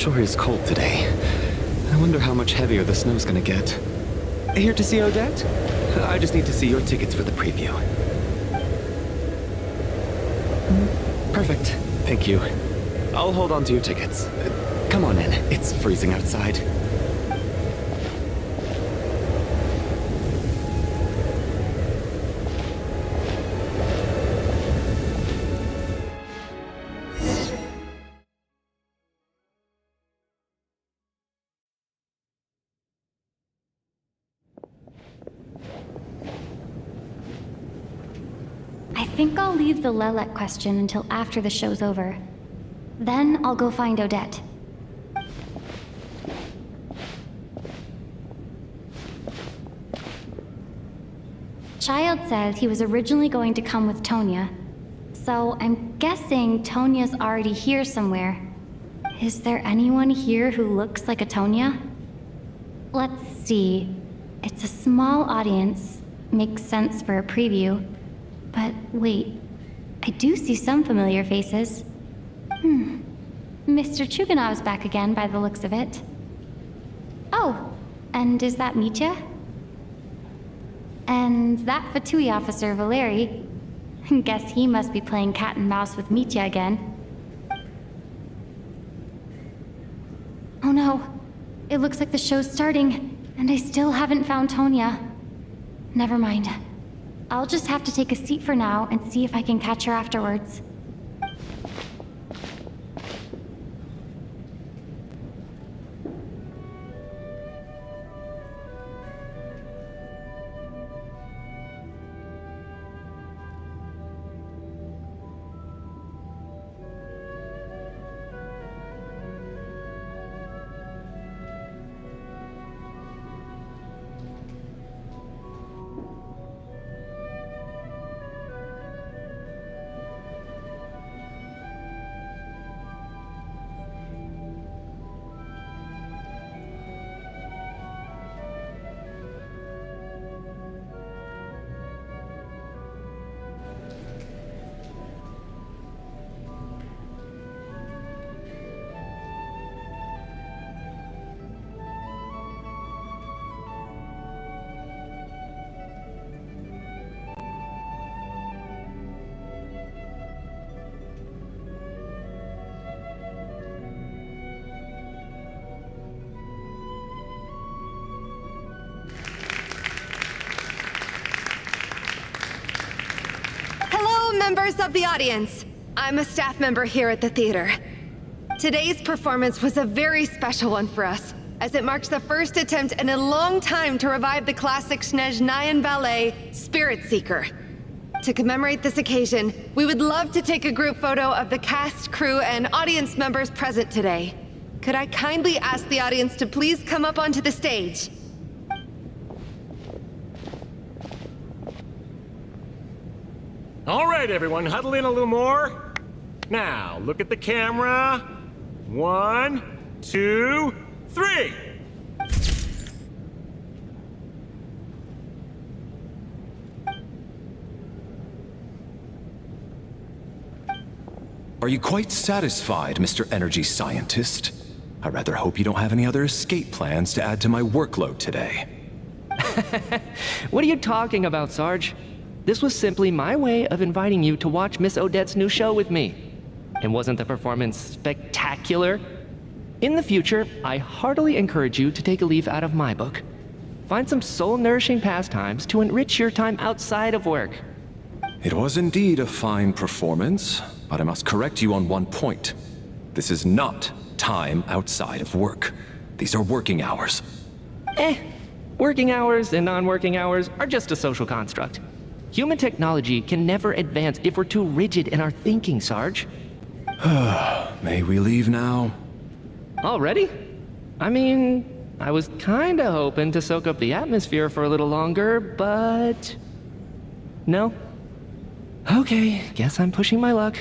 sure is cold today. I wonder how much heavier the snow's gonna get. Here to see Odette? I just need to see your tickets for the preview. Perfect. Thank you. I'll hold on to your tickets. Come on in. It's freezing outside. I think I'll leave the Lelek question until after the show's over. Then I'll go find Odette. Child said he was originally going to come with Tonya, so I'm guessing Tonya's already here somewhere. Is there anyone here who looks like a Tonya? Let's see. It's a small audience. Makes sense for a preview. But wait, I do see some familiar faces. Mr. Chuganov's back again by the looks of it. Oh, and is that Mitya? And that Fatui officer, Valeriy. Guess he must be playing cat and mouse with Mitya again. Oh no, it looks like the show's starting, and I still haven't found Tonya. Never mind. I'll just have to take a seat for now and see if I can catch her afterwards. Members of the audience, I'm a staff member here at the theater. Today's performance was a very special one for us, as it marks the first attempt in a long time to revive the classic Snezhnayan ballet, Spirit Seeker. To commemorate this occasion, we would love to take a group photo of the cast, crew, and audience members present today. Could I kindly ask the audience to please come up onto the stage? All right, everyone, huddle in a little more. Now, look at the camera. 1, 2, 3. Are you quite satisfied, Mr. Energy Scientist? I rather hope you don't have any other escape plans to add to my workload today. What are you talking about, Sarge? This was simply my way of inviting you to watch Miss Odette's new show with me. And wasn't the performance spectacular? In the future, I heartily encourage you to take a leaf out of my book. Find some soul-nourishing pastimes to enrich your time outside of work. It was indeed a fine performance, but I must correct you on one point. This is not time outside of work. These are working hours. Working hours and non-working hours are just a social construct. Human technology can never advance if we're too rigid in our thinking, Sarge. May we leave now? Already? I mean, I was kinda hoping to soak up the atmosphere for a little longer, but... No? Okay, guess I'm pushing my luck.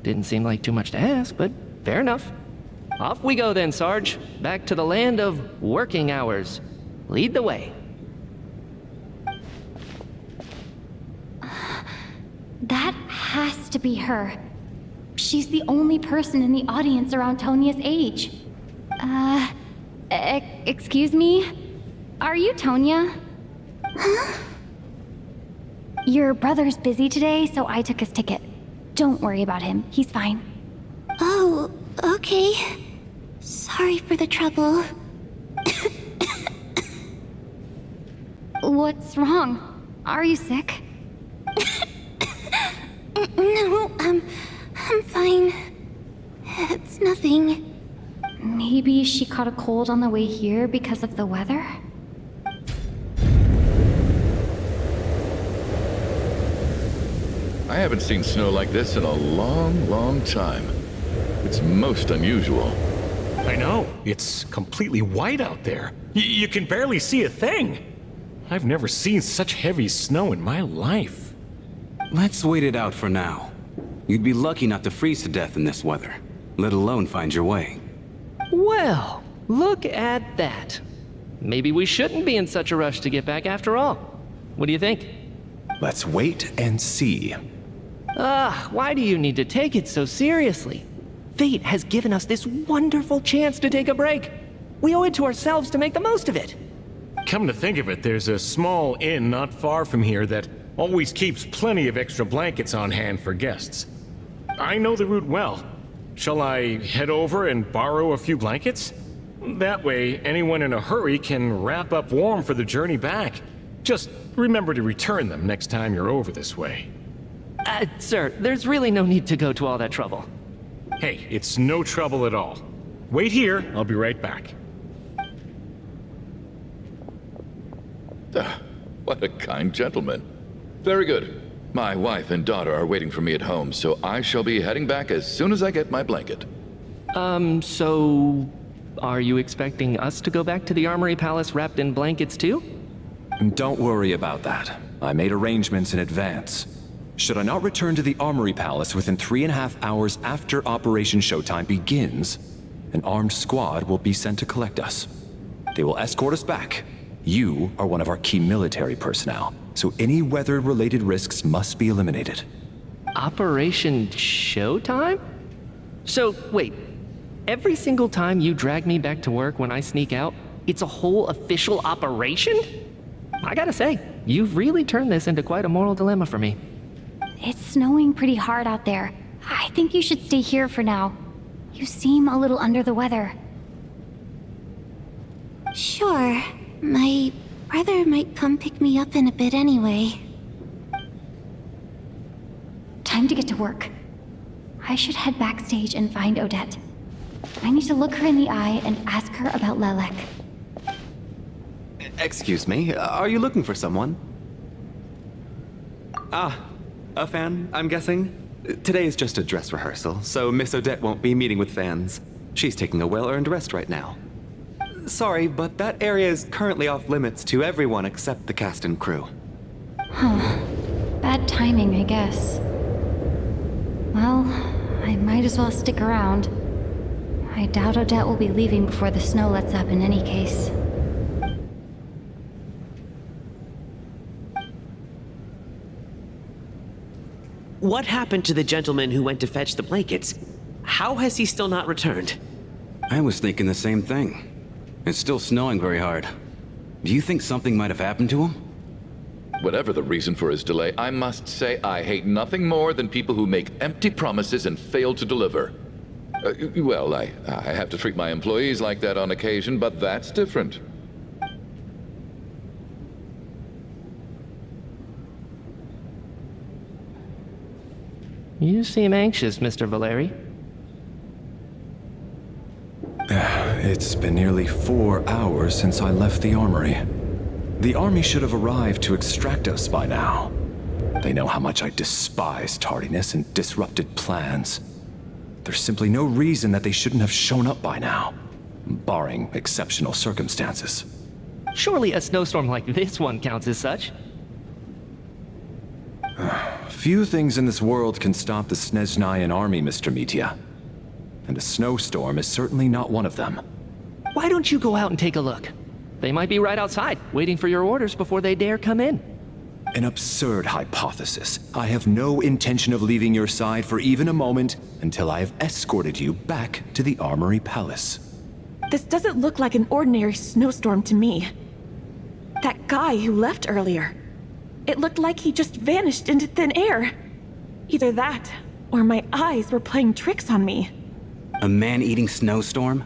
Didn't seem like too much to ask, but fair enough. Off we go then, Sarge. Back to the land of working hours. Lead the way. That has to be her. She's the only person in the audience around Tonya's age. Excuse me? Are you Tonya? Huh? Your brother's busy today, so I took his ticket. Don't worry about him. He's fine. Oh, okay. Sorry for the trouble. What's wrong? Are you sick? No, I'm fine. It's nothing. Maybe she caught a cold on the way here because of the weather? I haven't seen snow like this in a long, long time. It's most unusual. I know. It's completely white out there. You can barely see a thing. I've never seen such heavy snow in my life. Let's wait it out for now. You'd be lucky not to freeze to death in this weather, let alone find your way. Well, look at that. Maybe we shouldn't be in such a rush to get back after all. What do you think? Let's wait and see. Why do you need to take it so seriously? Fate has given us this wonderful chance to take a break. We owe it to ourselves to make the most of it. Come to think of it, there's a small inn not far from here that always keeps plenty of extra blankets on hand for guests. I know the route well. Shall I head over and borrow a few blankets? That way, anyone in a hurry can wrap up warm for the journey back. Just remember to return them next time you're over this way. Sir, there's really no need to go to all that trouble. Hey, it's no trouble at all. Wait here, I'll be right back. What a kind gentleman. Very good. My wife and daughter are waiting for me at home, so I shall be heading back as soon as I get my blanket. So... are you expecting us to go back to the Armory Palace wrapped in blankets too? Don't worry about that. I made arrangements in advance. Should I not return to the Armory Palace within 3.5 hours after Operation Showtime begins, an armed squad will be sent to collect us. They will escort us back. You are one of our key military personnel, so any weather-related risks must be eliminated. Operation Showtime? So, wait. Every single time you drag me back to work when I sneak out, it's a whole official operation? I gotta say, you've really turned this into quite a moral dilemma for me. It's snowing pretty hard out there. I think you should stay here for now. You seem a little under the weather. Sure. My brother might come pick me up in a bit anyway. Time to get to work. I should head backstage and find Odette. I need to look her in the eye and ask her about Lelek. Excuse me, are you looking for someone? A fan, I'm guessing? Today is just a dress rehearsal, so Miss Odette won't be meeting with fans. She's taking a well-earned rest right now. Sorry, but that area is currently off limits to everyone except the cast and crew. Huh. Bad timing, I guess. Well, I might as well stick around. I doubt Odette will be leaving before the snow lets up in any case. What happened to the gentleman who went to fetch the blankets? How has he still not returned? I was thinking the same thing. It's still snowing very hard. Do you think something might have happened to him? Whatever the reason for his delay, I must say I hate nothing more than people who make empty promises and fail to deliver. Well, I have to treat my employees like that on occasion, but that's different. You seem anxious, Mr. Valeriy. It's been nearly 4 hours since I left the armory. The army should have arrived to extract us by now. They know how much I despise tardiness and disrupted plans. There's simply no reason that they shouldn't have shown up by now, barring exceptional circumstances. Surely a snowstorm like this one counts as such. Few things in this world can stop the Snezhnayan army, Mr. Mitya. And a snowstorm is certainly not one of them. Why don't you go out and take a look? They might be right outside, waiting for your orders before they dare come in. An absurd hypothesis. I have no intention of leaving your side for even a moment until I have escorted you back to the Armory Palace. This doesn't look like an ordinary snowstorm to me. That guy who left earlier, it looked like he just vanished into thin air. Either that, or my eyes were playing tricks on me. A man-eating snowstorm?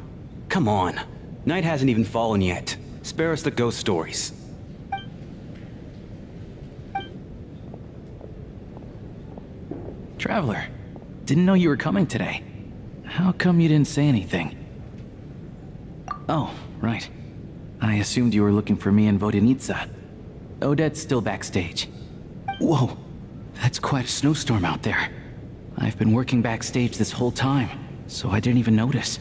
Come on. Night hasn't even fallen yet. Spare us the ghost stories. Traveler, didn't know you were coming today. How come you didn't say anything? Oh, right. I assumed you were looking for me and Vodenica. Odette's still backstage. Whoa, that's quite a snowstorm out there. I've been working backstage this whole time, so I didn't even notice.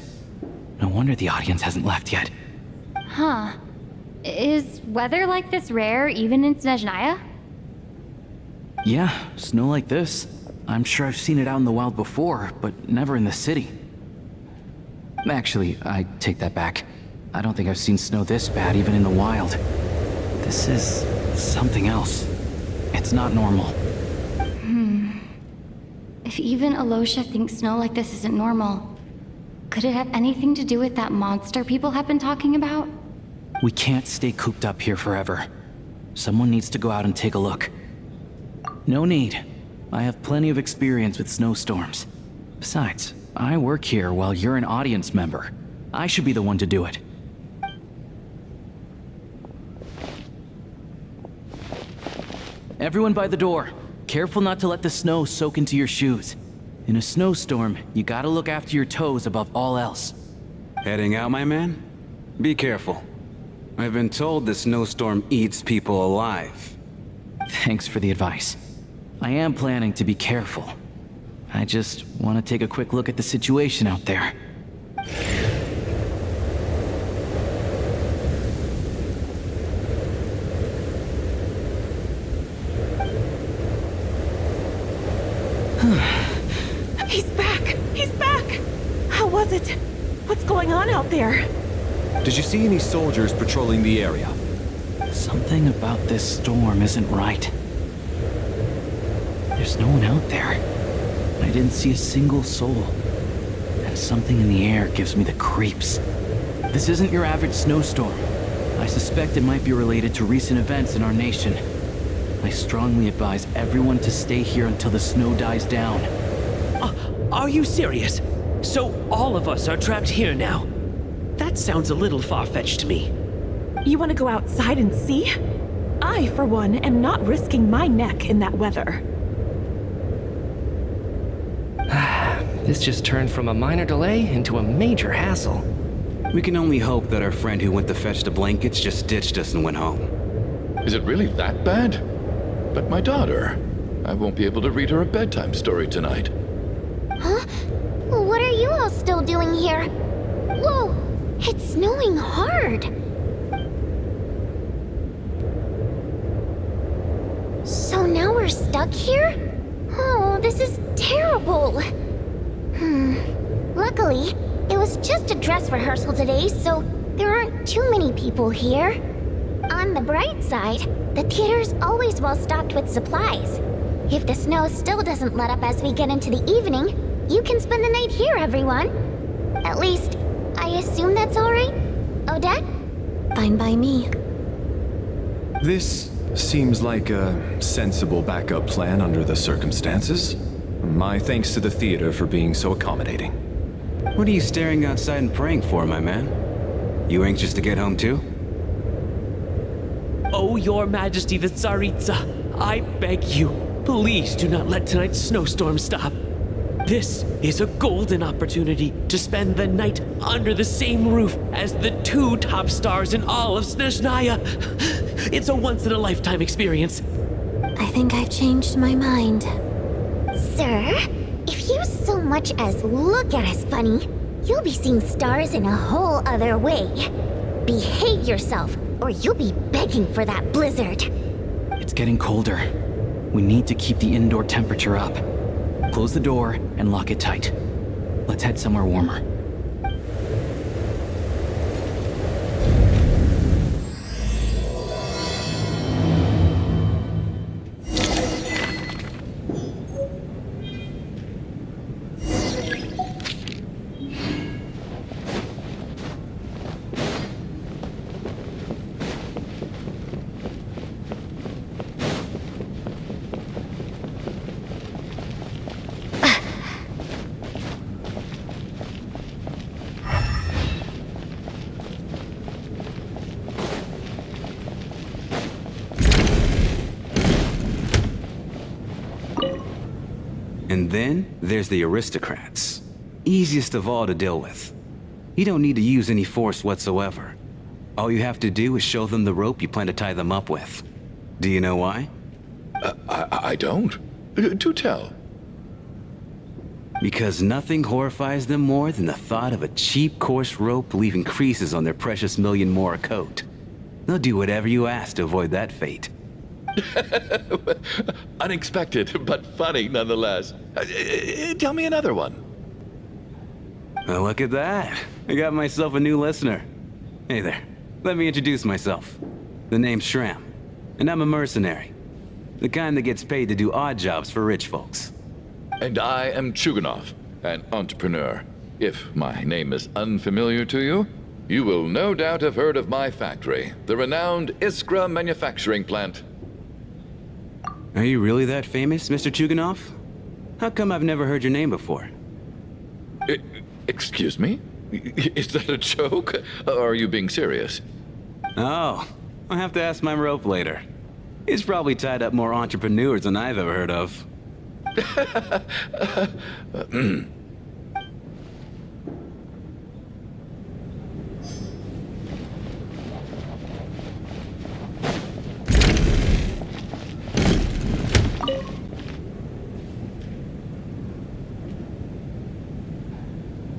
No wonder the audience hasn't left yet. Huh. Is weather like this rare even in Snezhnaya? Yeah, snow like this. I'm sure I've seen it out in the wild before, but never in the city. Actually, I take that back. I don't think I've seen snow this bad even in the wild. This is something else. It's not normal. If even Alosha thinks snow like this isn't normal, could it have anything to do with that monster people have been talking about? We can't stay cooped up here forever. Someone needs to go out and take a look. No need. I have plenty of experience with snowstorms. Besides, I work here while you're an audience member. I should be the one to do it. Everyone by the door. Careful not to let the snow soak into your shoes. In a snowstorm, you gotta look after your toes above all else. Heading out, my man? Be careful. I've been told the snowstorm eats people alive. Thanks for the advice. I am planning to be careful. I just want to take a quick look at the situation out there. He's back! He's back! How was it? What's going on out there? Did you see any soldiers patrolling the area? Something about this storm isn't right. There's no one out there. I didn't see a single soul. And something in the air gives me the creeps. This isn't your average snowstorm. I suspect it might be related to recent events in our nation. I strongly advise everyone to stay here until the snow dies down. Are you serious? So all of us are trapped here now? That sounds a little far-fetched to me. You want to go outside and see? I, for one, am not risking my neck in that weather. This just turned from a minor delay into a major hassle. We can only hope that our friend who went to fetch the blankets just ditched us and went home. Is it really that bad? But my daughter, I won't be able to read her a bedtime story tonight. Huh? What are you all still doing here? Whoa! It's snowing hard! So now we're stuck here? Oh, this is terrible! Luckily, it was just a dress rehearsal today, so there aren't too many people here. On the bright side, the theater's always well stocked with supplies. If the snow still doesn't let up as we get into the evening, you can spend the night here, everyone. At least, I assume that's alright? Odette? Fine by me. This seems like a sensible backup plan under the circumstances. My thanks to the theater for being so accommodating. What are you staring outside and praying for, my man? You anxious to get home too? Oh, your majesty the Tsaritsa, I beg you, please do not let tonight's snowstorm stop. This is a golden opportunity to spend the night under the same roof as the two top stars in all of Snezhnaya. It's a once-in-a-lifetime experience. I think I've changed my mind. Sir, if you so much as look at us funny, you'll be seeing stars in a whole other way. Behave yourself, or you'll be begging for that blizzard. It's getting colder. We need to keep the indoor temperature up. Close the door and lock it tight. Let's head somewhere warmer. And then there's the aristocrats. Easiest of all to deal with. You don't need to use any force whatsoever. All you have to do is show them the rope you plan to tie them up with. Do you know why? I don't. Do tell. Because nothing horrifies them more than the thought of a cheap, coarse rope leaving creases on their precious million more coat. They'll do whatever you ask to avoid that fate. Unexpected, but funny nonetheless. Tell me another one. Well, look at that. I got myself a new listener. Hey there. Let me introduce myself. The name's Shram, and I'm a mercenary. The kind that gets paid to do odd jobs for rich folks. And I am Chuganov, an entrepreneur. If my name is unfamiliar to you, you will no doubt have heard of my factory, the renowned Iskra manufacturing plant. Are you really that famous, Mr. Chuganov? How come I've never heard your name before? Excuse me? Is that a joke? Or are you being serious? Oh, I'll have to ask my rope later. It's probably tied up more entrepreneurs than I've ever heard of.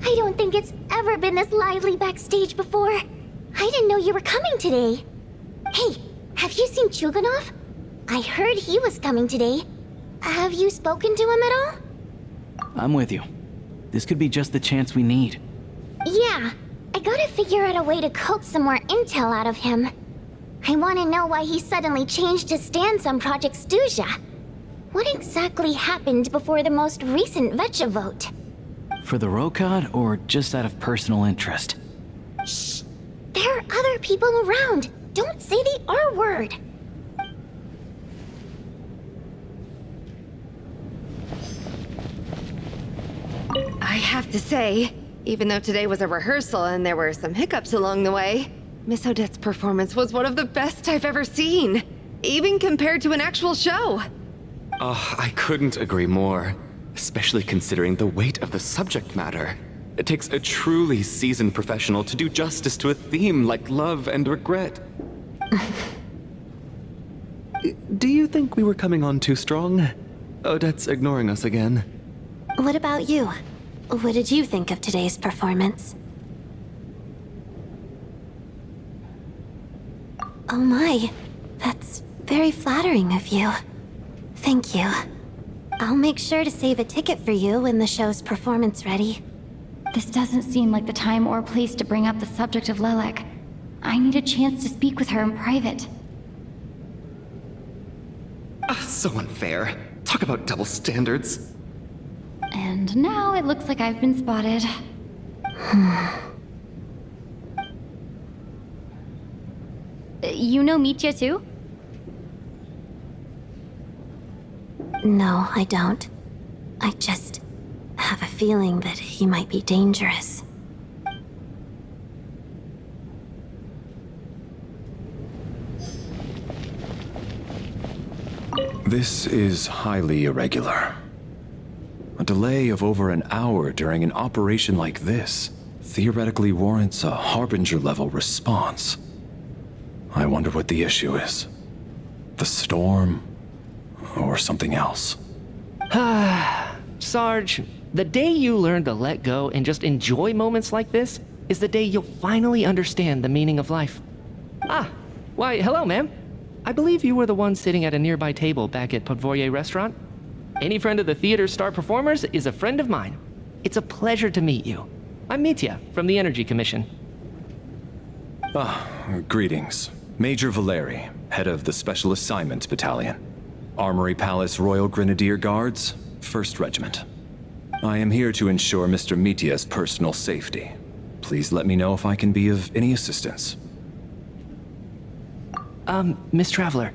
I don't think it's ever been this lively backstage before. I didn't know you were coming today. Hey, have you seen Chuganov? I heard he was coming today. Have you spoken to him at all? I'm with you. This could be just the chance we need. Yeah, I gotta figure out a way to coax some more intel out of him. I want to know why he suddenly changed his stance on Project Stuzha. What exactly happened before the most recent VII vote? For the Rokad, or just out of personal interest? Shh! There are other people around. Don't say the R word. I have to say, even though today was a rehearsal and there were some hiccups along the way, Miss Odette's performance was one of the best I've ever seen, even compared to an actual show. Oh, I couldn't agree more, especially considering the weight of the subject matter. It takes a truly seasoned professional to do justice to a theme like love and regret. Do you think we were coming on too strong? Odette's ignoring us again. What about you? What did you think of today's performance? Oh my, that's very flattering of you. Thank you. I'll make sure to save a ticket for you when the show's performance ready. This doesn't seem like the time or place to bring up the subject of Lelek. I need a chance to speak with her in private. So unfair. Talk about double standards. And now it looks like I've been spotted. You know Mitya too? No, I don't. I just have a feeling that he might be dangerous. This is highly irregular. A delay of over an hour during an operation like this theoretically warrants a Harbinger-level response. I wonder what the issue is. The storm, or something else. Sarge, the day you learn to let go and just enjoy moments like this is the day you'll finally understand the meaning of life. Why, hello, ma'am. I believe you were the one sitting at a nearby table back at Podvorye restaurant. Any friend of the theater's star performers is a friend of mine. It's a pleasure to meet you. I'm Mitya from the Energy Commission. Greetings. Major Valeriy, head of the Special Assignments Battalion. Armory Palace Royal Grenadier Guards, 1st Regiment. I am here to ensure Mr. Mitya's personal safety. Please let me know if I can be of any assistance. Miss Traveler,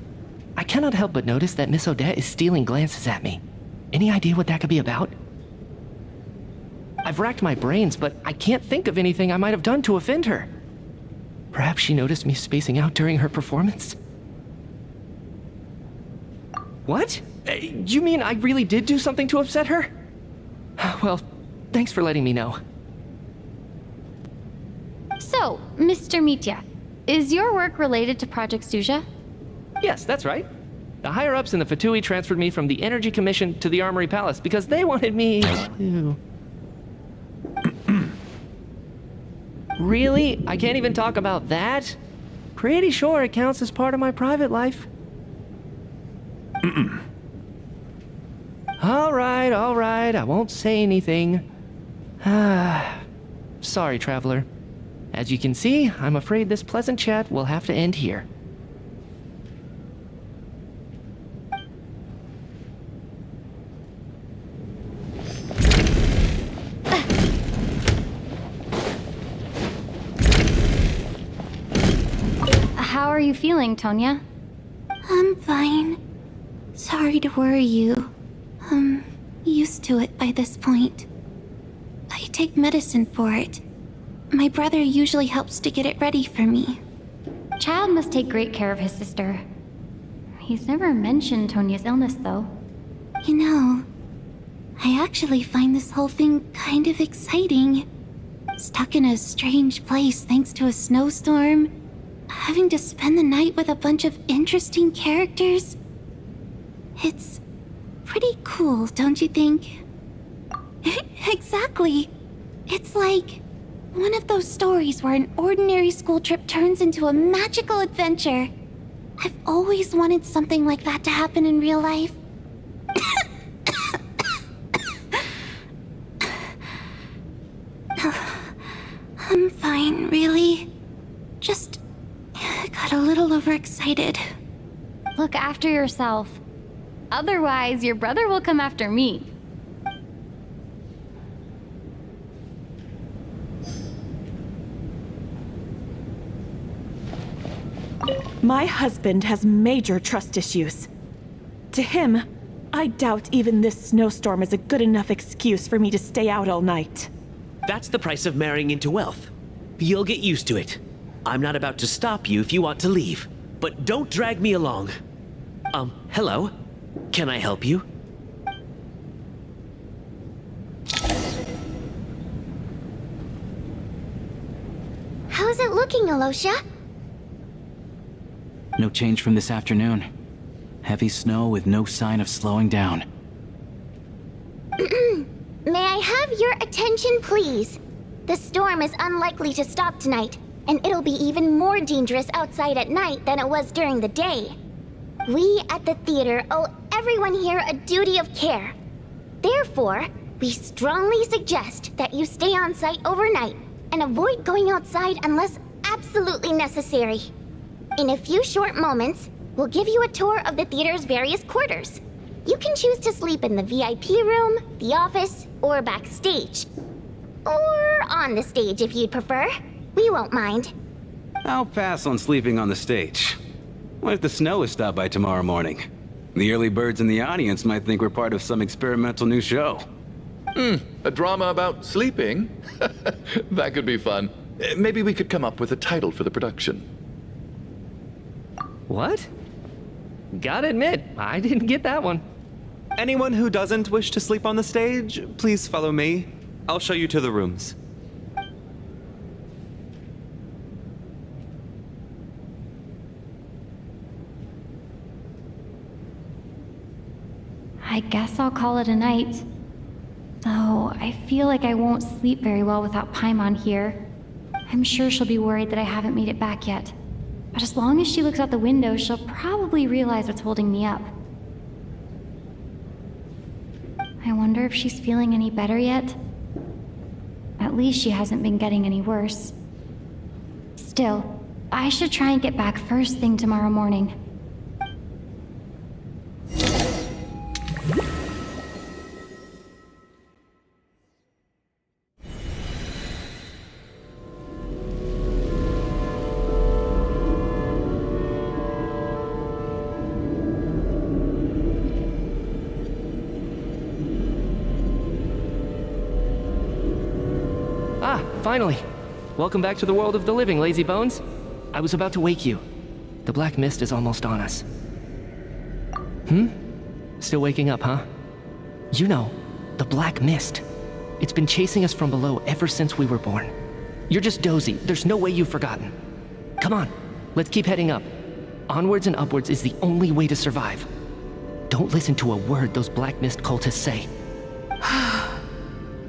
I cannot help but notice that Miss Odette is stealing glances at me. Any idea what that could be about? I've racked my brains, but I can't think of anything I might have done to offend her. Perhaps she noticed me spacing out during her performance? What? You mean I really did do something to upset her? Well, thanks for letting me know. So, Mr. Mitya, is your work related to Project Stuzha? Yes, that's right. The higher-ups in the Fatui transferred me from the Energy Commission to the Armory Palace because they wanted me to... Really? I can't even talk about that? Pretty sure it counts as part of my private life. All right, I won't say anything. Sorry, Traveler. As you can see, I'm afraid this pleasant chat will have to end here. How are you feeling, Tonya? I'm fine. Sorry to worry you. I'm used to it by this point. I take medicine for it. My brother usually helps to get it ready for me. Child must take great care of his sister. He's never mentioned Tonya's illness, though. You know, I actually find this whole thing kind of exciting. Stuck in a strange place thanks to a snowstorm, having to spend the night with a bunch of interesting characters. It's pretty cool, don't you think? Exactly. It's like one of those stories where an ordinary school trip turns into a magical adventure. I've always wanted something like that to happen in real life. I'm fine, really. Just got a little overexcited. Look after yourself. Otherwise, your brother will come after me. My husband has major trust issues. To him, I doubt even this snowstorm is a good enough excuse for me to stay out all night. That's the price of marrying into wealth. You'll get used to it. I'm not about to stop you if you want to leave, but don't drag me along. Hello? Can I help you? How's it looking, Alosha? No change from this afternoon. Heavy snow with no sign of slowing down. May I have your attention, please? The storm is unlikely to stop tonight, and it'll be even more dangerous outside at night than it was during the day. We at the theater owe everyone here a duty of care. Therefore, we strongly suggest that you stay on site overnight and avoid going outside unless absolutely necessary. In a few short moments, we'll give you a tour of the theater's various quarters. You can choose to sleep in the VIP room, the office, or backstage. Or on the stage if you'd prefer. We won't mind. I'll pass on sleeping on the stage. What if the snow is stopped by tomorrow morning? The early birds in the audience might think we're part of some experimental new show. A drama about sleeping? That could be fun. Maybe we could come up with a title for the production. What? Gotta admit, I didn't get that one. Anyone who doesn't wish to sleep on the stage, please follow me. I'll show you to the rooms. I guess I'll call it a night. Though, I feel like I won't sleep very well without Paimon here. I'm sure she'll be worried that I haven't made it back yet. But as long as she looks out the window, she'll probably realize what's holding me up. I wonder if she's feeling any better yet? At least she hasn't been getting any worse. Still, I should try and get back first thing tomorrow morning. Finally! Welcome back to the world of the living, lazy bones. I was about to wake you. The black mist is almost on us. Still waking up, huh? You know, the black mist. It's been chasing us from below ever since we were born. You're just dozy. There's no way you've forgotten. Come on, let's keep heading up. Onwards and upwards is the only way to survive. Don't listen to a word those black mist cultists say.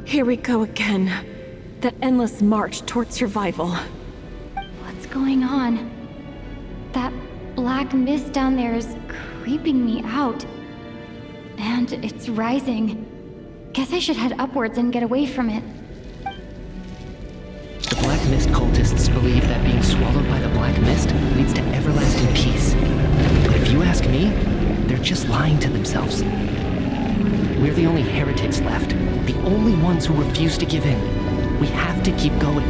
Here we go again. The endless march toward survival. What's going on? That black mist down there is creeping me out. And it's rising. Guess I should head upwards and get away from it. The black mist cultists believe that being swallowed by the black mist leads to everlasting peace. But if you ask me, they're just lying to themselves. We're the only heretics left, the only ones who refuse to give in. We have to keep going.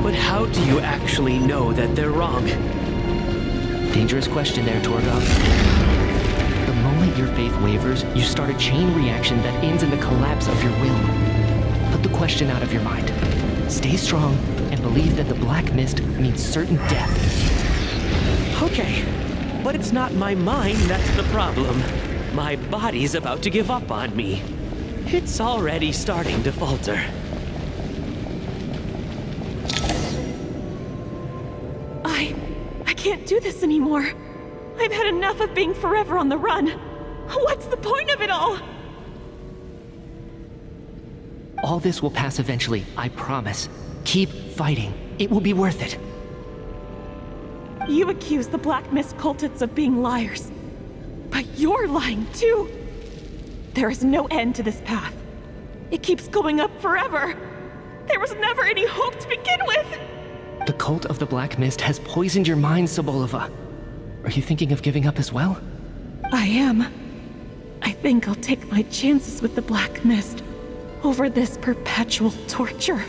But how do you actually know that they're wrong? Dangerous question there, Torgov. The moment your faith wavers, you start a chain reaction that ends in the collapse of your will. Put the question out of your mind. Stay strong and believe that the black mist means certain death. Okay, but it's not my mind that's the problem. My body's about to give up on me. It's already starting to falter. I can't do this anymore. I've had enough of being forever on the run. What's the point of it all? All this will pass eventually, I promise. Keep fighting. It will be worth it. You accuse the Black Mist cultists of being liars. But you're lying too. There is no end to this path. It keeps going up forever. There was never any hope to begin with. The cult of the Black Mist has poisoned your mind, Sobolova. Are you thinking of giving up as well? I am. I think I'll take my chances with the Black Mist over this perpetual torture.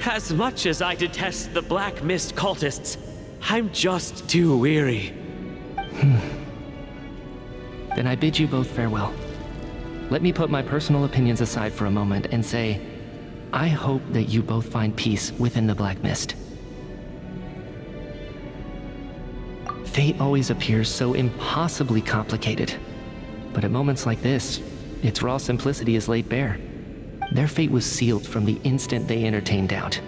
As much as I detest the Black Mist cultists, I'm just too weary. Then I bid you both farewell. Let me put my personal opinions aside for a moment and say, I hope that you both find peace within the Black Mist. Fate always appears so impossibly complicated. But at moments like this, its raw simplicity is laid bare. Their fate was sealed from the instant they entertained doubt.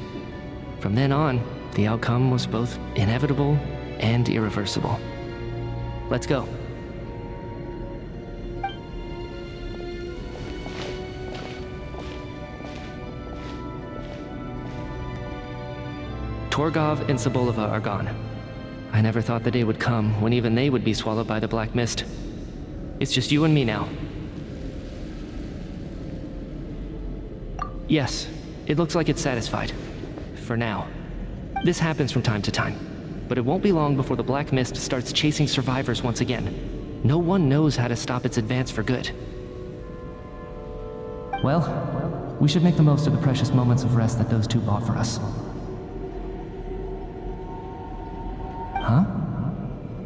From then on, the outcome was both inevitable and irreversible. Let's go. Torgov and Sobolova are gone. I never thought the day would come when even they would be swallowed by the Black Mist. It's just you and me now. Yes, it looks like it's satisfied. For now. This happens from time to time, but it won't be long before the Black Mist starts chasing survivors once again. No one knows how to stop its advance for good. Well, we should make the most of the precious moments of rest that those two bought for us. Huh?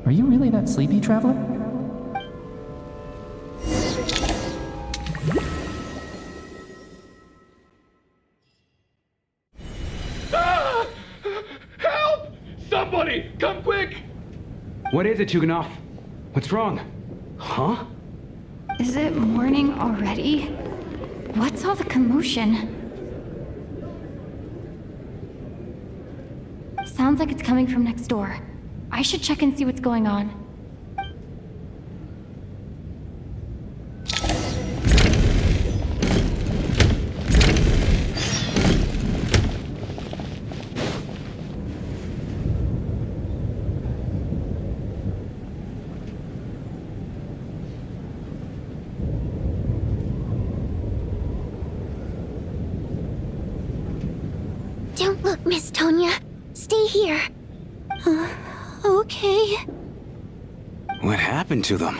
Are you really that sleepy, traveler? Ah! Help! Somebody, come quick! What is it, Chuganov? What's wrong? Huh? Is it morning already? What's all the commotion? Sounds like it's coming from next door. I should check and see what's going on. Don't look, Miss Tonya. Stay here. Okay. What happened to them?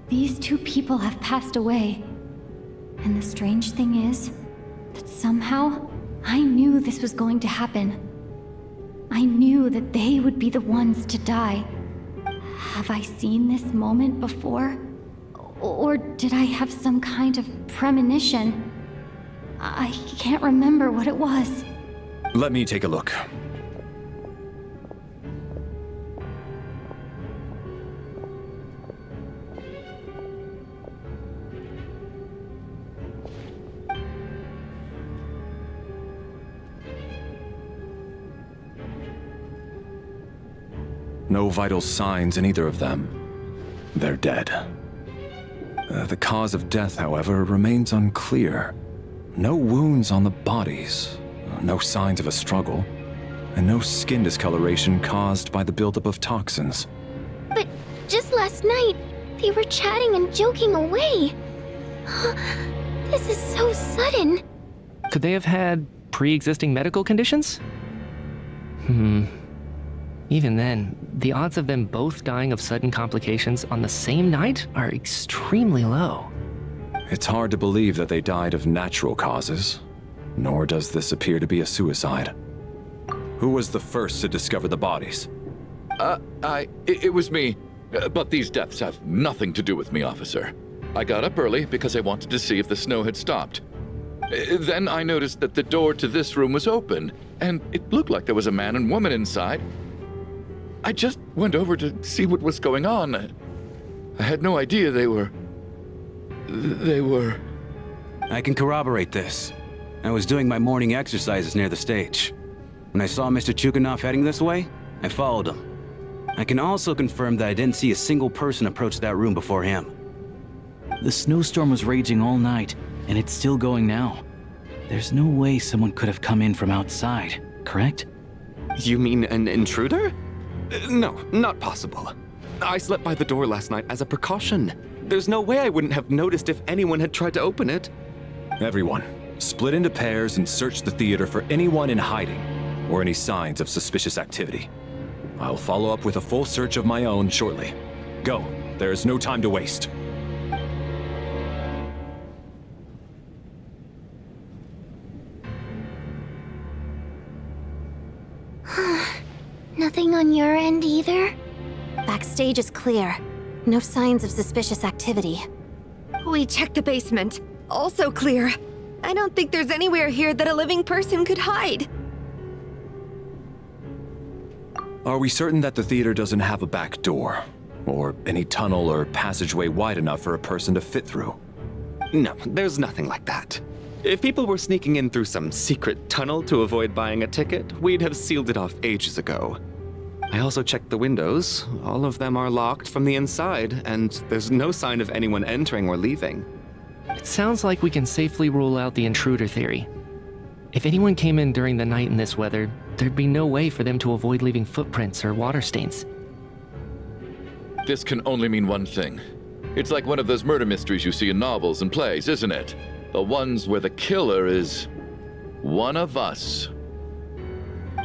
These two people have passed away. And the strange thing is that somehow I knew this was going to happen. I knew that they would be the ones to die. Have I seen this moment before? Or did I have some kind of premonition? I can't remember what it was. Let me take a look. No vital signs in either of them. They're dead. The cause of death, however, remains unclear. No wounds on the bodies, no signs of a struggle, and no skin discoloration caused by the buildup of toxins. But just last night, they were chatting and joking away. This is so sudden. Could they have had pre-existing medical conditions? Even then, the odds of them both dying of sudden complications on the same night are extremely low. It's hard to believe that they died of natural causes, nor does this appear to be a suicide. Who was the first to discover the bodies? It was me. But these deaths have nothing to do with me, officer. I got up early because I wanted to see if the snow had stopped. Then I noticed that the door to this room was open, and it looked like there was a man and woman inside. I just went over to see what was going on. I had no idea they were... I can corroborate this. I was doing my morning exercises near the stage. When I saw Mr. Chuganov heading this way, I followed him. I can also confirm that I didn't see a single person approach that room before him. The snowstorm was raging all night, and it's still going now. There's no way someone could have come in from outside, correct? You mean an intruder? No, not possible. I slept by the door last night as a precaution. There's no way I wouldn't have noticed if anyone had tried to open it. Everyone, split into pairs and search the theater for anyone in hiding, or any signs of suspicious activity. I'll follow up with a full search of my own shortly. Go, there is no time to waste. Nothing on your end either? Backstage is clear. No signs of suspicious activity. We checked the basement. Also clear. I don't think there's anywhere here that a living person could hide. Are we certain that the theater doesn't have a back door? Or any tunnel or passageway wide enough for a person to fit through? No, there's nothing like that. If people were sneaking in through some secret tunnel to avoid buying a ticket, we'd have sealed it off ages ago. I also checked the windows. All of them are locked from the inside, and there's no sign of anyone entering or leaving. It sounds like we can safely rule out the intruder theory. If anyone came in during the night in this weather, there'd be no way for them to avoid leaving footprints or water stains. This can only mean one thing. It's like one of those murder mysteries you see in novels and plays, isn't it? The ones where the killer is one of us.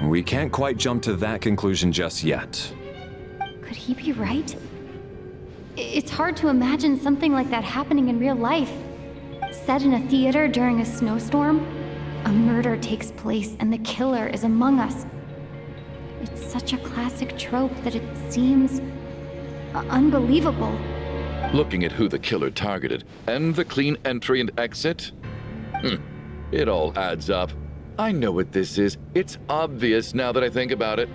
We can't quite jump to that conclusion just yet. Could he be right? It's hard to imagine something like that happening in real life. Set in a theater during a snowstorm, a murder takes place and the killer is among us. It's such a classic trope that it seems unbelievable. Looking at who the killer targeted and the clean entry and exit, it all adds up. I know what this is. It's obvious now that I think about it.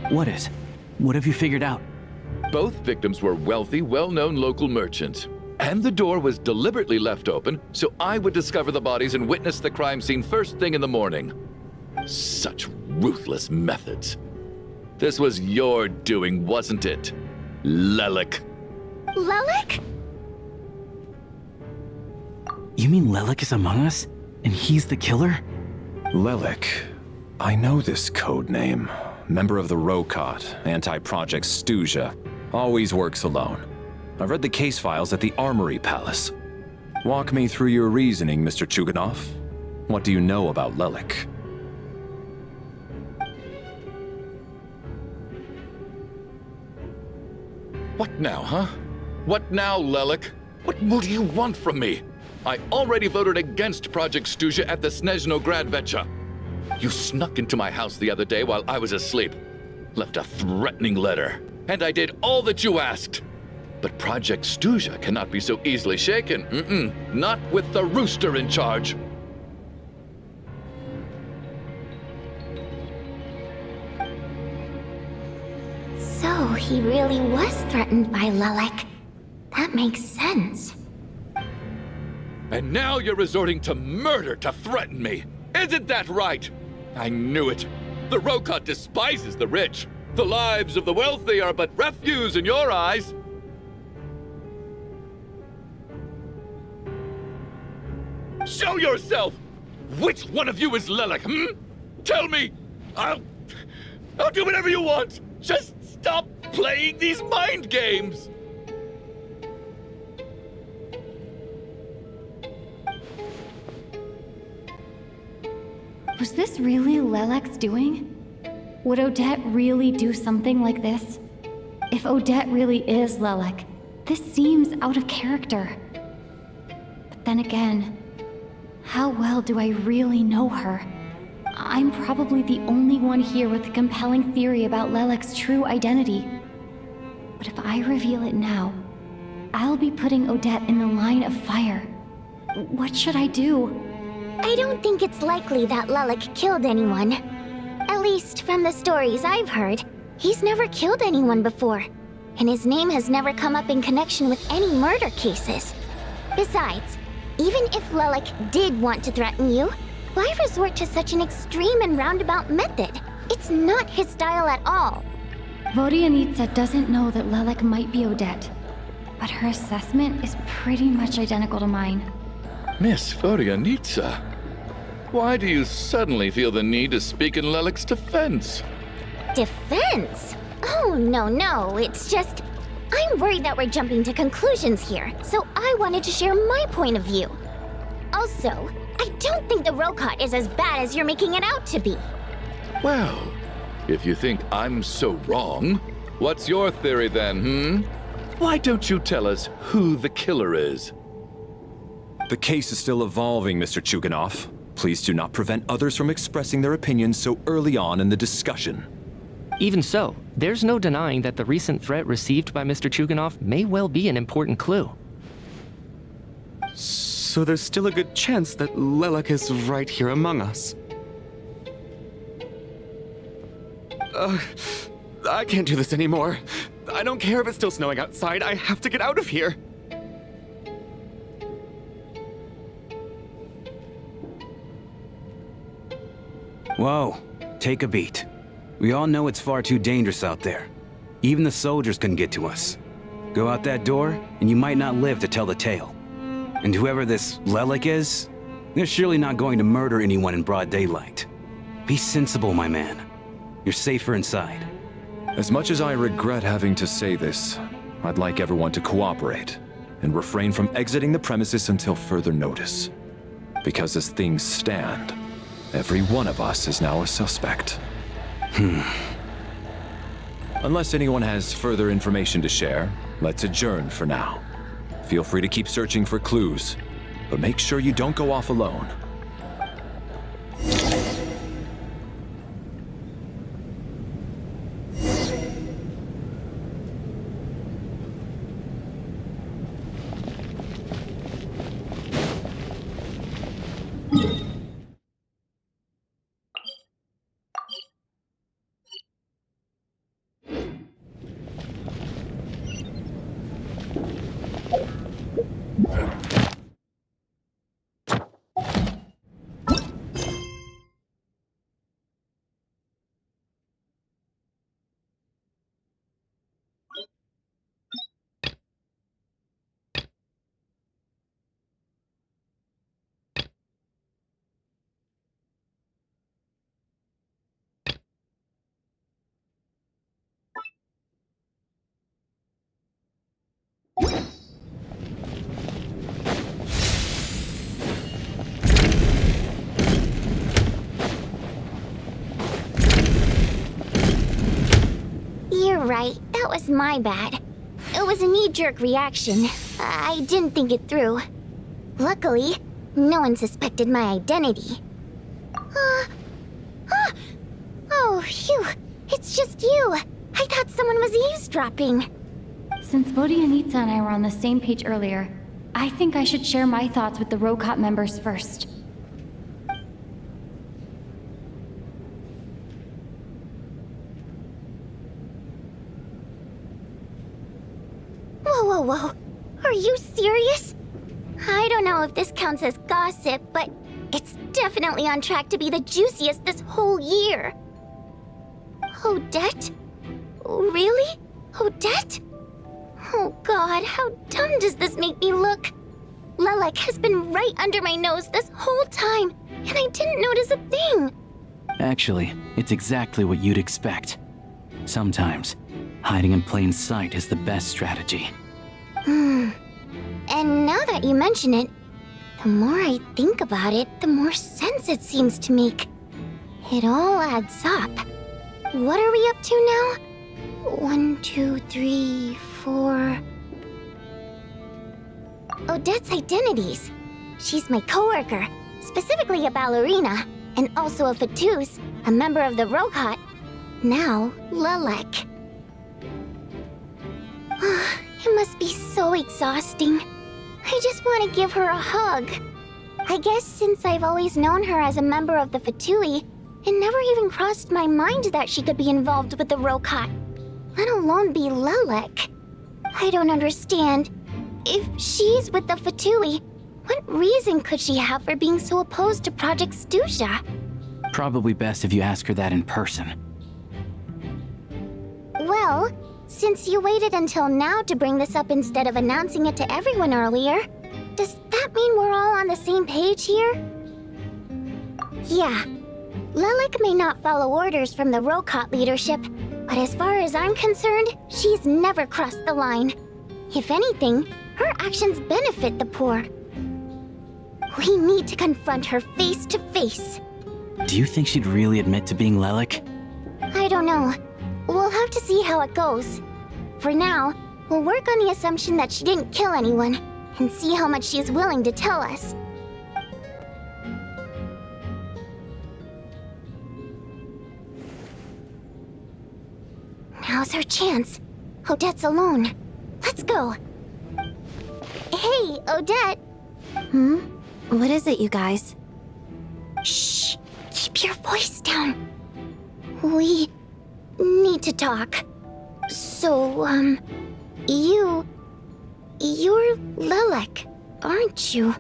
What is? What have you figured out? Both victims were wealthy, well-known local merchants. And the door was deliberately left open so I would discover the bodies and witness the crime scene first thing in the morning. Such ruthless methods. This was your doing, wasn't it, Lelek? Lelek? You mean Lelek is among us? And he's the killer? Lelek. I know this code name. Member of the Rokot, anti-Proyek Stuzha. Always works alone. I've read the case files at the Armory Palace. Walk me through your reasoning, Mr. Chuganov. What do you know about Lelek? What now, huh? What now, Lelek? What more do you want from me? I already voted against Project Stuzha at the Snezhnograd Vecha. You snuck into my house the other day while I was asleep. Left a threatening letter. And I did all that you asked. But Project Stuzha cannot be so easily shaken. Not with the rooster in charge. So he really was threatened by Lelek. That makes sense. And now you're resorting to murder to threaten me. Isn't that right? I knew it. The Rokot despises the rich. The lives of the wealthy are but refuse in your eyes. Show yourself! Which one of you is Lelek, Tell me! I'll do whatever you want! Just stop playing these mind games! Was this really Lelek's doing? Would Odette really do something like this? If Odette really is Lelek, this seems out of character. But then again, how well do I really know her? I'm probably the only one here with a compelling theory about Lelek's true identity. But if I reveal it now, I'll be putting Odette in the line of fire. What should I do? I don't think it's likely that Lelek killed anyone. At least from the stories I've heard, he's never killed anyone before. And his name has never come up in connection with any murder cases. Besides, even if Lelek did want to threaten you, why resort to such an extreme and roundabout method? It's not his style at all. Vodyanitsa doesn't know that Lelek might be Odette, but her assessment is pretty much identical to mine. Miss Vodyanitsa, why do you suddenly feel the need to speak in Lelek's defense? Defense? Oh, no, it's just... I'm worried that we're jumping to conclusions here, so I wanted to share my point of view. Also, I don't think the Rokot is as bad as you're making it out to be. Well, if you think I'm so wrong, what's your theory then, Why don't you tell us who the killer is? The case is still evolving, Mr. Chuganov. Please do not prevent others from expressing their opinions so early on in the discussion. Even so, there's no denying that the recent threat received by Mr. Chuganov may well be an important clue. So there's still a good chance that Lelek is right here among us. I can't do this anymore. I don't care if it's still snowing outside. I have to get out of here. Whoa, take a beat. We all know it's far too dangerous out there. Even the soldiers can get to us. Go out that door, and you might not live to tell the tale. And whoever this Lelek is, they're surely not going to murder anyone in broad daylight. Be sensible, my man. You're safer inside. As much as I regret having to say this, I'd like everyone to cooperate and refrain from exiting the premises until further notice. Because as things stand, every one of us is now a suspect. Unless anyone has further information to share, let's adjourn for now. Feel free to keep searching for clues, but make sure you don't go off alone. You're right, that was my bad. It was a knee-jerk reaction. I didn't think it through. Luckily, no one suspected my identity. Oh, phew. It's just you. I thought someone was eavesdropping. Since Vodyanitsa and I were on the same page earlier, I think I should share my thoughts with the Rokot members first. Whoa. Are you serious? I don't know if this counts as gossip, but it's definitely on track to be the juiciest this whole year. Odette? Really? Odette? Oh god, how dumb does this make me look? Lelek has been right under my nose this whole time, and I didn't notice a thing. Actually, it's exactly what you'd expect. Sometimes, hiding in plain sight is the best strategy. And now that you mention it, the more I think about it, the more sense it seems to make. It all adds up. What are we up to now? 1, 2, 3, 4... Odette's identities. She's my coworker, specifically a ballerina, and also a Fatui, a member of the Rokot. Now, Lelek. It must be so exhausting. I just want to give her a hug. I guess since I've always known her as a member of the Fatui, it never even crossed my mind that she could be involved with the Rokot, let alone be Lelek. I don't understand. If she's with the Fatui, what reason could she have for being so opposed to Project Stuzha? Probably best if you ask her that in person. Well, since you waited until now to bring this up instead of announcing it to everyone earlier, does that mean we're all on the same page here? Yeah. Lelek may not follow orders from the Rokot leadership, but as far as I'm concerned, she's never crossed the line. If anything, her actions benefit the poor. We need to confront her face to face. Do you think she'd really admit to being Lelek? I don't know. We'll have to see how it goes. For now, we'll work on the assumption that she didn't kill anyone, and see how much she's willing to tell us. Now's our chance. Odette's alone. Let's go. Hey, Odette! What is it, you guys? Shh! Keep your voice down. We need to talk. So, you're Lelek, aren't you?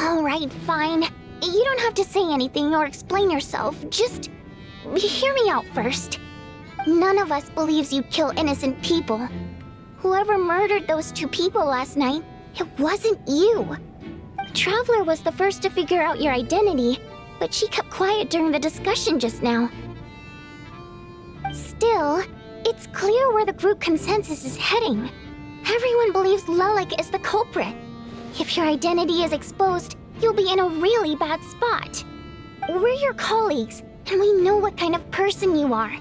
Alright, fine. You don't have to say anything or explain yourself. Just hear me out first. None of us believes you kill innocent people. Whoever murdered those 2 people last night, it wasn't you. The Traveler was the first to figure out your identity, but she kept quiet during the discussion just now. Still, it's clear where the group consensus is heading. Everyone believes Lelek is the culprit. If your identity is exposed, you'll be in a really bad spot. We're your colleagues, and we know what kind of person you are.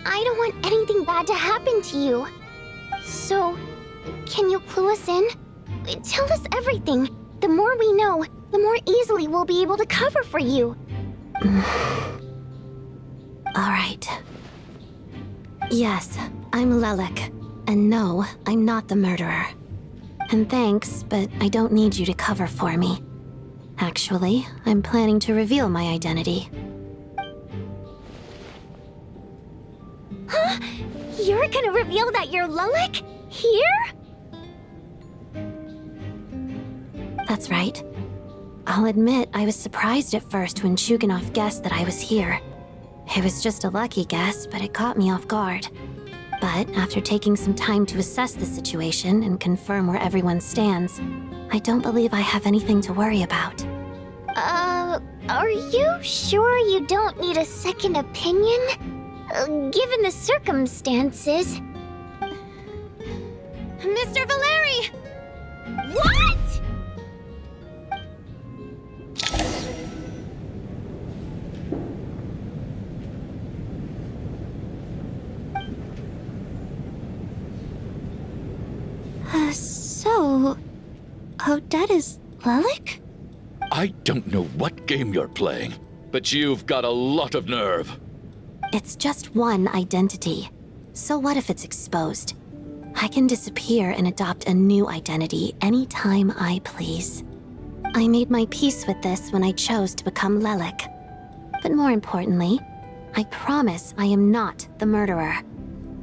I don't want anything bad to happen to you. So, can you clue us in? Tell us everything. The more we know, the more easily we'll be able to cover for you. Alright. Yes, I'm Lelek. And no, I'm not the murderer. And thanks, but I don't need you to cover for me. Actually, I'm planning to reveal my identity. Huh? You're gonna reveal that you're Lelek? Here? That's right. I'll admit I was surprised at first when Chuganov guessed that I was here. It was just a lucky guess, but it caught me off guard. But after taking some time to assess the situation and confirm where everyone stands, I don't believe I have anything to worry about. Are you sure you don't need a second opinion? Given the circumstances... Mr. Valeriy! What?! Odette is Lelek? I don't know what game you're playing, but you've got a lot of nerve. It's just one identity. So what if it's exposed? I can disappear and adopt a new identity anytime I please. I made my peace with this when I chose to become Lelek. But more importantly, I promise I am not the murderer,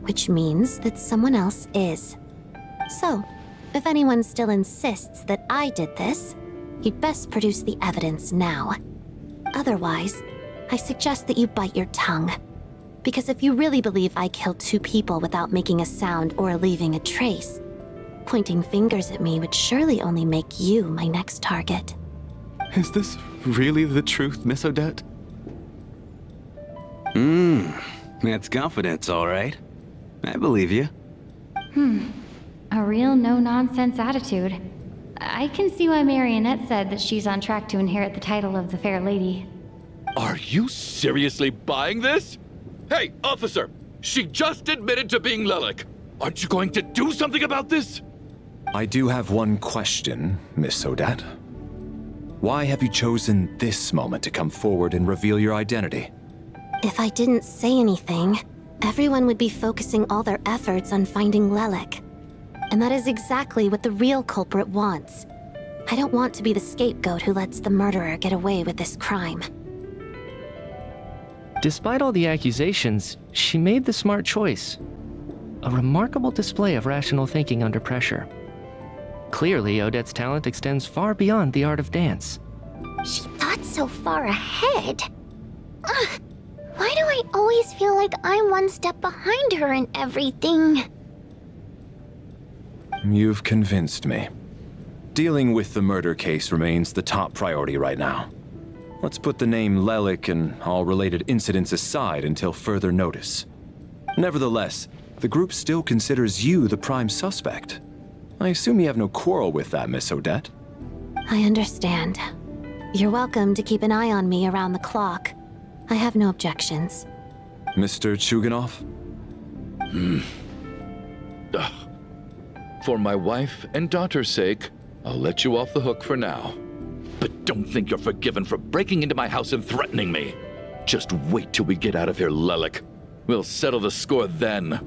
which means that someone else is. So, if anyone still insists that I did this, you'd best produce the evidence now. Otherwise, I suggest that you bite your tongue. Because if you really believe I killed 2 people without making a sound or leaving a trace, pointing fingers at me would surely only make you my next target. Is this really the truth, Miss Odette? That's confidence, all right. I believe you. A real no-nonsense attitude. I can see why Marionette said that she's on track to inherit the title of the Fair Lady. Are you seriously buying this? Hey, officer! She just admitted to being Lelek. Aren't you going to do something about this? I do have one question, Miss Odette. Why have you chosen this moment to come forward and reveal your identity? If I didn't say anything, everyone would be focusing all their efforts on finding Lelek. And that is exactly what the real culprit wants. I don't want to be the scapegoat who lets the murderer get away with this crime. Despite all the accusations, she made the smart choice. A remarkable display of rational thinking under pressure. Clearly, Odette's talent extends far beyond the art of dance. She thought so far ahead. Ugh, why do I always feel like I'm one step behind her in everything? You've convinced me. Dealing with the murder case remains the top priority right now. Let's put the name Lelek and all related incidents aside until further notice. Nevertheless, the group still considers you the prime suspect. I assume you have no quarrel with that, Miss Odette? I understand. You're welcome to keep an eye on me around the clock. I have no objections. Mr. Chuganov? For my wife and daughter's sake, I'll let you off the hook for now. But don't think you're forgiven for breaking into my house and threatening me. Just wait till we get out of here, Lelek. We'll settle the score then.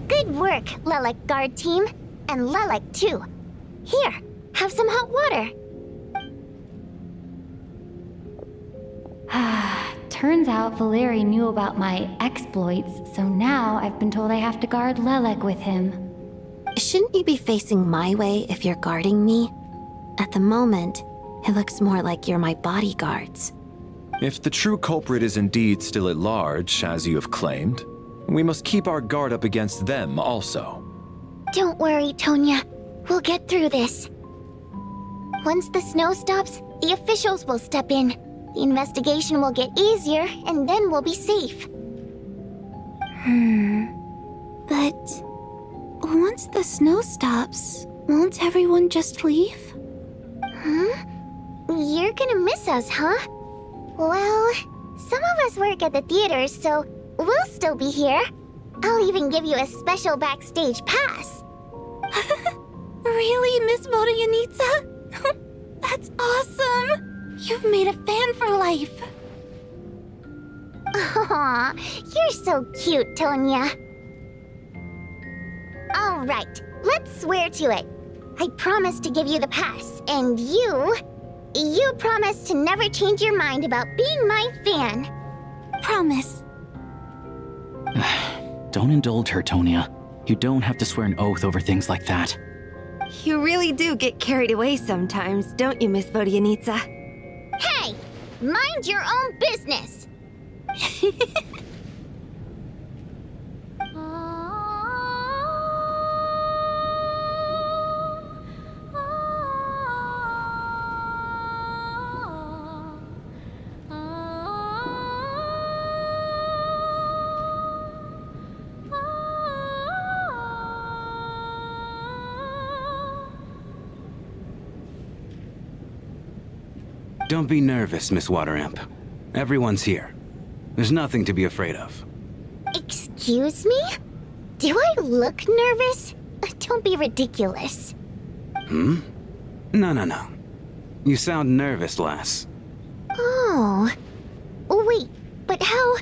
Good work, Lelek guard team. And Lelek too. Here, have some hot water. Turns out Valeriy knew about my exploits, so now I've been told I have to guard Lelek with him. Shouldn't you be facing my way if you're guarding me? At the moment, it looks more like you're my bodyguards. If the true culprit is indeed still at large, as you have claimed, we must keep our guard up against them also. Don't worry, Tonya. We'll get through this. Once the snow stops, the officials will step in. The investigation will get easier, and then we'll be safe. But once the snow stops, won't everyone just leave? You're gonna miss us, huh? Well, some of us work at the theaters, so we'll still be here. I'll even give you a special backstage pass. Really, Miss Vodyanitsa? That's awesome! You've made a fan for life. Aw, you're so cute, Tonya. All right, let's swear to it. I promise to give you the pass, and you promise to never change your mind about being my fan. Promise. Don't indulge her, Tonya. You don't have to swear an oath over things like that. You really do get carried away sometimes, don't you, Miss Vodyanitsa? Hey, mind your own business. Don't be nervous, Miss Water Imp. Everyone's here. There's nothing to be afraid of. Excuse me? Do I look nervous? Don't be ridiculous. No. You sound nervous, lass. Oh. Wait, but how...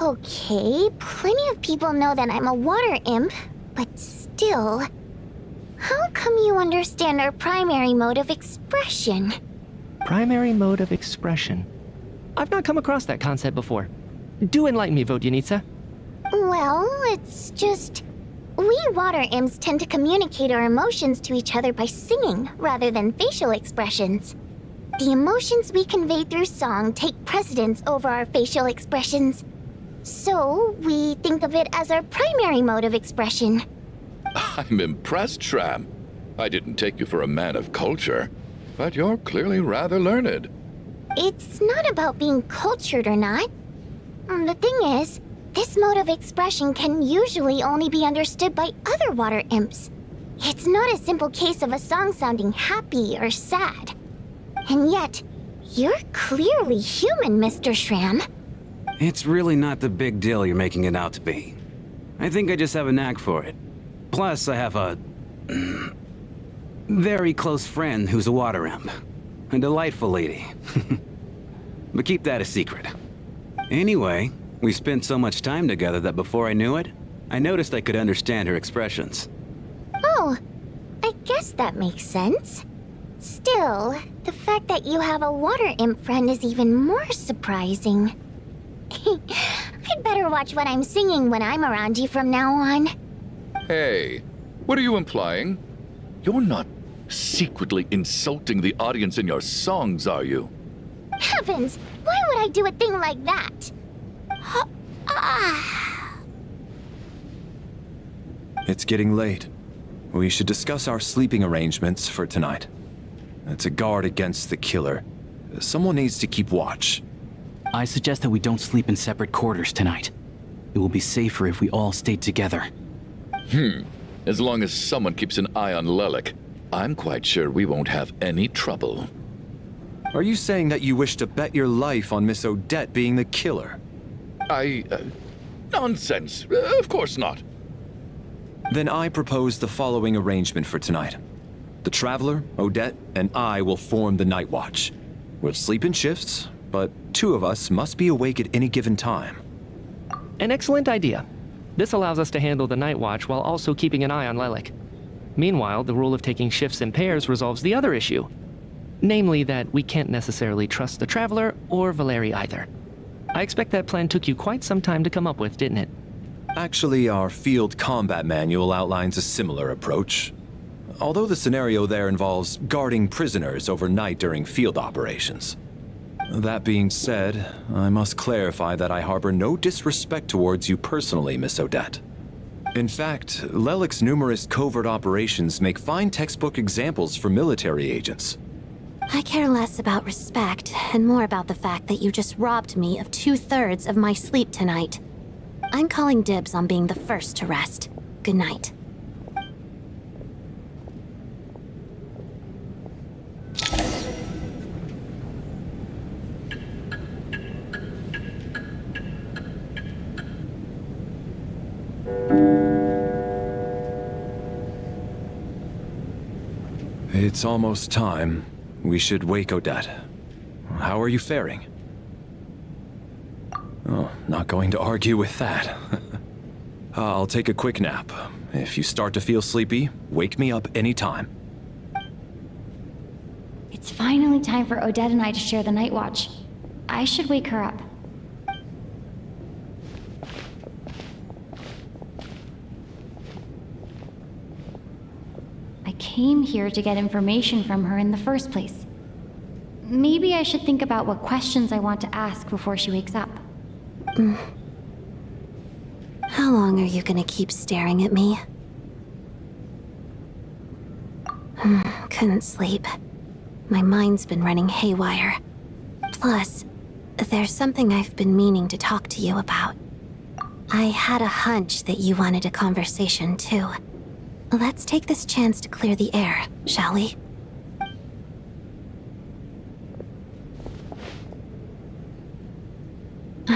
Okay, plenty of people know that I'm a water imp, but still... How come you understand our primary mode of expression? Primary mode of expression. I've not come across that concept before. Do enlighten me, Vodyanitsa. Well, it's just... We water imps tend to communicate our emotions to each other by singing, rather than facial expressions. The emotions we convey through song take precedence over our facial expressions. So, we think of it as our primary mode of expression. I'm impressed, Shram. I didn't take you for a man of culture, but you're clearly rather learned. It's not about being cultured or not. The thing is, this mode of expression can usually only be understood by other water imps. It's not a simple case of a song sounding happy or sad. And yet, you're clearly human, Mr. Shram. It's really not the big deal you're making it out to be. I think I just have a knack for it. Plus, I have a... very close friend who's a water imp. A delightful lady. But keep that a secret. Anyway, we spent so much time together that before I knew it, I noticed I could understand her expressions. Oh, I guess that makes sense. Still, the fact that you have a water imp friend is even more surprising. I'd better watch what I'm singing when I'm around you from now on. Hey, what are you implying? You're not secretly insulting the audience in your songs, are you? Heavens, why would I do a thing like that? It's getting late. We should discuss our sleeping arrangements for tonight. To guard against the killer, someone needs to keep watch. I suggest that we don't sleep in separate quarters tonight. It will be safer if we all stay together. As long as someone keeps an eye on Lelek, I'm quite sure we won't have any trouble. Are you saying that you wish to bet your life on Miss Odette being the killer? Nonsense. Of course not. Then I propose the following arrangement for tonight. The Traveler, Odette, and I will form the Night Watch. We'll sleep in shifts, but 2 of us must be awake at any given time. An excellent idea. This allows us to handle the Night Watch while also keeping an eye on Lelek. Meanwhile, the rule of taking shifts in pairs resolves the other issue. Namely that we can't necessarily trust the Traveler or Valeriy either. I expect that plan took you quite some time to come up with, didn't it? Actually, our field combat manual outlines a similar approach. Although the scenario there involves guarding prisoners overnight during field operations. That being said, I must clarify that I harbor no disrespect towards you personally, Miss Odette. In fact, Lelek's numerous covert operations make fine textbook examples for military agents. I care less about respect and more about the fact that you just robbed me of 2/3 of my sleep tonight. I'm calling dibs on being the first to rest. Good night. It's almost time. We should wake Odette. How are you faring? Oh, not going to argue with that. I'll take a quick nap. If you start to feel sleepy, wake me up anytime. It's finally time for Odette and I to share the night watch. I should wake her up. I came here to get information from her in the first place. Maybe I should think about what questions I want to ask before she wakes up. How long are you gonna keep staring at me? Couldn't sleep. My mind's been running haywire. Plus, there's something I've been meaning to talk to you about. I had a hunch that you wanted a conversation too. Let's take this chance to clear the air, shall we?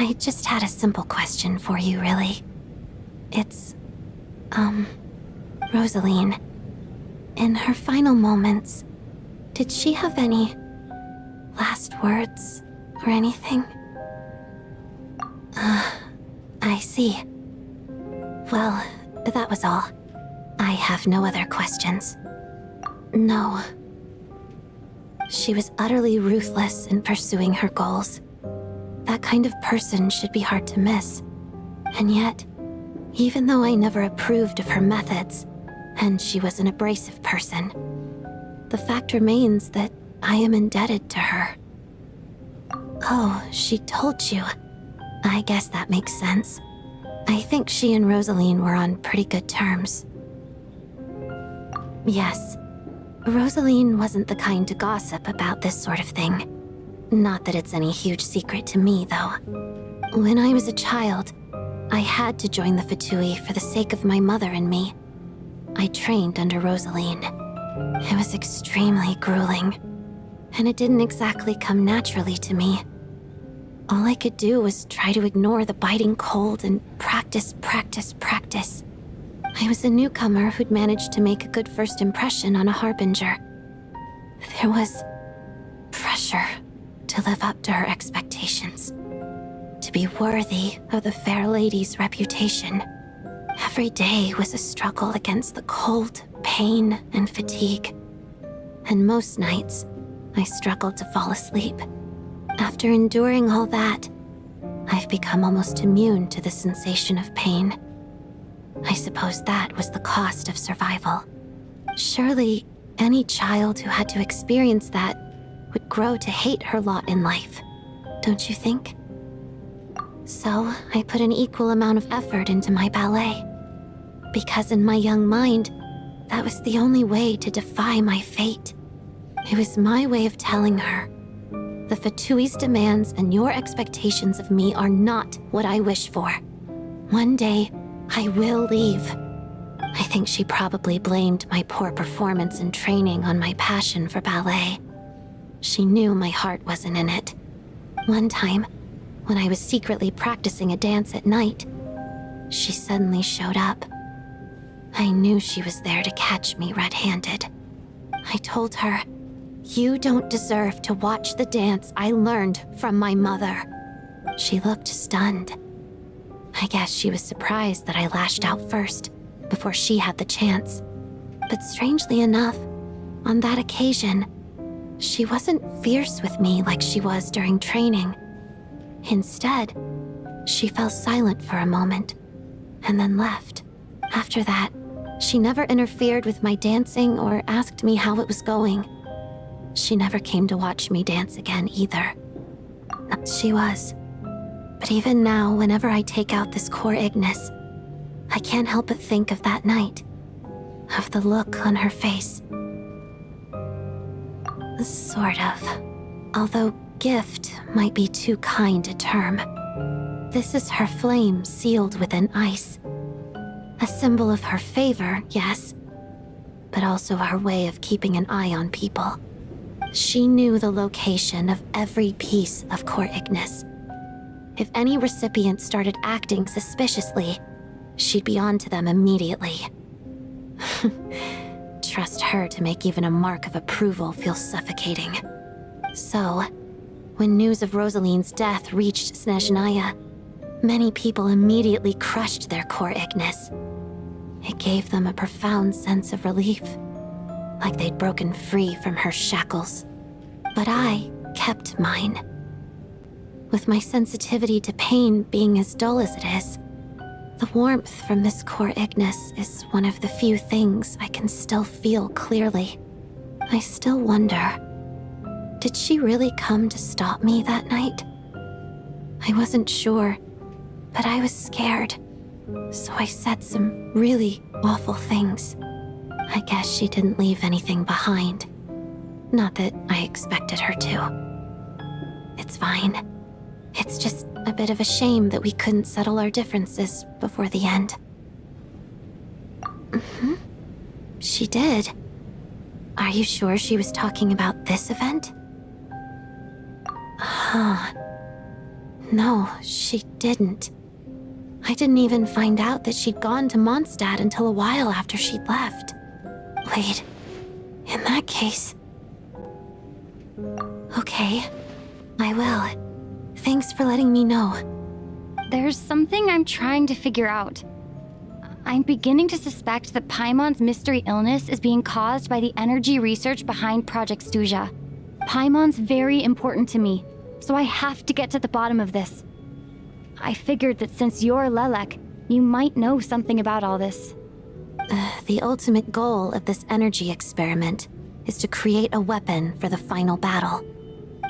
I just had a simple question for you, really. It's, Rosaline. In her final moments, did she have any last words or anything? I see. Well, that was all. I have no other questions. No. She was utterly ruthless in pursuing her goals. That kind of person should be hard to miss. And yet, even though I never approved of her methods, and she was an abrasive person, the fact remains that I am indebted to her. Oh, she told you. I guess that makes sense. I think she and Rosaline were on pretty good terms. Yes. Rosaline wasn't the kind to gossip about this sort of thing. Not that it's any huge secret to me, though. When I was a child, I had to join the Fatui for the sake of my mother and me. I trained under Rosaline. It was extremely grueling, and it didn't exactly come naturally to me. All I could do was try to ignore the biting cold and practice. I was a newcomer who'd managed to make a good first impression on a harbinger. There was pressure to live up to her expectations, to be worthy of the fair lady's reputation. Every day was a struggle against the cold, pain, and fatigue. And most nights, I struggled to fall asleep. After enduring all that, I've become almost immune to the sensation of pain. I suppose that was the cost of survival. Surely, any child who had to experience that would grow to hate her lot in life, don't you think? So, I put an equal amount of effort into my ballet. Because in my young mind, that was the only way to defy my fate. It was my way of telling her, the Fatui's demands and your expectations of me are not what I wish for. One day, I will leave. I think she probably blamed my poor performance in training on my passion for ballet. She knew my heart wasn't in it. One time, when I was secretly practicing a dance at night, she suddenly showed up. I knew she was there to catch me red-handed. I told her, "You don't deserve to watch the dance I learned from my mother." She looked stunned. I guess she was surprised that I lashed out first, before she had the chance. But strangely enough, on that occasion, she wasn't fierce with me like she was during training. Instead, she fell silent for a moment, and then left. After that, she never interfered with my dancing or asked me how it was going. She never came to watch me dance again either. She was. But even now, whenever I take out this core Ignis, I can't help but think of that night, of the look on her face. Sort of. Although gift might be too kind a term. This is her flame sealed within ice. A symbol of her favor, yes, but also her way of keeping an eye on people. She knew the location of every piece of core Ignis. If any recipient started acting suspiciously, she'd be on to them immediately. Trust her to make even a mark of approval feel suffocating. So, when news of Rosaline's death reached Snezhnaya, many people immediately crushed their core Ignis. It gave them a profound sense of relief, like they'd broken free from her shackles. But I kept mine. With my sensitivity to pain being as dull as it is, the warmth from this core Ignis is one of the few things I can still feel clearly. I still wonder, did she really come to stop me that night? I wasn't sure, but I was scared, so I said some really awful things. I guess she didn't leave anything behind. Not that I expected her to. It's fine. It's just a bit of a shame that we couldn't settle our differences before the end. She did. Are you sure she was talking about this event? No, she didn't. I didn't even find out that she'd gone to Mondstadt until a while after she'd left. Wait, in that case... Okay, I will. Thanks for letting me know. There's something I'm trying to figure out. I'm beginning to suspect that Paimon's mystery illness is being caused by the energy research behind Project Stuzha. Paimon's very important to me, so I have to get to the bottom of this. I figured that since you're Lelek, you might know something about all this. The ultimate goal of this energy experiment is to create a weapon for the final battle.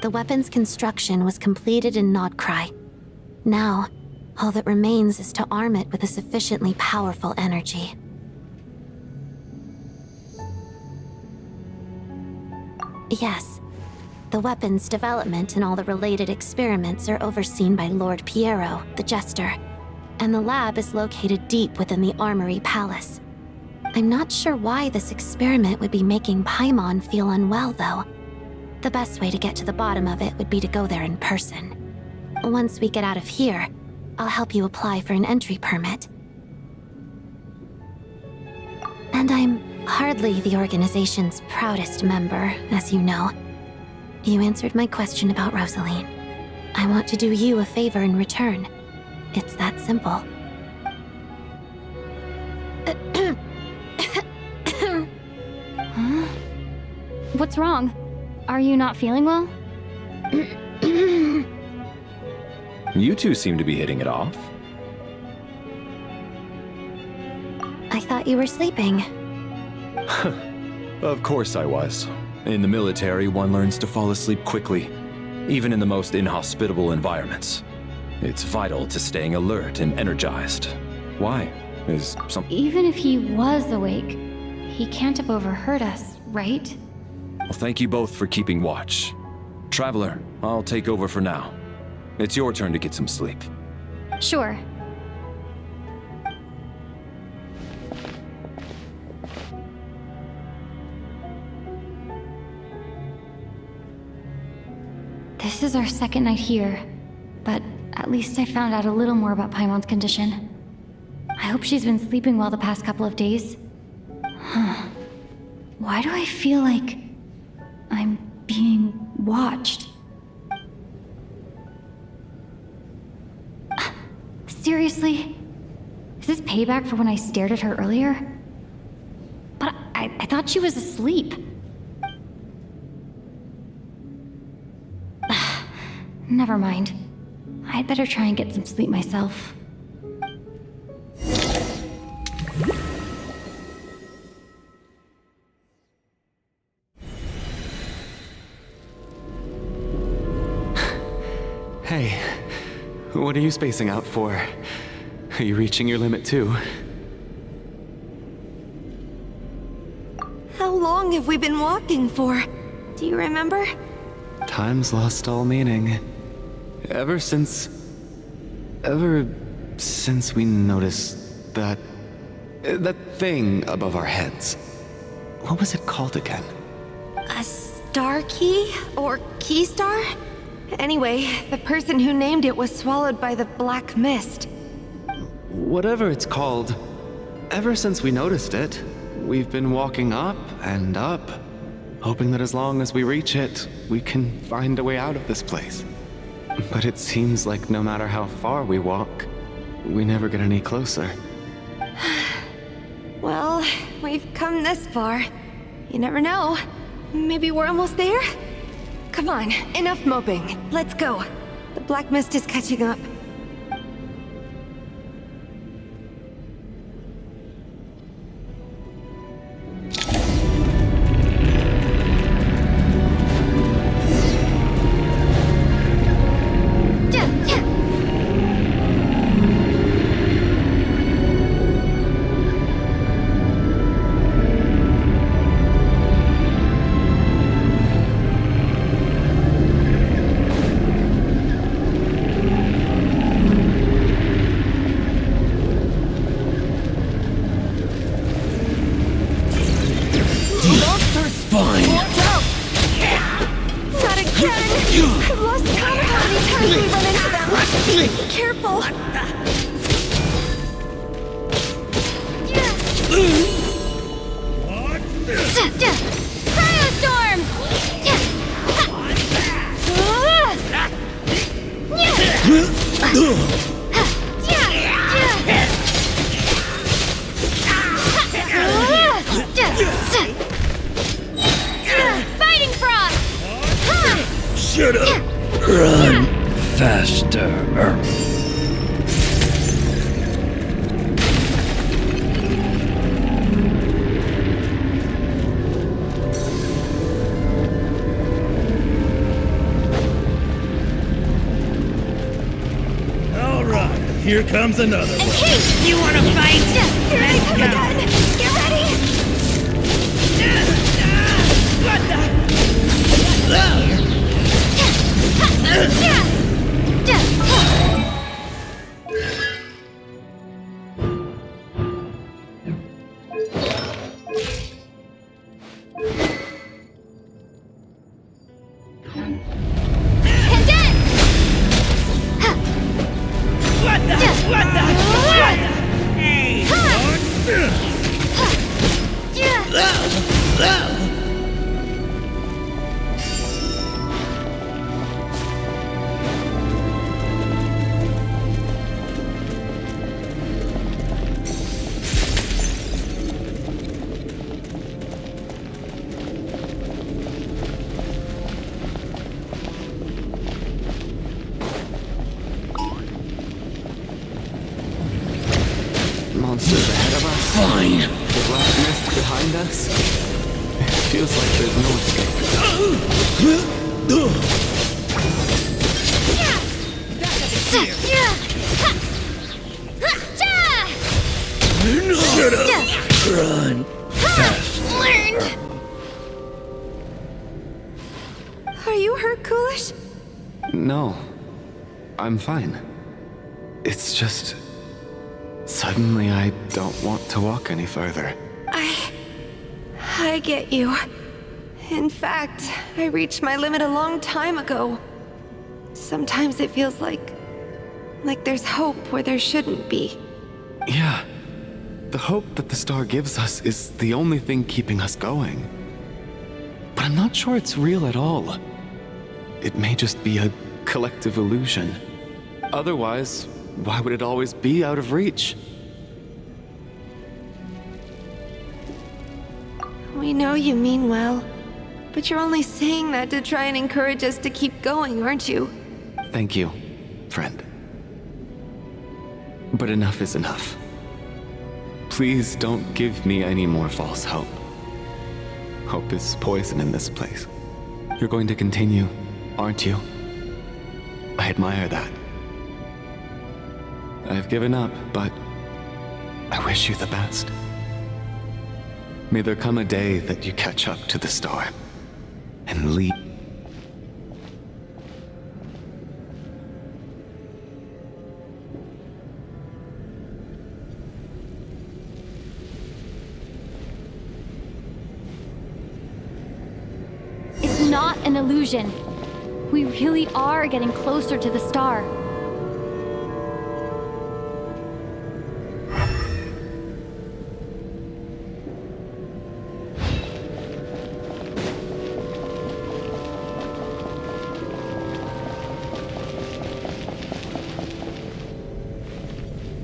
The weapon's construction was completed in Nocturne. Now, all that remains is to arm it with a sufficiently powerful energy. Yes, the weapon's development and all the related experiments are overseen by Lord Piero, the Jester, and the lab is located deep within the Armory Palace. I'm not sure why this experiment would be making Paimon feel unwell, though. The best way to get to the bottom of it would be to go there in person. Once we get out of here, I'll help you apply for an entry permit. And I'm hardly the organization's proudest member, as you know. You answered my question about Rosaline. I want to do you a favor in return. It's that simple. Huh? What's wrong? Are you not feeling well? You two seem to be hitting it off. I thought you were sleeping. Of course I was. In the military, one learns to fall asleep quickly, even in the most inhospitable environments. It's vital to staying alert and energized. Why? Is some... Even if he was awake, he can't have overheard us, right? Well, thank you both for keeping watch. Traveler, I'll take over for now. It's your turn to get some sleep. Sure. This is our second night here, but at least I found out a little more about Paimon's condition. I hope she's been sleeping well the past couple of days. Huh. Why do I feel like I'm being watched? Seriously? Is this payback for when I stared at her earlier? But I thought she was asleep. Never mind. I'd better try and get some sleep myself. Hey, what are you spacing out for? Are you reaching your limit too? How long have we been walking for? Do you remember? Time's lost all meaning. Ever since we noticed that thing above our heads. What was it called again? A star key? Or key star? Anyway, the person who named it was swallowed by the black mist. Whatever it's called, ever since we noticed it, we've been walking up and up, hoping that as long as we reach it, we can find a way out of this place. But it seems like no matter how far we walk, we never get any closer. Well, we've come this far. You never know. Maybe we're almost there? Come on, enough moping. Let's go. The black mist is catching up. Fighting frog! Shut up! Run faster. All right, here comes another one. Hey! You wanna fight? Here I come again! Get ready! What the? Monsters ahead of us. Fine. The black mist behind us. It feels like there's no escape. Shut up. Run. Learned! Are you hurt, Coolish? No. I'm fine. It's just... Suddenly, I don't want to walk any further. I get you. In fact, I reached my limit a long time ago. Sometimes it feels like there's hope where there shouldn't be. Yeah. The hope that the star gives us is the only thing keeping us going. But I'm not sure it's real at all. It may just be a collective illusion. Otherwise, why would it always be out of reach? We know you mean well, but you're only saying that to try and encourage us to keep going, aren't you? Thank you, friend. But enough is enough. Please don't give me any more false hope. Hope is poison in this place. You're going to continue, aren't you? I admire that. I've given up, but I wish you the best. May there come a day that you catch up to the star and lead. It's not an illusion. We really are getting closer to the star.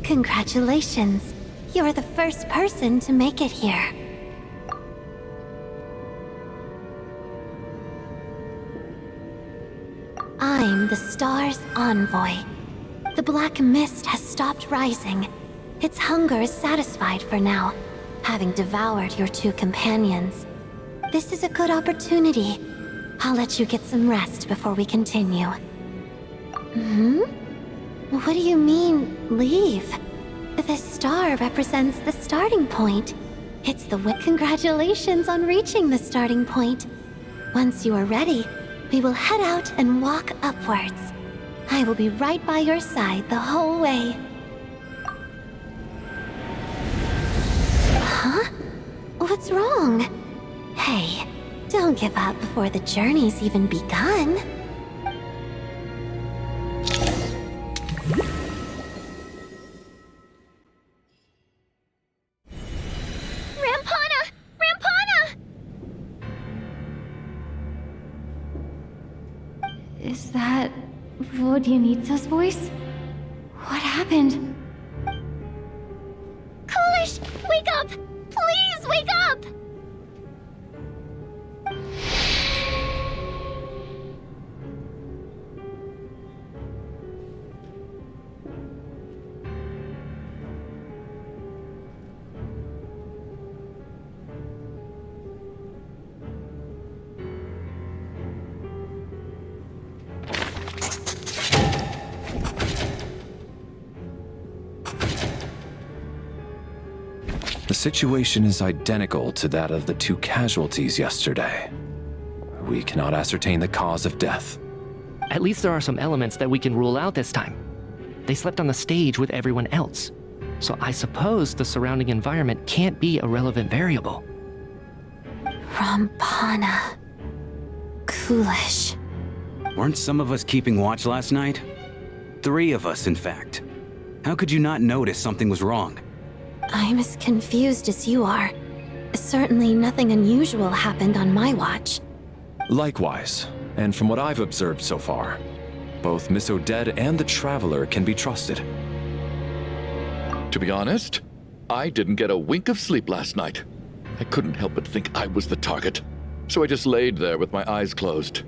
Congratulations. You're the first person to make it here. I'm the star's envoy. The black mist has stopped rising. Its hunger is satisfied for now, having devoured your two companions. This is a good opportunity. I'll let you get some rest before we continue. What do you mean, leave? This star represents the starting point. It's the Congratulations on reaching the starting point. Once you are ready, we will head out and walk upwards. I will be right by your side the whole way. Huh? What's wrong? Hey, don't give up before the journey's even begun. Is that Vodyanitsa's voice? What happened? Coolish, wake up! Please wake up! situation is identical to that of the 2 casualties yesterday. We cannot ascertain the cause of death. At least there are some elements that we can rule out this time. They slept on the stage with everyone else, so I suppose the surrounding environment can't be a relevant variable. Rampana. Coolish. Weren't some of us keeping watch last night? 3 of us, in fact. How could you not notice something was wrong? I'm as confused as you are. Certainly nothing unusual happened on my watch. Likewise, and from what I've observed so far, both Miss Odette and the Traveler can be trusted. To be honest, I didn't get a wink of sleep last night. I couldn't help but think I was the target, so I just laid there with my eyes closed.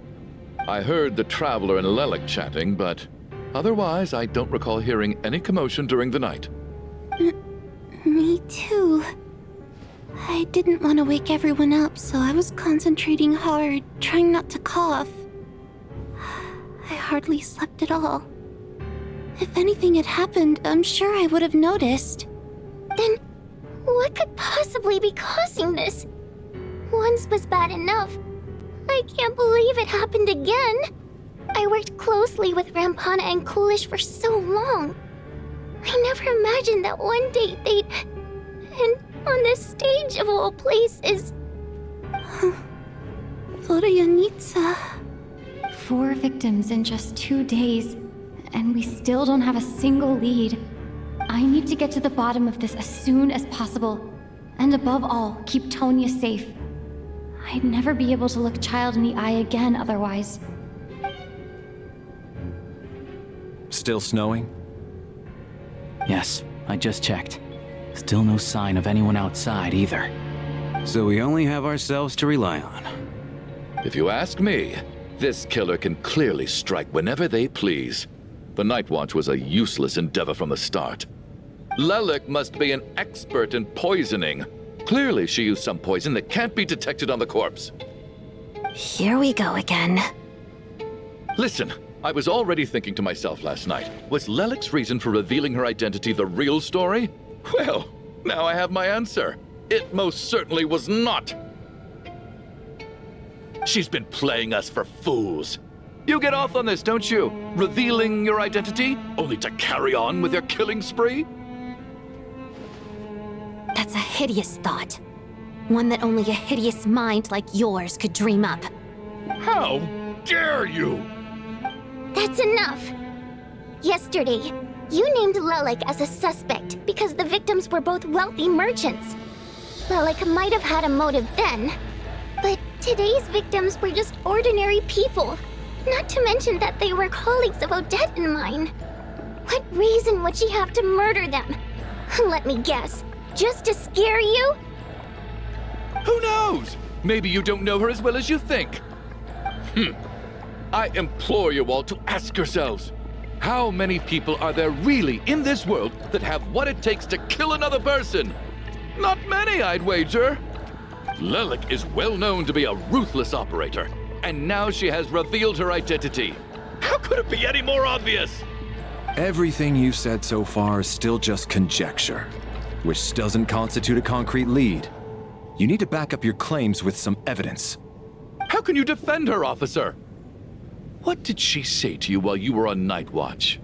I heard the Traveler and Lelek chatting, but otherwise I don't recall hearing any commotion during the night. Me too. I didn't want to wake everyone up, so I was concentrating hard, trying not to cough. I hardly slept at all. If anything had happened, I'm sure I would have noticed. Then, what could possibly be causing this? Once was bad enough. I can't believe it happened again. I worked closely with Rampana and Coolish for so long. I never imagined that one day they'd... And on the stage of all places... Voronitsa. 4 victims in just 2 days, and we still don't have a single lead. I need to get to the bottom of this as soon as possible. And above all, keep Tonya safe. I'd never be able to look Child in the eye again otherwise. Still snowing? Yes, I just checked. Still no sign of anyone outside either. So we only have ourselves to rely on. If you ask me, this killer can clearly strike whenever they please. The Night Watch was a useless endeavor from the start. Lelek must be an expert in poisoning. Clearly she used some poison that can't be detected on the corpse. Here we go again. Listen, I was already thinking to myself last night, was Lelek's reason for revealing her identity the real story? Well, now I have my answer. It most certainly was not. She's been playing us for fools. You get off on this, don't you? Revealing your identity, only to carry on with your killing spree? That's a hideous thought. One that only a hideous mind like yours could dream up. How dare you! That's enough! Yesterday, you named Lelek as a suspect because the victims were both wealthy merchants. Lelek might have had a motive then, but today's victims were just ordinary people. Not to mention that they were colleagues of Odette and mine. What reason would she have to murder them? Let me guess. Just to scare you? Who knows? Maybe you don't know her as well as you think. I implore you all to ask yourselves, how many people are there really in this world that have what it takes to kill another person? Not many, I'd wager. Lelek is well known to be a ruthless operator, and now she has revealed her identity. How could it be any more obvious? Everything you've said so far is still just conjecture, which doesn't constitute a concrete lead. You need to back up your claims with some evidence. How can you defend her, officer? What did she say to you while you were on Night Watch?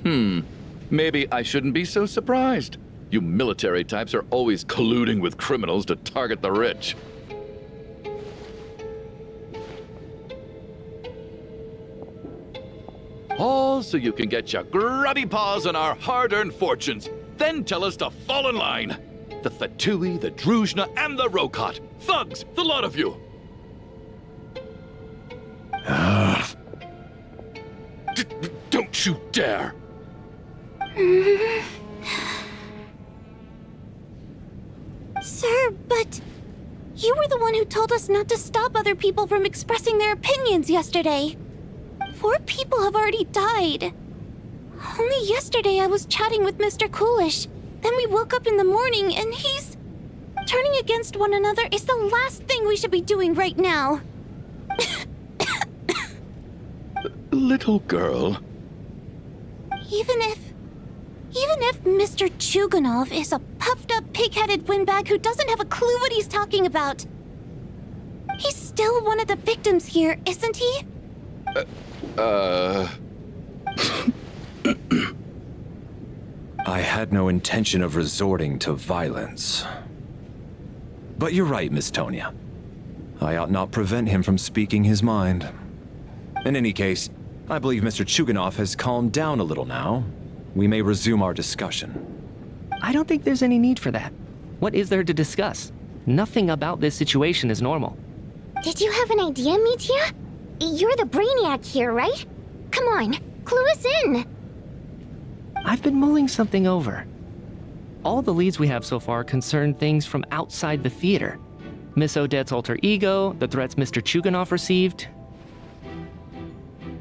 Maybe I shouldn't be so surprised. You military types are always colluding with criminals to target the rich. All so you can get your grubby paws on our hard-earned fortunes, then tell us to fall in line. The Fatui, the Druzhna, and the Rokot. Thugs, the lot of you. Don't you dare! Sir, but... you were the one who told us not to stop other people from expressing their opinions yesterday. 4 people have already died. Only yesterday I was chatting with Mr. Coolish. Then we woke up in the morning and he's... turning against one another is the last thing we should be doing right now. Little girl. Even if... Even if Mr. Chuganov is a puffed-up, pig-headed windbag who doesn't have a clue what he's talking about, he's still one of the victims here, isn't he? I had no intention of resorting to violence. But you're right, Miss Tonya. I ought not prevent him from speaking his mind. In any case, I believe Mr. Chuganov has calmed down a little now. We may resume our discussion. I don't think there's any need for that. What is there to discuss? Nothing about this situation is normal. Did you have an idea, Mitya? You're the brainiac here, right? Come on, clue us in. I've been mulling something over. All the leads we have so far concern things from outside the theater. Miss Odette's alter ego, the threats Mr. Chuganov received.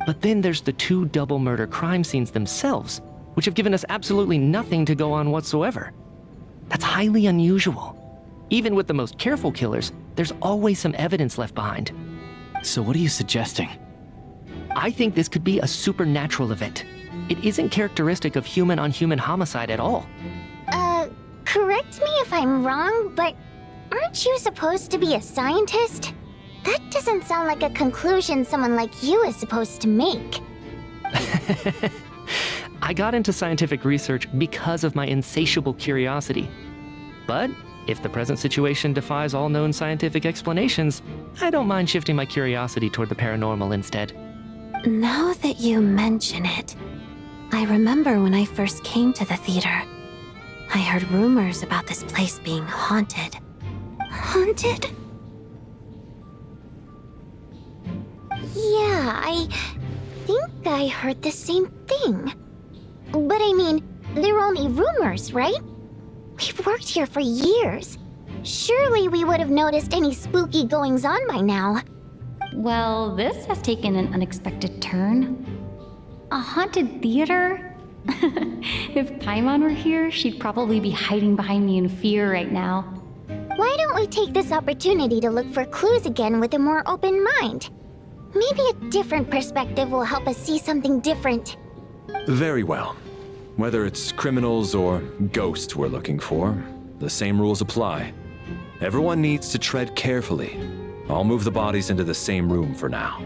But then there's the 2 double murder crime scenes themselves, which have given us absolutely nothing to go on whatsoever. That's highly unusual. Even with the most careful killers, there's always some evidence left behind. So what are you suggesting? I think this could be a supernatural event. It isn't characteristic of human-on-human homicide at all. Correct me if I'm wrong, but aren't you supposed to be a scientist? That doesn't sound like a conclusion someone like you is supposed to make. I got into scientific research because of my insatiable curiosity. But if the present situation defies all known scientific explanations, I don't mind shifting my curiosity toward the paranormal instead. Now that you mention it, I remember when I first came to the theater. I heard rumors about this place being haunted. Haunted? Yeah, I think I heard the same thing. But I mean, they're only rumors, right? We've worked here for years. Surely we would have noticed any spooky goings-on by now. Well, this has taken an unexpected turn. A haunted theater? If Paimon were here, she'd probably be hiding behind me in fear right now. Why don't we take this opportunity to look for clues again with a more open mind? Maybe a different perspective will help us see something different. Very well. Whether it's criminals or ghosts we're looking for, the same rules apply. Everyone needs to tread carefully. I'll move the bodies into the same room for now.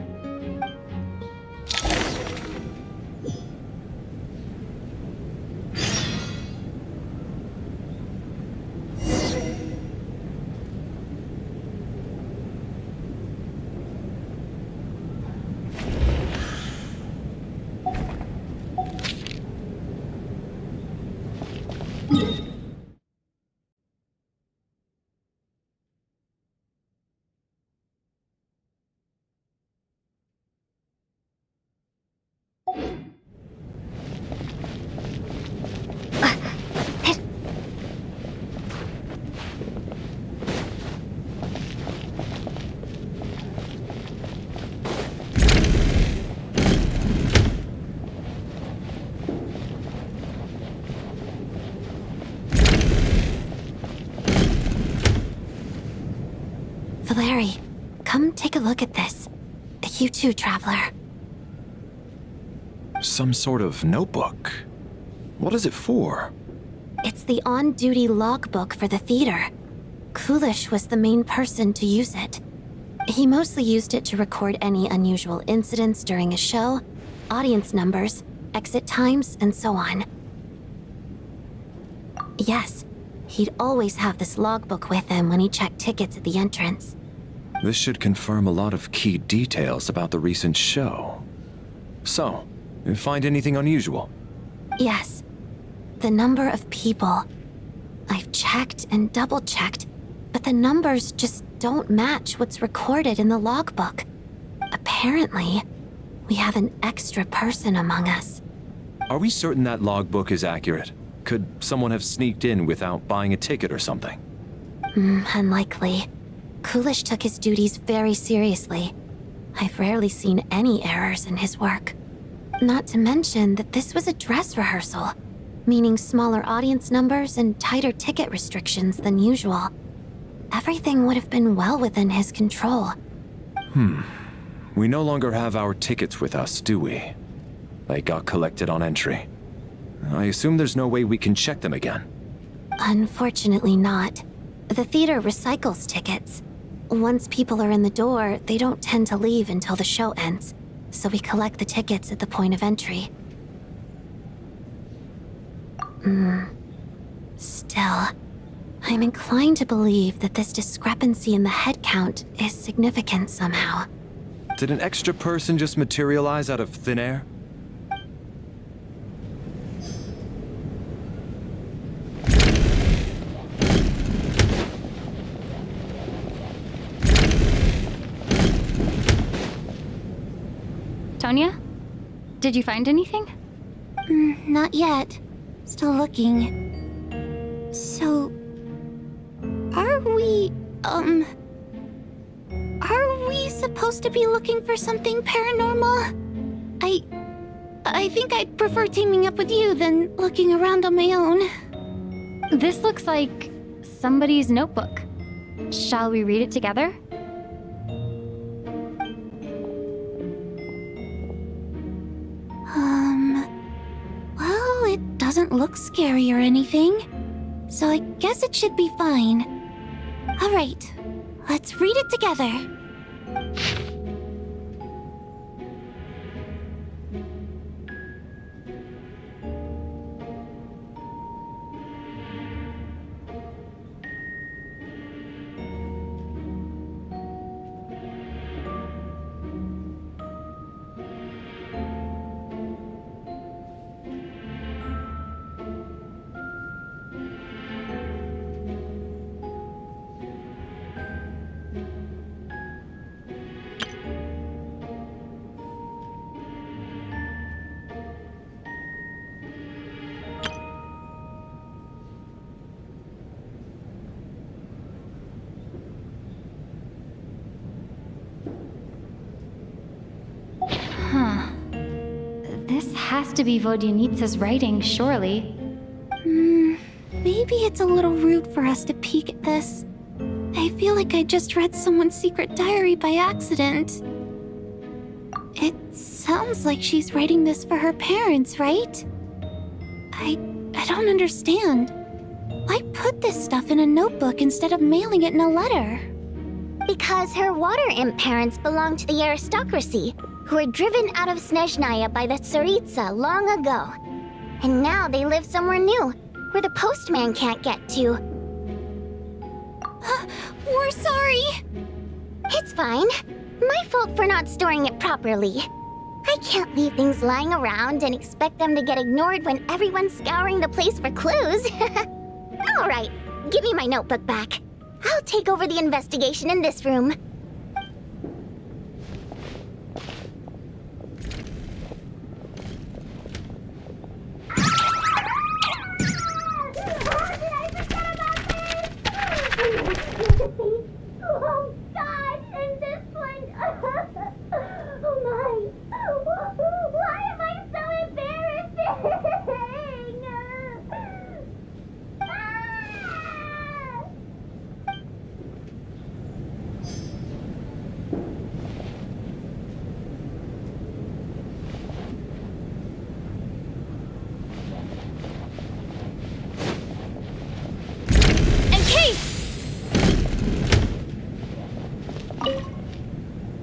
Valeriy, come take a look at this. You too, Traveler. Some sort of notebook. What is it for? It's the on-duty logbook for the theater. Kulish was the main person to use it. He mostly used it to record any unusual incidents during a show, audience numbers, exit times, and so on. Yes, he'd always have this logbook with him when he checked tickets at the entrance. This should confirm a lot of key details about the recent show. So, you find anything unusual? Yes. The number of people. I've checked and double-checked, but the numbers just don't match what's recorded in the logbook. Apparently, we have an extra person among us. Are we certain that logbook is accurate? Could someone have sneaked in without buying a ticket or something? Unlikely. Kulish took his duties very seriously. I've rarely seen any errors in his work. Not to mention that this was a dress rehearsal, meaning smaller audience numbers and tighter ticket restrictions than usual. Everything would have been well within his control. We no longer have our tickets with us, do we? They got collected on entry. I assume there's no way we can check them again. Unfortunately not. The theater recycles tickets. Once people are in the door, they don't tend to leave until the show ends, so we collect the tickets at the point of entry. Still, I'm inclined to believe that this discrepancy in the head count is significant somehow. Did an extra person just materialize out of thin air? Tonya? Did you find anything? Not yet. Still looking. So... Are we supposed to be looking for something paranormal? I think I'd prefer teaming up with you than looking around on my own. This looks like somebody's notebook. Shall we read it together? Well, it doesn't look scary or anything, so I guess it should be fine. Alright, let's read it together. This has to be Vodyanitsa's writing, surely. Maybe it's a little rude for us to peek at this. I feel like I just read someone's secret diary by accident. It sounds like she's writing this for her parents, right? I don't understand. Why put this stuff in a notebook instead of mailing it in a letter? Because her water imp parents belonged to the aristocracy, who were driven out of Snezhnaya by the Tsaritsa long ago. And now they live somewhere new, where the postman can't get to. We're sorry! It's fine. My fault for not storing it properly. I can't leave things lying around and expect them to get ignored when everyone's scouring the place for clues. Alright, give me my notebook back. I'll take over the investigation in this room. Oh God, and this one! Oh my! Why am I so embarrassing?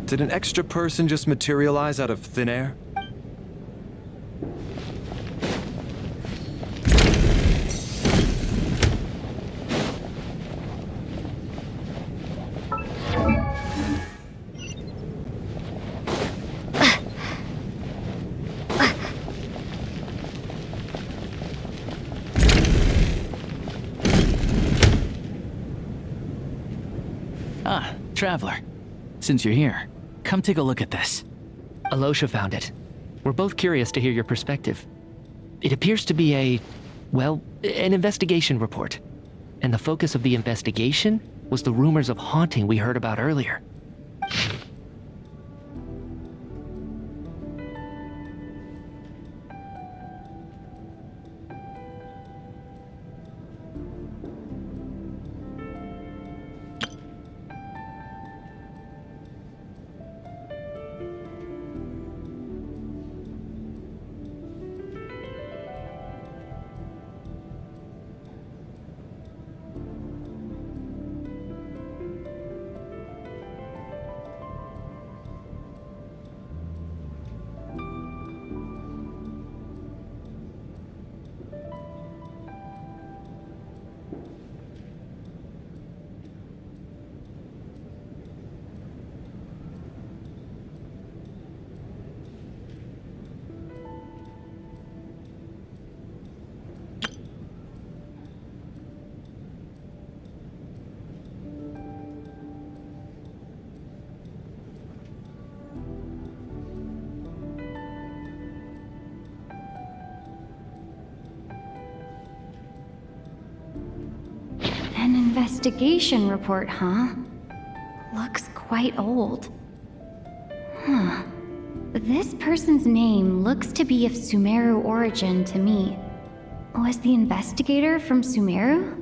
Did an extra person just materialize out of thin air? Ah, Traveler. Since you're here, come take a look at this. Alosha found it. We're both curious to hear your perspective. It appears to be an investigation report. And the focus of the investigation was the rumors of haunting we heard about earlier. Investigation report, huh? Looks quite old. Huh. This person's name looks to be of Sumeru origin to me. Was the investigator from Sumeru?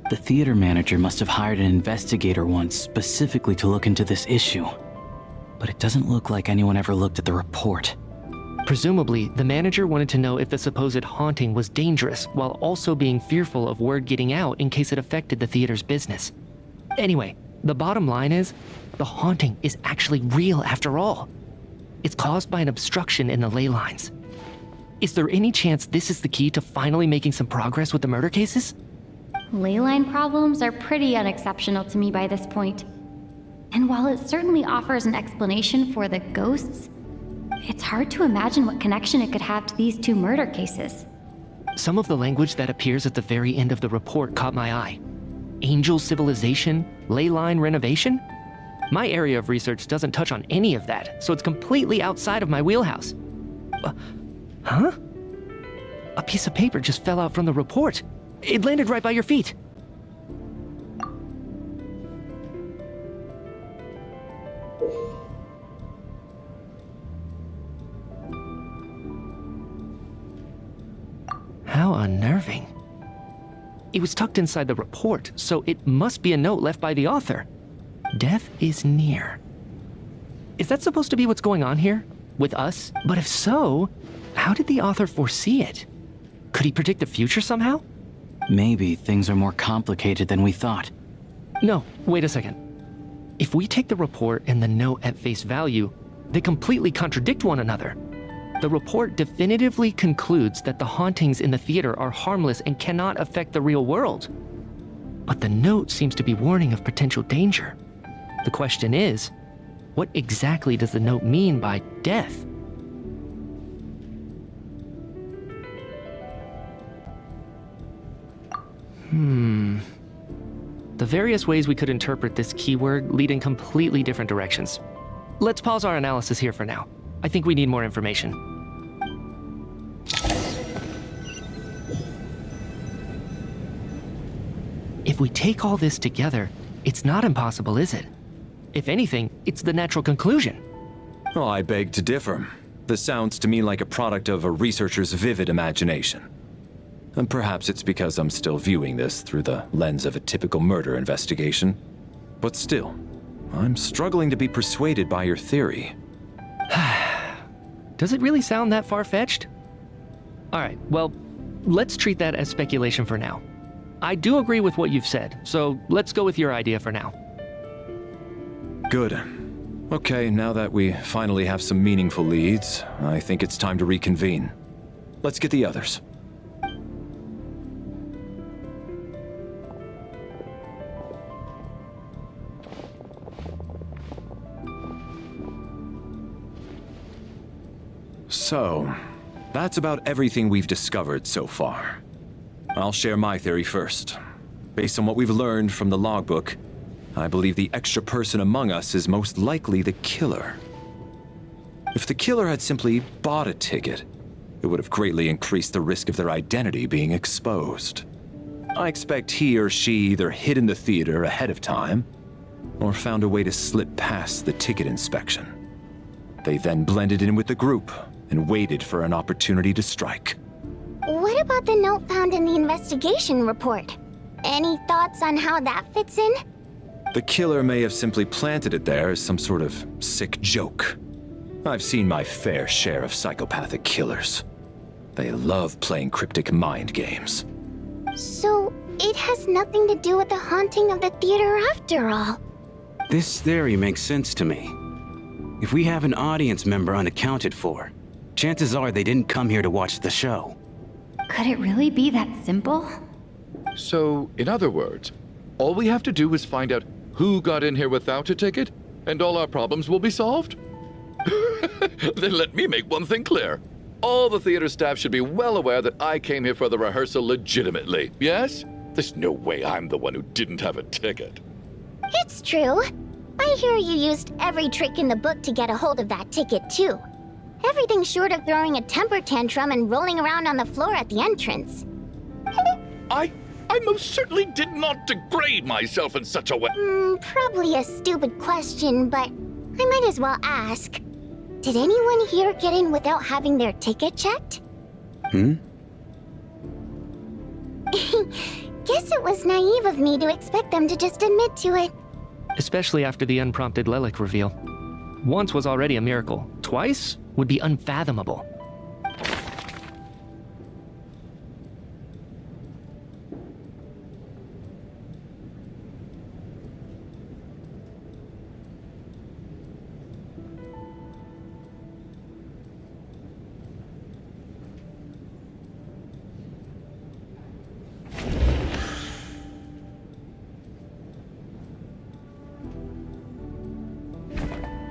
The theater manager must have hired an investigator once specifically to look into this issue. But it doesn't look like anyone ever looked at the report. Presumably, the manager wanted to know if the supposed haunting was dangerous, while also being fearful of word getting out in case it affected the theater's business. Anyway, the bottom line is, the haunting is actually real after all. It's caused by an obstruction in the ley lines. Is there any chance this is the key to finally making some progress with the murder cases? Ley line problems are pretty unexceptional to me by this point. And while it certainly offers an explanation for the ghosts, it's hard to imagine what connection it could have to these two murder cases. Some of the language that appears at the very end of the report caught my eye. Angel civilization, ley line renovation? My area of research doesn't touch on any of that, so it's completely outside of my wheelhouse. Huh? A piece of paper just fell out from the report. It landed right by your feet. How unnerving. It was tucked inside the report, so it must be a note left by the author. Death is near. Is that supposed to be what's going on here? With us? But if so, how did the author foresee it? Could he predict the future somehow? Maybe things are more complicated than we thought. No, wait a second. If we take the report and the note at face value, they completely contradict one another. The report definitively concludes that the hauntings in the theater are harmless and cannot affect the real world. But the note seems to be warning of potential danger. The question is, what exactly does the note mean by death? The various ways we could interpret this keyword lead in completely different directions. Let's pause our analysis here for now. I think we need more information. If we take all this together, it's not impossible, is it? If anything, it's the natural conclusion. Oh, I beg to differ. This sounds to me like a product of a researcher's vivid imagination. And perhaps it's because I'm still viewing this through the lens of a typical murder investigation. But still, I'm struggling to be persuaded by your theory. Does it really sound that far-fetched? All right, well, let's treat that as speculation for now. I do agree with what you've said, so let's go with your idea for now. Good. Okay, now that we finally have some meaningful leads, I think it's time to reconvene. Let's get the others. So, that's about everything we've discovered so far. I'll share my theory first. Based on what we've learned from the logbook, I believe the extra person among us is most likely the killer. If the killer had simply bought a ticket, it would have greatly increased the risk of their identity being exposed. I expect he or she either hid in the theater ahead of time, or found a way to slip past the ticket inspection. They then blended in with the group and waited for an opportunity to strike. What about the note found in the investigation report? Any thoughts on how that fits in? The killer may have simply planted it there as some sort of sick joke. I've seen my fair share of psychopathic killers. They love playing cryptic mind games. So, it has nothing to do with the haunting of the theater after all. This theory makes sense to me. If we have an audience member unaccounted for, chances are they didn't come here to watch the show. Could it really be that simple? So, in other words, all we have to do is find out who got in here without a ticket, and all our problems will be solved? Then let me make one thing clear. All the theater staff should be well aware that I came here for the rehearsal legitimately, yes? There's no way I'm the one who didn't have a ticket. It's true. I hear you used every trick in the book to get a hold of that ticket, too. Everything short of throwing a temper tantrum and rolling around on the floor at the entrance. I I most certainly did not degrade myself in such a way. Probably a stupid question, but I might as well ask. Did anyone here get in without having their ticket checked? Guess it was naive of me to expect them to just admit to it. Especially after the unprompted Lelek reveal. Once was already a miracle. Twice would be unfathomable.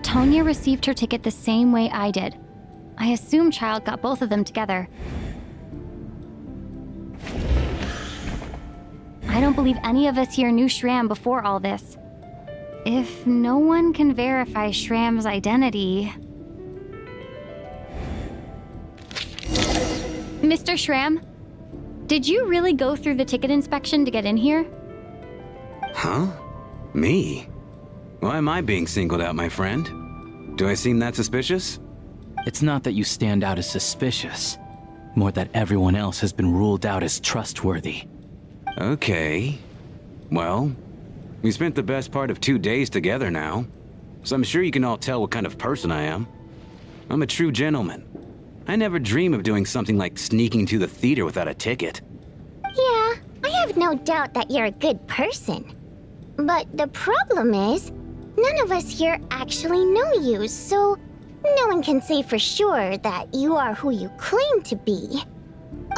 Tonya received her ticket the same way I did. I assume Child got both of them together. I don't believe any of us here knew Shram before all this. If no one can verify Shram's identity... Mr. Shram, did you really go through the ticket inspection to get in here? Huh? Me? Why am I being singled out, my friend? Do I seem that suspicious? It's not that you stand out as suspicious, more that everyone else has been ruled out as trustworthy. Okay. Well, we spent the best part of 2 days together now, so I'm sure you can all tell what kind of person I am. I'm a true gentleman. I never dream of doing something like sneaking to the theater without a ticket. Yeah, I have no doubt that you're a good person. But the problem is, none of us here actually know you, so no one can say for sure that you are who you claim to be.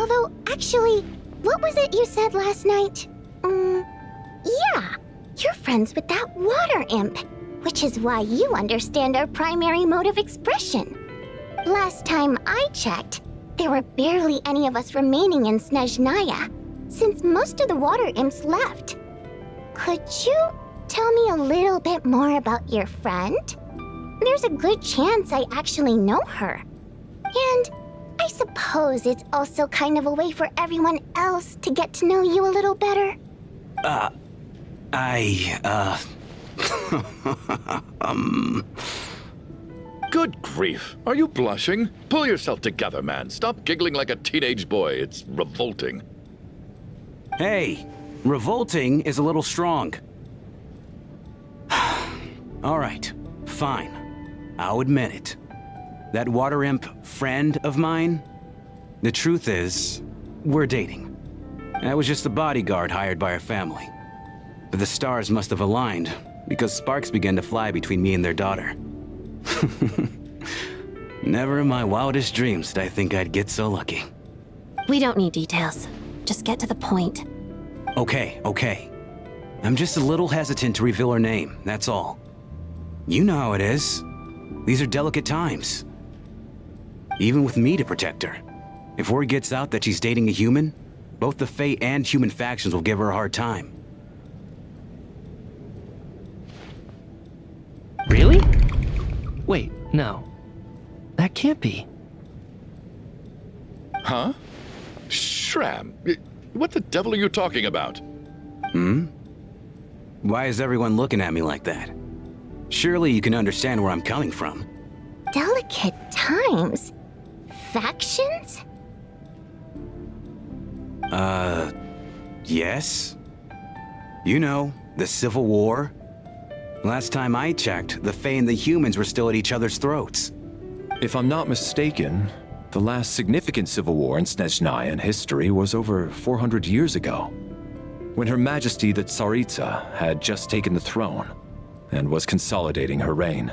Although, actually, what was it you said last night? Yeah, you're friends with that water imp, which is why you understand our primary mode of expression. Last time I checked, there were barely any of us remaining in Snezhnaya, since most of the water imps left. Could you tell me a little bit more about your friend? There's a good chance I actually know her. And I suppose it's also kind of a way for everyone else to get to know you a little better. Good grief. Are you blushing? Pull yourself together, man. Stop giggling like a teenage boy. It's revolting. Hey, revolting is a little strong. All right, fine. I'll admit it. That water imp friend of mine, the truth is, we're dating. I was just a bodyguard hired by our family. But the stars must have aligned, because sparks began to fly between me and their daughter. Never in my wildest dreams did I think I'd get so lucky. We don't need details. Just get to the point. Okay. I'm just a little hesitant to reveal her name, that's all. You know how it is. These are delicate times. Even with me to protect her. If word gets out that she's dating a human, both the Fae and human factions will give her a hard time. Really? Wait, no. That can't be. Huh? Shram, what the devil are you talking about? Why is everyone looking at me like that? Surely you can understand where I'm coming from. Delicate times? Factions? Yes. You know, the Civil War. Last time I checked, the Fae and the humans were still at each other's throats. If I'm not mistaken, the last significant civil war in Snezhnayan history was over 400 years ago, when Her Majesty the Tsaritsa had just taken the throne and was consolidating her reign.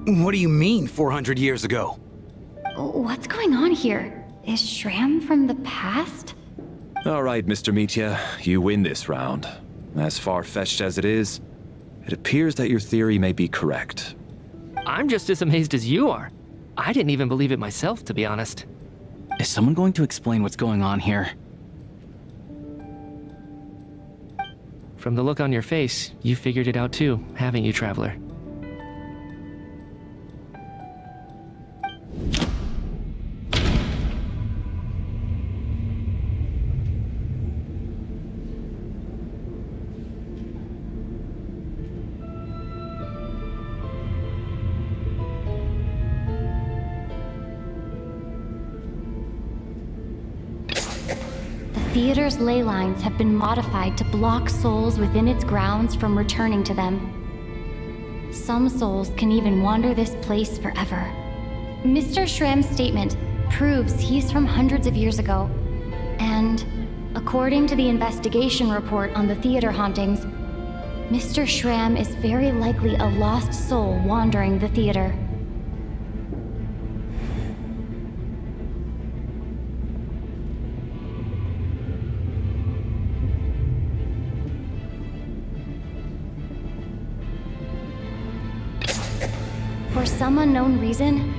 What do you mean, 400 years ago? What's going on here? Is Shram from the past? All right, Mr. Mitya, you win this round. As far-fetched as it is, it appears that your theory may be correct. I'm just as amazed as you are. I didn't even believe it myself, to be honest. Is someone going to explain what's going on here? From the look on your face, you figured it out too, haven't you, Traveler? theater's ley lines have been modified to block souls within its grounds from returning to them. Some souls can even wander this place forever. Mr. Schramm's statement proves he's from hundreds of years ago, and according to the investigation report on the theater hauntings, Mr. Schramm is very likely a lost soul wandering the theater. For some unknown reason,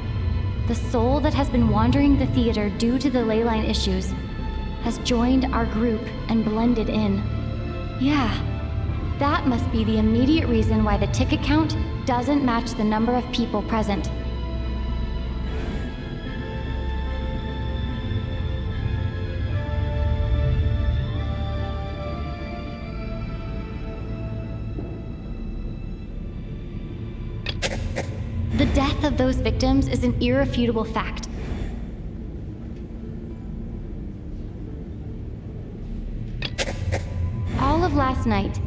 the soul that has been wandering the theater due to the leyline issues has joined our group and blended in. Yeah, that must be the immediate reason why the ticket count doesn't match the number of people present. The death of those victims is an irrefutable fact. All of last night,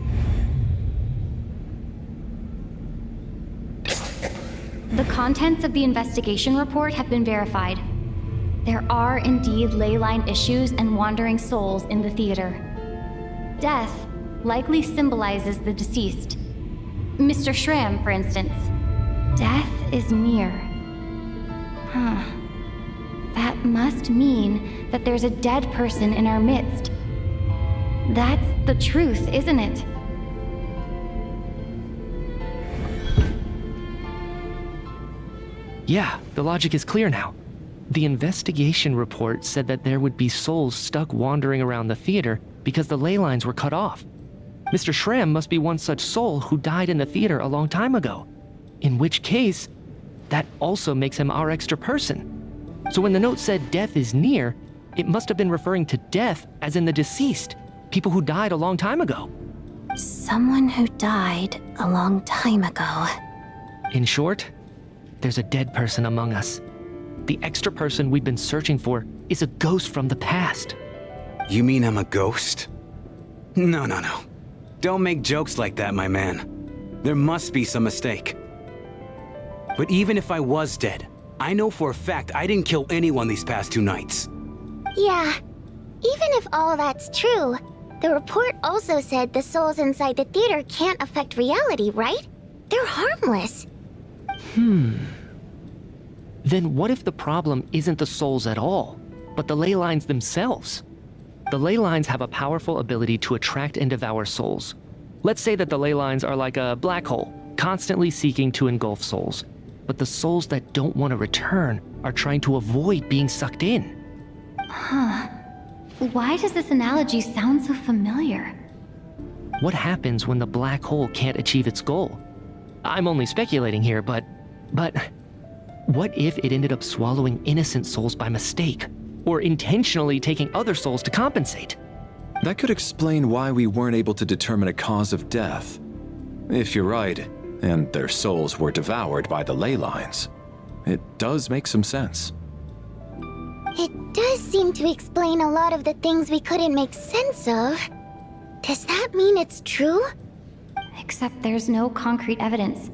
the contents of the investigation report have been verified. There are indeed leyline issues and wandering souls in the theater. Death likely symbolizes the deceased. Mr. Schramm, for instance. Death is near. Huh. That must mean that there's a dead person in our midst. That's the truth, isn't it? Yeah, the logic is clear now. The investigation report said that there would be souls stuck wandering around the theater because the ley lines were cut off. Mr. Schramm must be one such soul who died in the theater a long time ago. In which case, that also makes him our extra person. So when the note said death is near, it must have been referring to death as in the deceased, people who died a long time ago. Someone who died a long time ago. In short, there's a dead person among us. The extra person we've been searching for is a ghost from the past. You mean I'm a ghost? No. Don't make jokes like that, my man. There must be some mistake. But even if I was dead, I know for a fact I didn't kill anyone these past 2 nights. Yeah, even if all that's true, the report also said the souls inside the theater can't affect reality, right? They're harmless. Then what if the problem isn't the souls at all, but the ley lines themselves? The ley lines have a powerful ability to attract and devour souls. Let's say that the ley lines are like a black hole, constantly seeking to engulf souls. But the souls that don't want to return are trying to avoid being sucked in. Huh. Why does this analogy sound so familiar? What happens when the black hole can't achieve its goal? I'm only speculating here, but what if it ended up swallowing innocent souls by mistake, or intentionally taking other souls to compensate? That could explain why we weren't able to determine a cause of death. If you're right, and their souls were devoured by the ley lines, it does make some sense. It does seem to explain a lot of the things we couldn't make sense of. Does that mean it's true? Except there's no concrete evidence.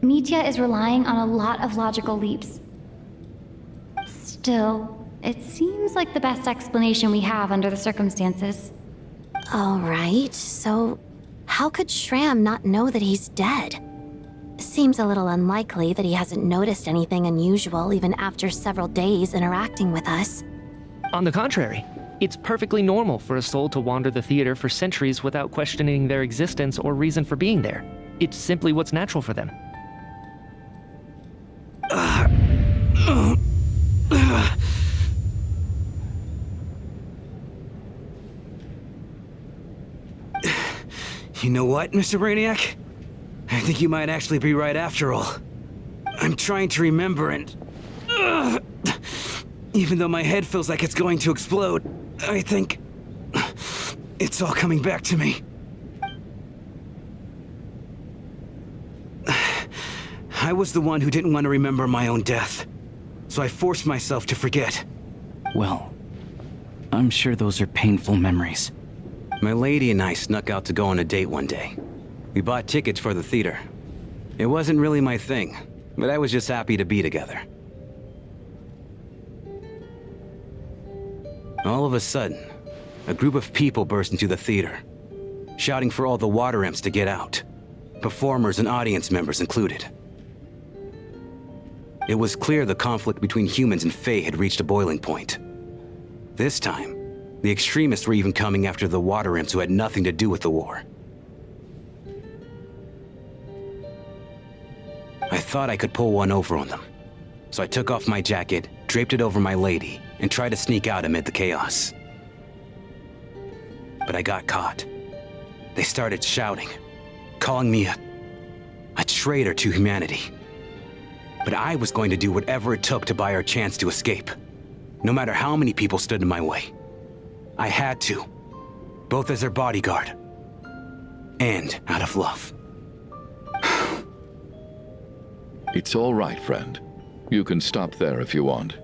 Mitya is relying on a lot of logical leaps. Still, it seems like the best explanation we have under the circumstances. All right, so how could Schramm not know that he's dead? Seems a little unlikely that he hasn't noticed anything unusual even after several days interacting with us. On the contrary, it's perfectly normal for a soul to wander the theater for centuries without questioning their existence or reason for being there. It's simply what's natural for them. You know what, Mr. Brainiac? I think you might actually be right after all. I'm trying to remember and... even though my head feels like it's going to explode, I think... it's all coming back to me. I was the one who didn't want to remember my own death, so I forced myself to forget. Well, I'm sure those are painful memories. My lady and I snuck out to go on a date one day. We bought tickets for the theater. It wasn't really my thing, but I was just happy to be together. All of a sudden, a group of people burst into the theater, shouting for all the water imps to get out, performers and audience members included. It was clear the conflict between humans and Fae had reached a boiling point. This time, the extremists were even coming after the water imps who had nothing to do with the war. I thought I could pull one over on them, so I took off my jacket, draped it over my lady, and tried to sneak out amid the chaos. But I got caught. They started shouting, calling me a traitor to humanity. But I was going to do whatever it took to buy our chance to escape, no matter how many people stood in my way. I had to, both as their bodyguard and out of love. It's all right, friend. You can stop there if you want.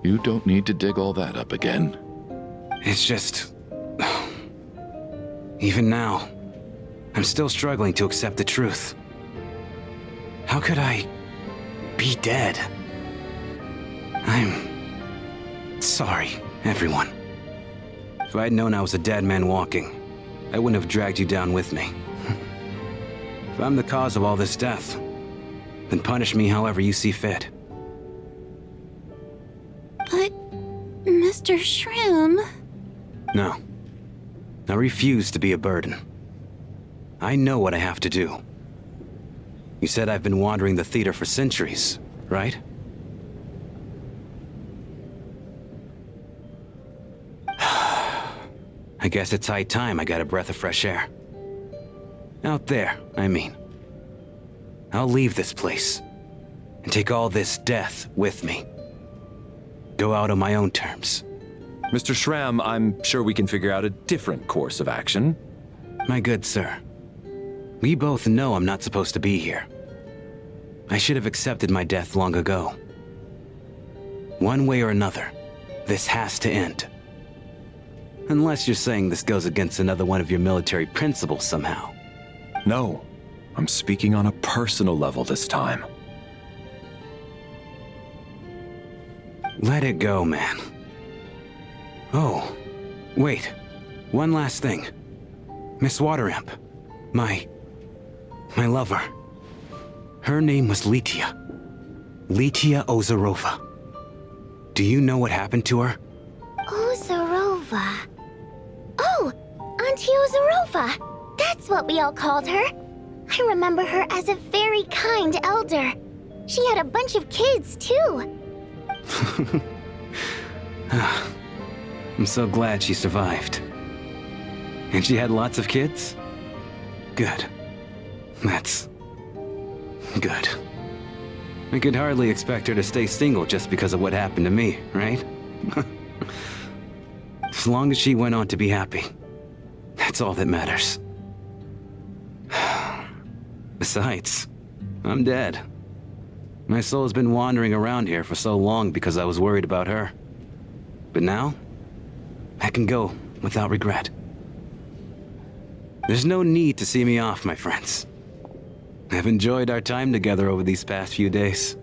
You don't need to dig all that up again. It's just... Even now, I'm still struggling to accept the truth. How could I be dead? I'm sorry, everyone. If I'd known I was a dead man walking, I wouldn't have dragged you down with me. If I'm the cause of all this death, then punish me however you see fit. But, Mr. Shroom... No. I refuse to be a burden. I know what I have to do. You said I've been wandering the theater for centuries, right? I guess it's high time I got a breath of fresh air. Out there, I mean. I'll leave this place and take all this death with me. Go out on my own terms. Mr. Shram, I'm sure we can figure out a different course of action. My good sir, we both know I'm not supposed to be here. I should have accepted my death long ago. One way or another, this has to end. Unless you're saying this goes against another one of your military principles somehow. No, I'm speaking on a personal level this time. Let it go, man. Oh, wait. One last thing. Miss Waterimp. My lover. Her name was Litia. Litia Ozarova. Do you know what happened to her? Ozarova. Oh, Auntie Ozarova. That's what we all called her. I remember her as a very kind elder. She had a bunch of kids, too. I'm so glad she survived. And she had lots of kids? Good. That's... good. I could hardly expect her to stay single just because of what happened to me, right? As long as she went on to be happy, that's all that matters. Besides, I'm dead. My soul's been wandering around here for so long because I was worried about her. But now, I can go without regret. There's no need to see me off, my friends. I've enjoyed our time together over these past few days.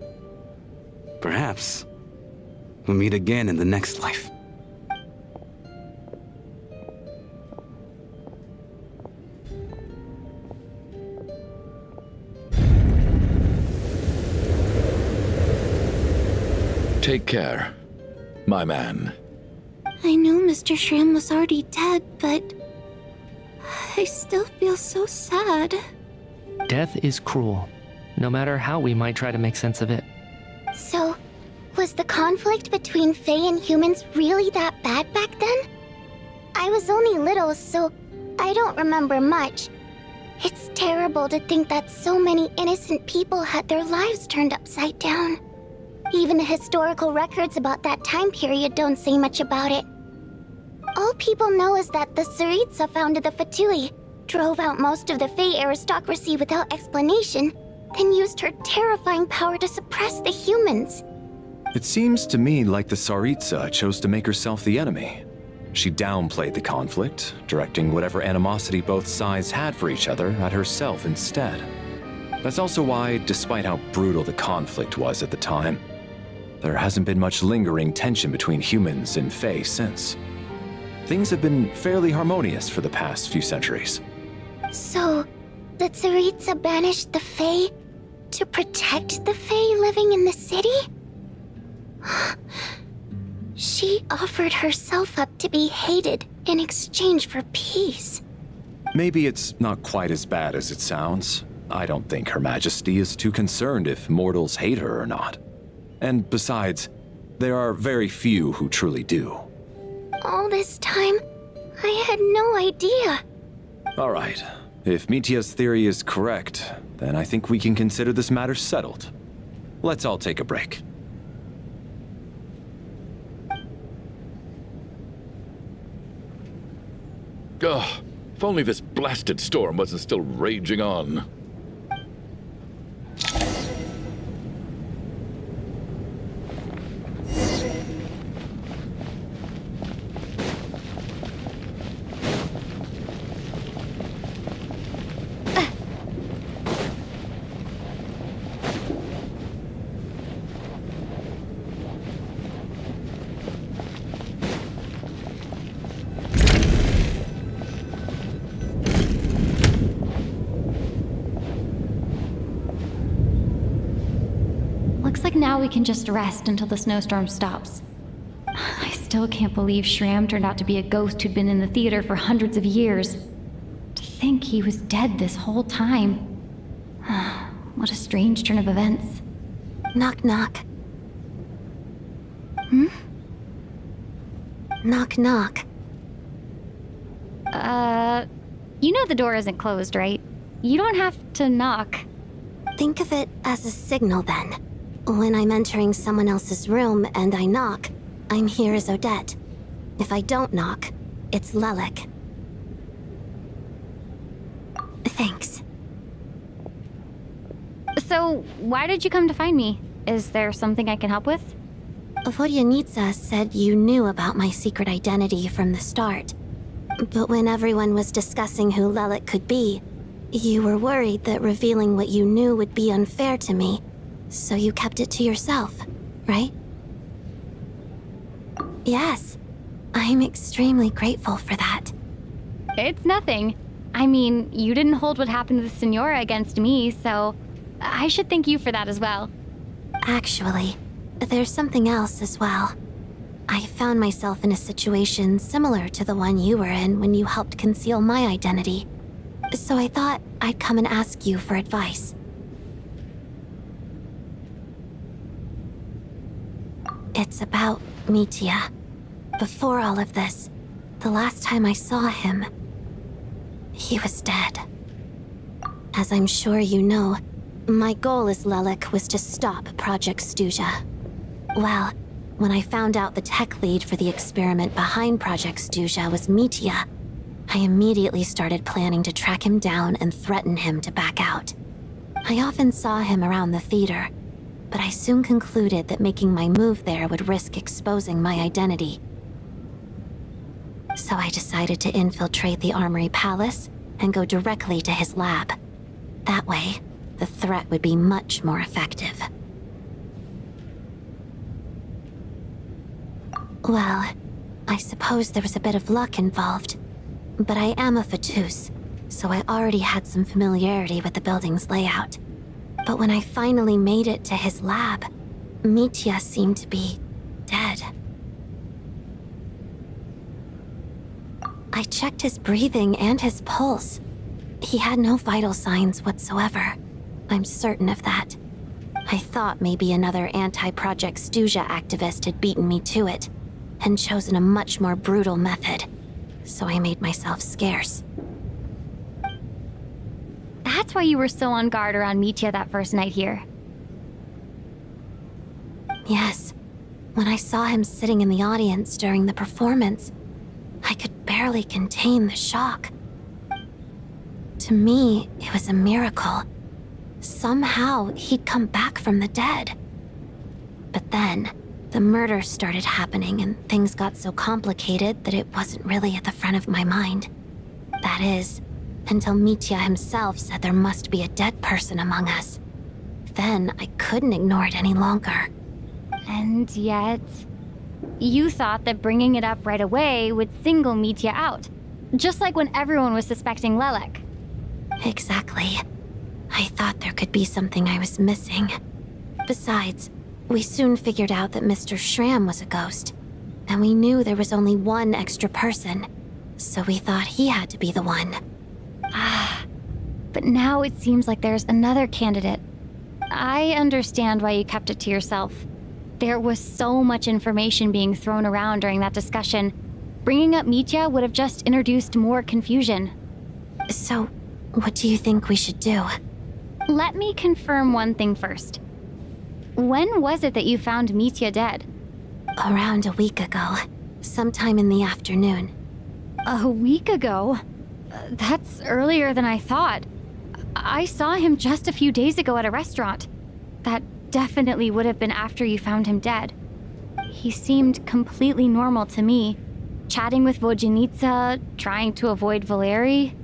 Perhaps we'll meet again in the next life. Take care, my man. I know Mr. Shrim was already dead, but... I still feel so sad. Death is cruel, no matter how we might try to make sense of it. So, was the conflict between Fae and humans really that bad back then? I was only little, so I don't remember much. It's terrible to think that so many innocent people had their lives turned upside down. Even the historical records about that time period don't say much about it. All people know is that the Tsaritsa founded the Fatui, drove out most of the Fae aristocracy without explanation, then used her terrifying power to suppress the humans. It seems to me like the Tsaritsa chose to make herself the enemy. She downplayed the conflict, directing whatever animosity both sides had for each other at herself instead. That's also why, despite how brutal the conflict was at the time, there hasn't been much lingering tension between humans and Fae since. Things have been fairly harmonious for the past few centuries. So, the Tsaritsa banished the Fae to protect the Fae living in the city? She offered herself up to be hated in exchange for peace. Maybe it's not quite as bad as it sounds. I don't think Her Majesty is too concerned if mortals hate her or not. And besides, there are very few who truly do. All this time, I had no idea. All right. If Mitia's theory is correct, then I think we can consider this matter settled. Let's all take a break. Ugh, if only this blasted storm wasn't still raging on. Looks like now we can just rest until the snowstorm stops. I still can't believe Shram turned out to be a ghost who'd been in the theater for hundreds of years. To think he was dead this whole time. What a strange turn of events. Knock, knock. Knock, knock. You know the door isn't closed, right? You don't have to knock. Think of it as a signal then. When I'm entering someone else's room and I knock, I'm here as Odette. If I don't knock, it's Lelek. Thanks. So, why did you come to find me? Is there something I can help with? Vodyanitsa said you knew about my secret identity from the start. But when everyone was discussing who Lelek could be, you were worried that revealing what you knew would be unfair to me. So you kept it to yourself, right? Yes. I'm extremely grateful for that. It's nothing. I mean, you didn't hold what happened to the Senora against me, so I should thank you for that as well. Actually, there's something else as well. I found myself in a situation similar to the one you were in when you helped conceal my identity. So I thought I'd come and ask you for advice. It's about Mitia. Before all of this, the last time I saw him, he was dead. As I'm sure you know, my goal as Lelek was to stop Project Stuzha. Well, when I found out the tech lead for the experiment behind Project Stuzha was Mitia, I immediately started planning to track him down and threaten him to back out. I often saw him around the theater, but I soon concluded that making my move there would risk exposing my identity. So I decided to infiltrate the Armory Palace and go directly to his lab. That way, the threat would be much more effective. Well, I suppose there was a bit of luck involved, but I am a Fatus, so I already had some familiarity with the building's layout. But when I finally made it to his lab, Mitia seemed to be dead. I checked his breathing and his pulse. He had no vital signs whatsoever. I'm certain of that. I thought maybe another anti-Proyek Stuzha activist had beaten me to it, and chosen a much more brutal method, so I made myself scarce. That's why you were so on guard around Mitia that first night here. Yes. When I saw him sitting in the audience during the performance, I could barely contain the shock. To me, it was a miracle. Somehow, he'd come back from the dead. But then, The murders started happening and things got so complicated that it wasn't really at the front of my mind. That is, until Mitya himself said there must be a dead person among us. Then I couldn't ignore it any longer. And yet, you thought that bringing it up right away would single Mitya out. Just like when everyone was suspecting Lelek. Exactly. I thought there could be something I was missing. Besides, we soon figured out that Mr. Schramm was a ghost. And we knew there was only one extra person. So we thought he had to be the one. But now it seems like there's another candidate. I understand why you kept it to yourself. There was so much information being thrown around during that discussion. Bringing up Mitya would have just introduced more confusion. So, what do you think we should do? Let me confirm one thing first. When was it that you found Mitya dead? Around a week ago. Sometime in the afternoon. A week ago? That's earlier than I thought. I saw him just a few days ago at a restaurant. That definitely would have been after you found him dead. He seemed completely normal to me. Chatting with Vodyanitsa, trying to avoid Valeriy.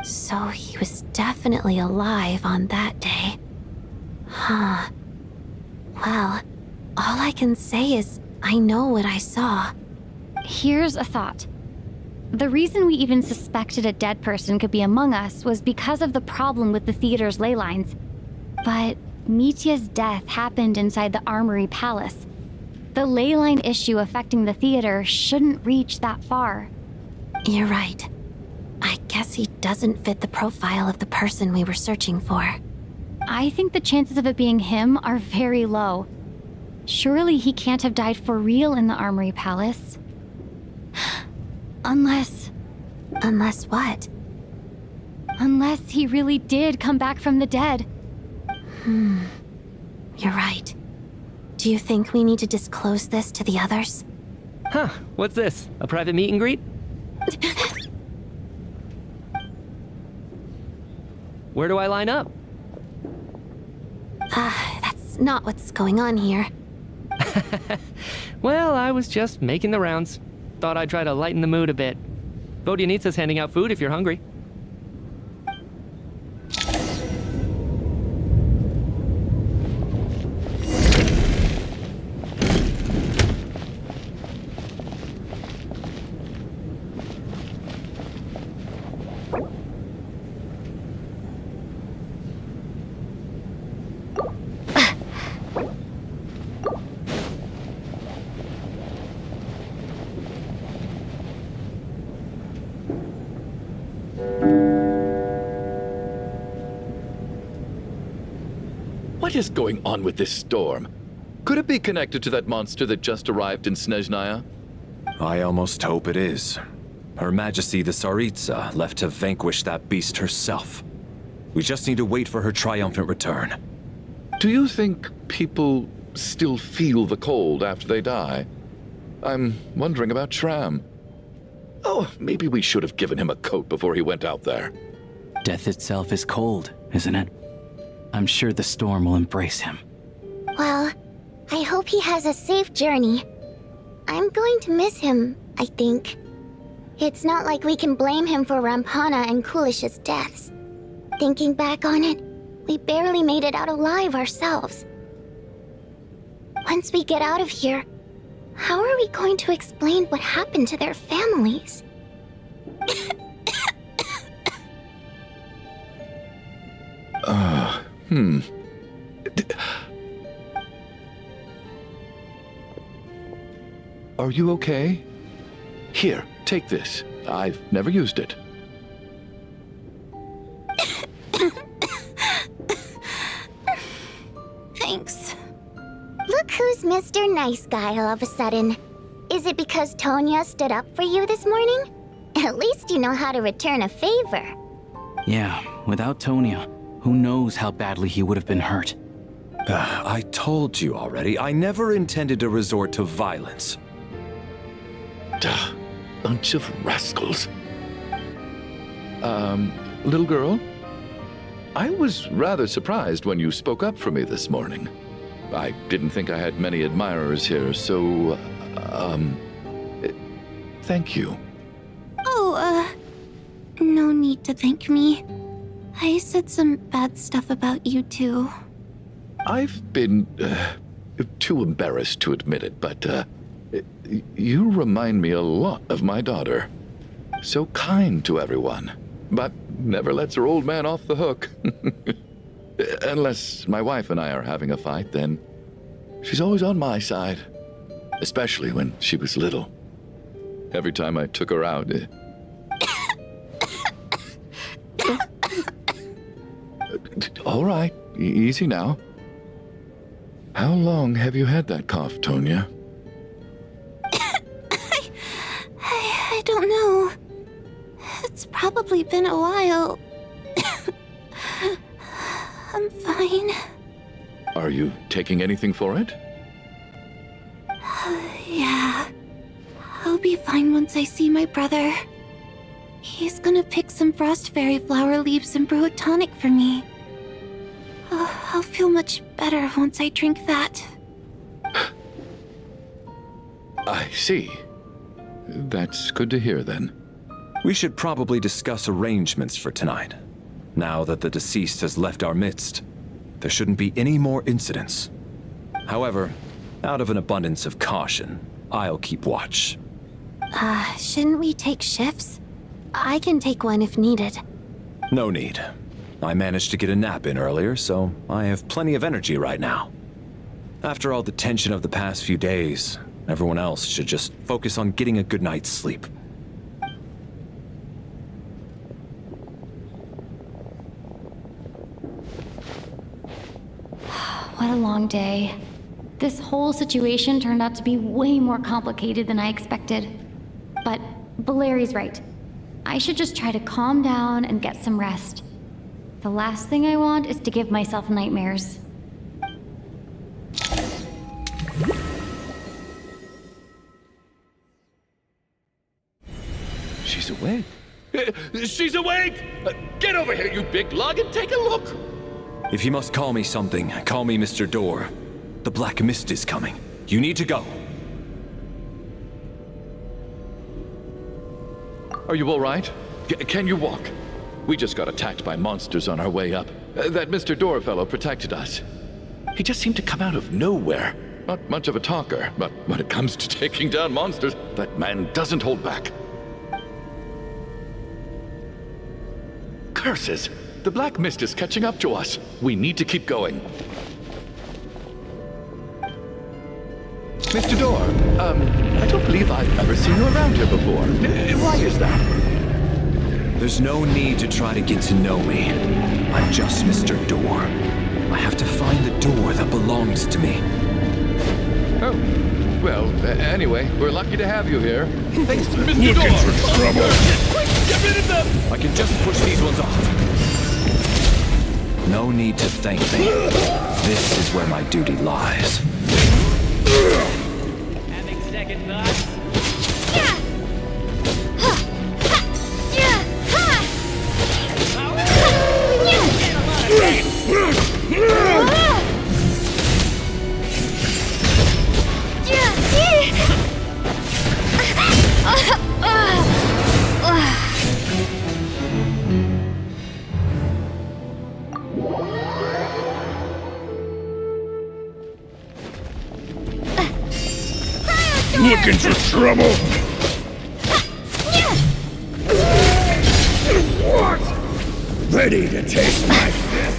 So he was definitely alive on that day. Huh. Well, all I can say is I know what I saw. Here's a thought. The reason we even suspected a dead person could be among us was because of the problem with the theater's ley lines. But Mitya's death happened inside the Armory Palace. The ley line issue affecting the theater shouldn't reach that far. You're right. I guess he doesn't fit the profile of the person we were searching for. I think the chances of it being him are very low. Surely he can't have died for real in the Armory Palace. Unless what? Unless he really did come back from the dead. You're right. Do you think we need to disclose this to the others? Huh, what's this? A private meet and greet? Where do I line up? That's not what's going on here. Well, I was just making the rounds. Thought I'd try to lighten the mood a bit. Vodyanitsa's handing out food if you're hungry. What is going on with this storm? Could it be connected to that monster that just arrived in Snezhnaya? I almost hope it is. Her Majesty the Tsaritsa left to vanquish that beast herself. We just need to wait for her triumphant return. Do you think people still feel the cold after they die? I'm wondering about Schramm. Oh, maybe we should have given him a coat before he went out there. Death itself is cold, isn't it? I'm sure the storm will embrace him. Well, I hope he has a safe journey. I'm going to miss him, I think. It's not like we can blame him for Rampana and Kulish's deaths. Thinking back on it, we barely made it out alive ourselves. Once we get out of here, how are we going to explain what happened to their families? Are you okay? Here, take this. I've never used it. Thanks. Look who's Mr. Nice Guy all of a sudden. Is it because Tonya stood up for you this morning? At least you know how to return a favor. Yeah, without Tonya, who knows how badly he would have been hurt. I told you already, I never intended to resort to violence. Duh, bunch of rascals. Little girl? I was rather surprised when you spoke up for me this morning. I didn't think I had many admirers here, so, thank you. Oh, no need to thank me. I said some bad stuff about you too. I've been, too embarrassed to admit it, but, you remind me a lot of my daughter. So kind to everyone, but never lets her old man off the hook. Unless my wife and I are having a fight, then she's always on my side. Especially when she was little. Every time I took her out... All right, easy now. How long have you had that cough, Tonya? I don't know. It's probably been a while. I'm fine. Are you taking anything for it? Yeah. I'll be fine once I see my brother. He's gonna pick some frost fairy flower leaves and brew a tonic for me. I'll feel much better once I drink that. I see. That's good to hear, then. We should probably discuss arrangements for tonight. Now that the deceased has left our midst, there shouldn't be any more incidents. However, out of an abundance of caution, I'll keep watch. Shouldn't we take shifts? I can take one if needed. No need. I managed to get a nap in earlier, so I have plenty of energy right now. After all the tension of the past few days, everyone else should just focus on getting a good night's sleep. What a long day. This whole situation turned out to be way more complicated than I expected. But Valeri's right. I should just try to calm down and get some rest. The last thing I want is to give myself nightmares. She's awake. She's awake! Get over here, you big lug, and take a look! If you must call me something, call me Mr. Door. The Black Mist is coming. You need to go. Are you all right? Can you walk? We just got attacked by monsters on our way up. That Mr. Door fellow protected us. He just seemed to come out of nowhere. Not much of a talker, but when it comes to taking down monsters, that man doesn't hold back. Curses! The Black Mist is catching up to us. We need to keep going. Mr. Door, I don't believe I've ever seen you around here before. Why is that? There's no need to try to get to know me. I'm just Mr. Door. I have to find the door that belongs to me. Oh, well, anyway, we're lucky to have you here. Thanks to Mr. Looking Door! for trouble! Quick, get rid of them! I can just push these ones off. No need to thank me. This is where my duty lies. Having second thoughts? Looking for trouble? What? Ready to taste my fist?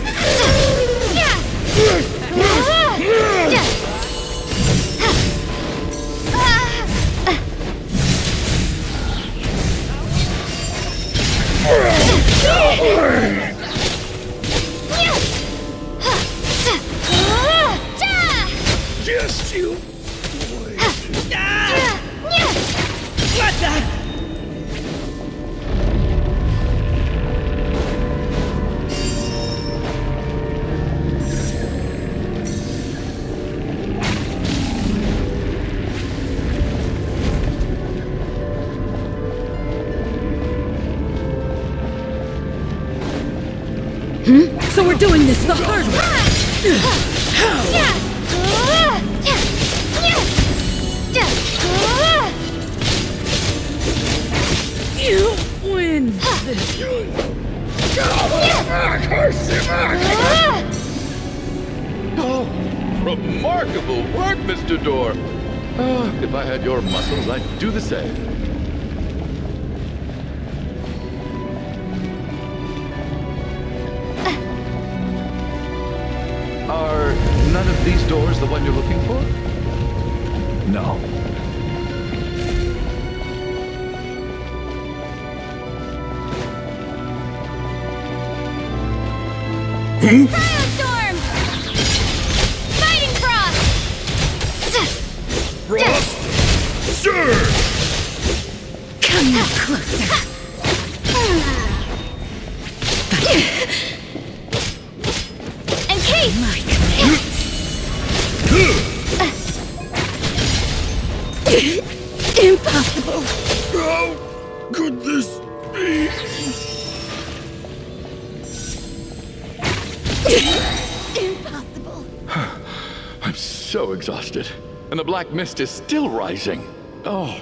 Just you. What the? So we're doing this the hard way. You win this. Oh, remarkable work, Mr. Door. If I had your muscles, I'd do the same. Are none of these doors the one you're looking for? No. Firestorm! Fighting Frost! Frost! Sir! Come no closer. And Kate! My command. Impossible. How could this be? Impossible. I'm so exhausted, and the black mist is still rising. Oh.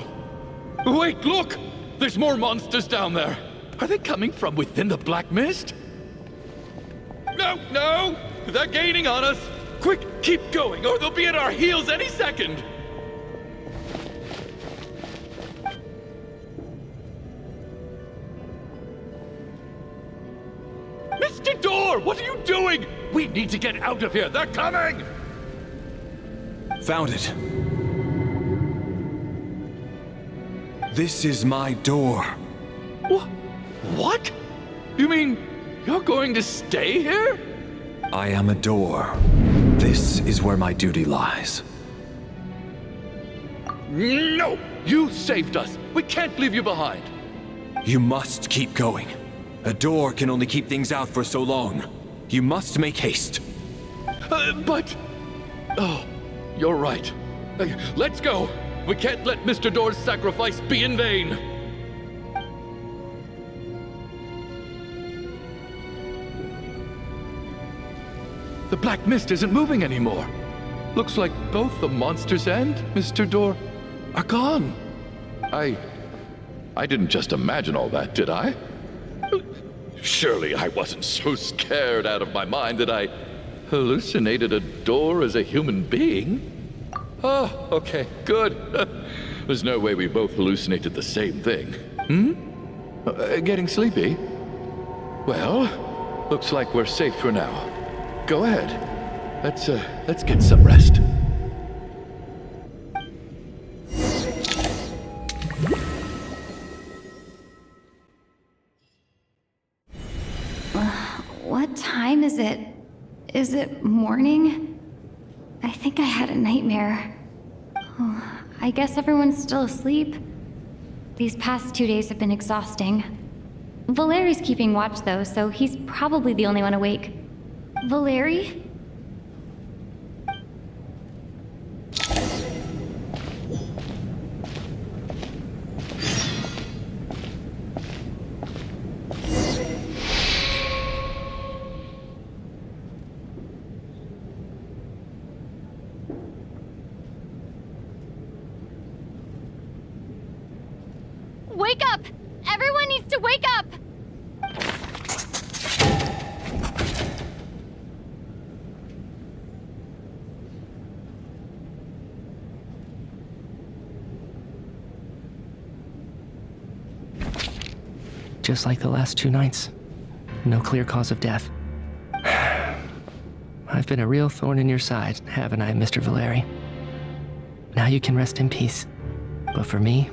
Wait, look! There's more monsters down there. Are they coming from within the black mist? No! They're gaining on us! Quick, keep going, or they'll be at our heels any second! Mr. Door, what are you doing? We need to get out of here. They're coming! Found it. This is my door. What? You mean you're going to stay here? I am a door. This is where my duty lies. No! You saved us. We can't leave you behind. You must keep going. A door can only keep things out for so long. You must make haste. But... Oh, you're right. Let's go. We can't let Mr. Door's sacrifice be in vain. The black mist isn't moving anymore. Looks like both the monsters and Mr. Door are gone. I didn't just imagine all that, did I? Surely I wasn't so scared out of my mind that I hallucinated a door as a human being? Oh, okay, good. There's no way we both hallucinated the same thing. Getting sleepy? Well, looks like we're safe for now. Go ahead. Let's get some rest. What time is it? Is it morning? I think I had a nightmare. Oh, I guess everyone's still asleep. These past 2 days have been exhausting. Valeri's keeping watch though, so he's probably the only one awake. Valeriy? Wake up! Everyone needs to wake up! Just like the last 2 nights. No clear cause of death. I've been a real thorn in your side, haven't I, Mr. Valeriy? Now you can rest in peace. But for me,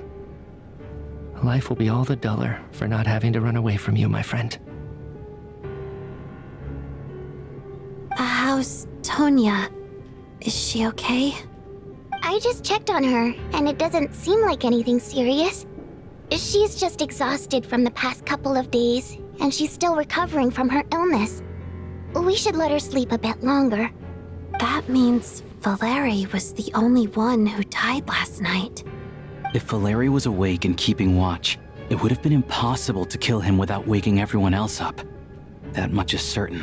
life will be all the duller for not having to run away from you, my friend. How's Tonya? Is she okay? I just checked on her, and it doesn't seem like anything serious. She's just exhausted from the past couple of days, and she's still recovering from her illness. We should let her sleep a bit longer. That means Valeriy was the only one who died last night. If Valeriy was awake and keeping watch, it would have been impossible to kill him without waking everyone else up. That much is certain.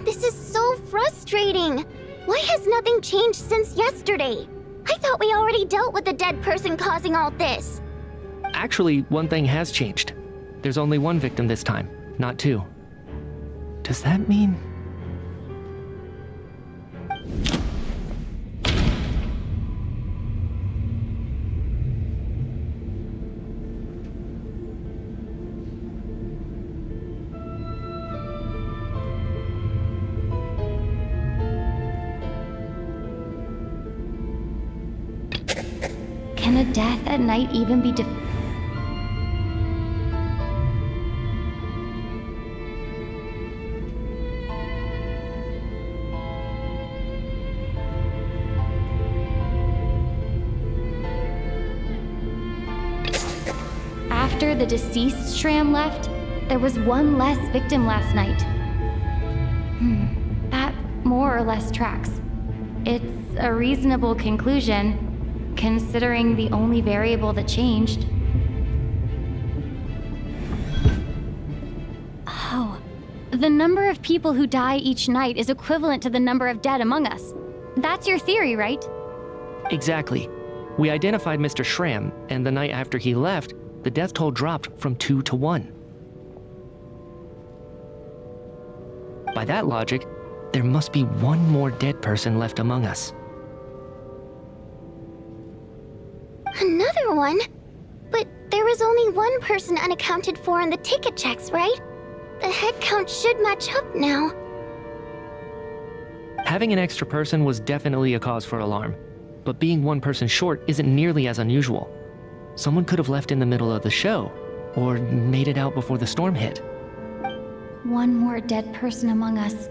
This is so frustrating. Why has nothing changed since yesterday? I thought we already dealt with the dead person causing all this. Actually, one thing has changed. There's only one victim this time, not two. Does that mean... Can a death at night even be After the deceased Shram left, there was one less victim last night. That more or less tracks. It's a reasonable conclusion, considering the only variable that changed. Oh, the number of people who die each night is equivalent to the number of dead among us. That's your theory, right? Exactly. We identified Mr. Shram, and the night after he left, the death toll dropped from 2 to 1. By that logic, there must be one more dead person left among us. Another one? But there was only one person unaccounted for in the ticket checks, right? The head count should match up now. Having an extra person was definitely a cause for alarm, but being one person short isn't nearly as unusual. Someone could have left in the middle of the show, or made it out before the storm hit. One more dead person among us.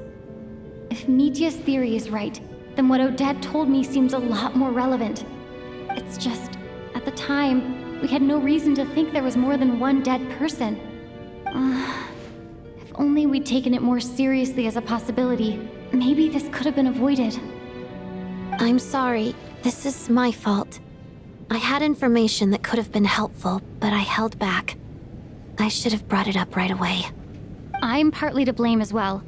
If Mitya's theory is right, then what Odette told me seems a lot more relevant. It's just, at the time, we had no reason to think there was more than one dead person. If only we'd taken it more seriously as a possibility, maybe this could have been avoided. I'm sorry. This is my fault. I had information that could have been helpful, but I held back. I should have brought it up right away. I'm partly to blame as well.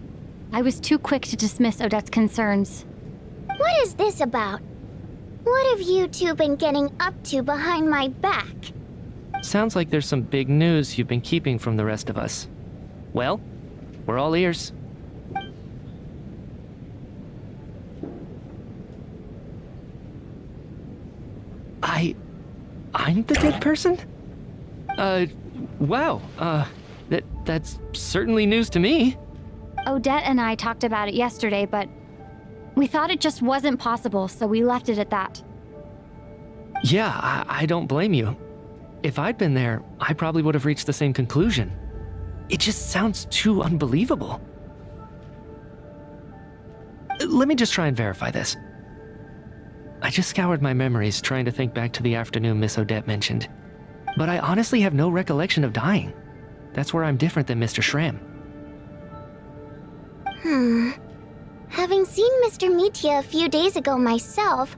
I was too quick to dismiss Odette's concerns. What is this about? What have you two been getting up to behind my back? Sounds like there's some big news you've been keeping from the rest of us. Well, we're all ears. I'm the dead person? Wow, that's certainly news to me. Odette and I talked about it yesterday, but we thought it just wasn't possible, so we left it at that. Yeah, I don't blame you. If I'd been there, I probably would have reached the same conclusion. It just sounds too unbelievable. Let me just try and verify this. I just scoured my memories trying to think back to the afternoon Miss Odette mentioned. But I honestly have no recollection of dying. That's where I'm different than Mr. Shram. Having seen Mr. Mitya a few days ago myself,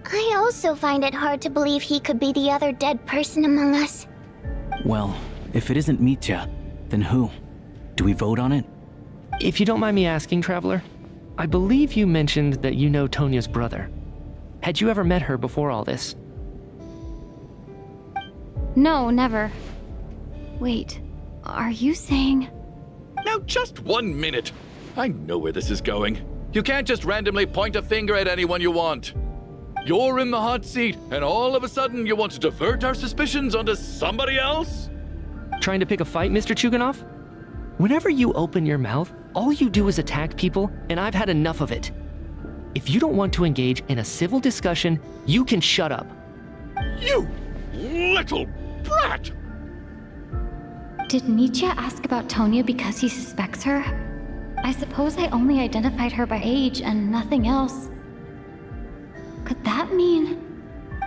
I also find it hard to believe he could be the other dead person among us. Well, if it isn't Mitya, then who? Do we vote on it? If you don't mind me asking, Traveler, I believe you mentioned that you know Tonya's brother. Had you ever met her before all this? No, never. Wait, are you saying... Now just 1 minute. I know where this is going. You can't just randomly point a finger at anyone you want. You're in the hot seat, and all of a sudden you want to divert our suspicions onto somebody else? Trying to pick a fight, Mr. Chuganov? Whenever you open your mouth, all you do is attack people, and I've had enough of it. If you don't want to engage in a civil discussion, you can shut up. You little brat! Did Mitya ask about Tonya because he suspects her? I suppose I only identified her by age and nothing else. Could that mean...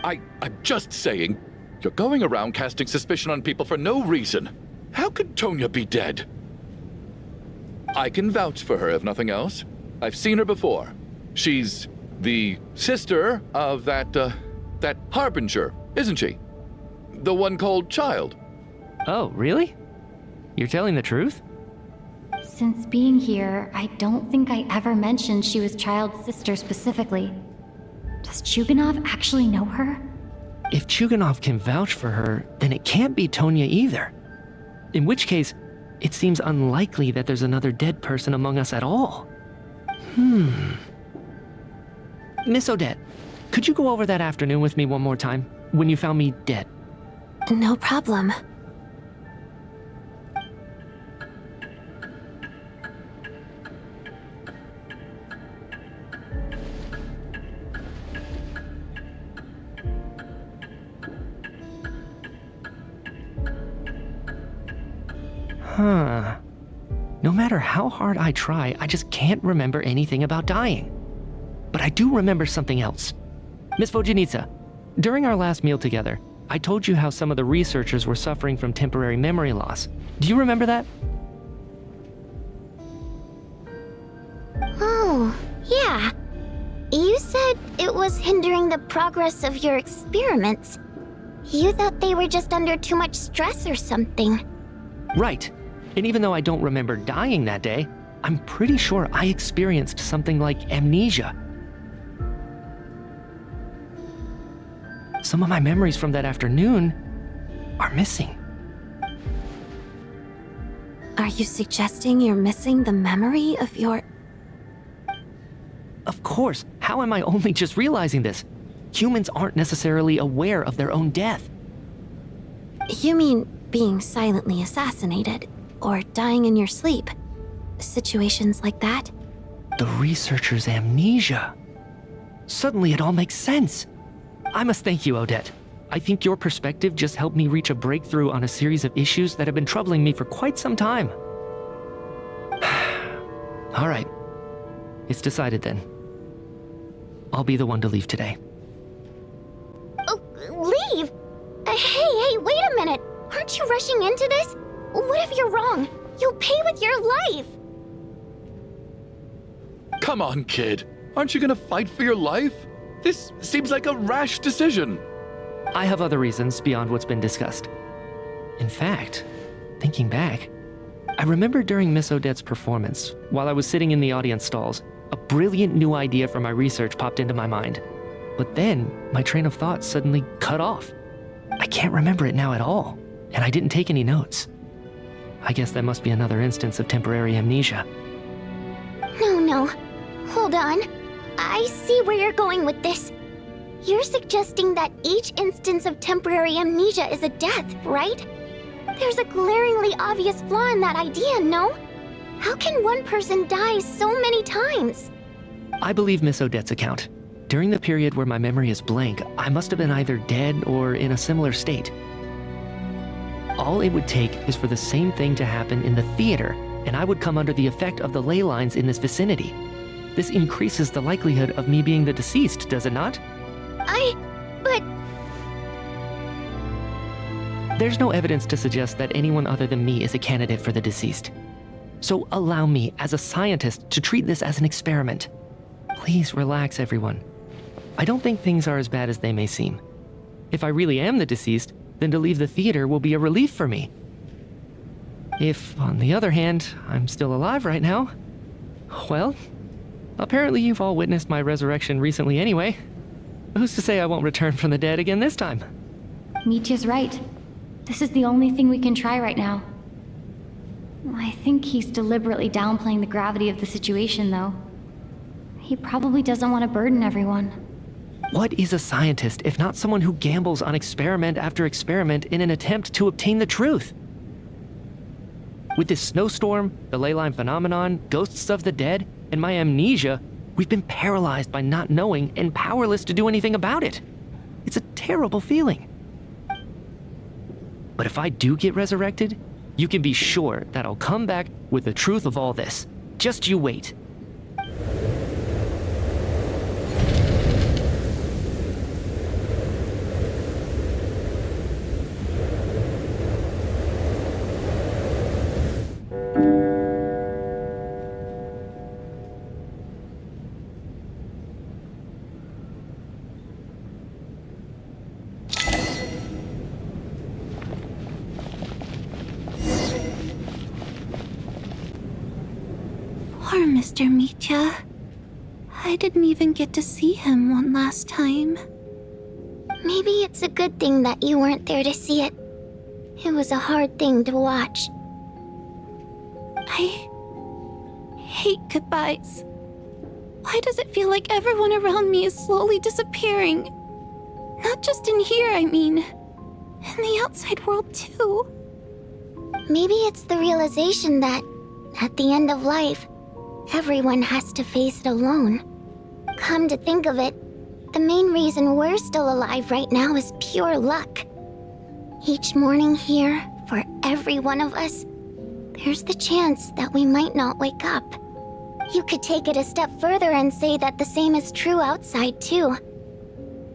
I'm just saying, you're going around casting suspicion on people for no reason. How could Tonya be dead? I can vouch for her if nothing else. I've seen her before. She's the sister of that Harbinger, isn't she? The one called Child. Oh, really? You're telling the truth? Since being here, I don't think I ever mentioned she was Child's sister specifically. Does Chuganov actually know her? If Chuganov can vouch for her, then it can't be Tonya either. In which case, it seems unlikely that there's another dead person among us at all. Miss Odette, could you go over that afternoon with me one more time, when you found me dead? No problem. No matter how hard I try, I just can't remember anything about dying. But I do remember something else. Miss Vojanitsa, during our last meal together, I told you how some of the researchers were suffering from temporary memory loss. Do you remember that? Oh, yeah. You said it was hindering the progress of your experiments. You thought they were just under too much stress or something. Right. And even though I don't remember dying that day, I'm pretty sure I experienced something like amnesia. Some of my memories from that afternoon are missing. Are you suggesting you're missing the memory of your... Of course. How am I only just realizing this? Humans aren't necessarily aware of their own death. You mean being silently assassinated, or dying in your sleep? Situations like that? The researcher's amnesia. Suddenly it all makes sense. I must thank you, Odette. I think your perspective just helped me reach a breakthrough on a series of issues that have been troubling me for quite some time. All right. It's decided then. I'll be the one to leave today. Oh, leave? Hey, wait a minute. Aren't you rushing into this? What if you're wrong? You'll pay with your life. Come on, kid. Aren't you gonna fight for your life? This seems like a rash decision. I have other reasons beyond what's been discussed. In fact, thinking back, I remember during Miss Odette's performance, while I was sitting in the audience stalls, a brilliant new idea for my research popped into my mind. But then, my train of thought suddenly cut off. I can't remember it now at all, and I didn't take any notes. I guess that must be another instance of temporary amnesia. No. Hold on. I see where you're going with this. You're suggesting that each instance of temporary amnesia is a death, right? There's a glaringly obvious flaw in that idea, no? How can one person die so many times? I believe Miss Odette's account. During the period where my memory is blank, I must have been either dead or in a similar state. All it would take is for the same thing to happen in the theater, and I would come under the effect of the ley lines in this vicinity. This increases the likelihood of me being the deceased, does it not? But... There's no evidence to suggest that anyone other than me is a candidate for the deceased. So allow me, as a scientist, to treat this as an experiment. Please relax, everyone. I don't think things are as bad as they may seem. If I really am the deceased, then to leave the theater will be a relief for me. If, on the other hand, I'm still alive right now, well, apparently you've all witnessed my resurrection recently anyway. Who's to say I won't return from the dead again this time? Mitya's right. This is the only thing we can try right now. I think he's deliberately downplaying the gravity of the situation, though. He probably doesn't want to burden everyone. What is a scientist if not someone who gambles on experiment after experiment in an attempt to obtain the truth? With this snowstorm, the ley line phenomenon, ghosts of the dead, and my amnesia, we've been paralyzed by not knowing and powerless to do anything about it. It's a terrible feeling. But if I do get resurrected, you can be sure that I'll come back with the truth of all this. Just you wait. Poor Mr. Mitya. I didn't even get to see him one last time. Maybe it's a good thing that you weren't there to see it. It was a hard thing to watch. I hate goodbyes. Why does it feel like everyone around me is slowly disappearing? Not just in here, I mean. In the outside world, too. Maybe it's the realization that, at the end of life, everyone has to face it alone. Come to think of it, the main reason we're still alive right now is pure luck. Each morning here, for every one of us, there's the chance that we might not wake up. You could take it a step further and say that the same is true outside, too.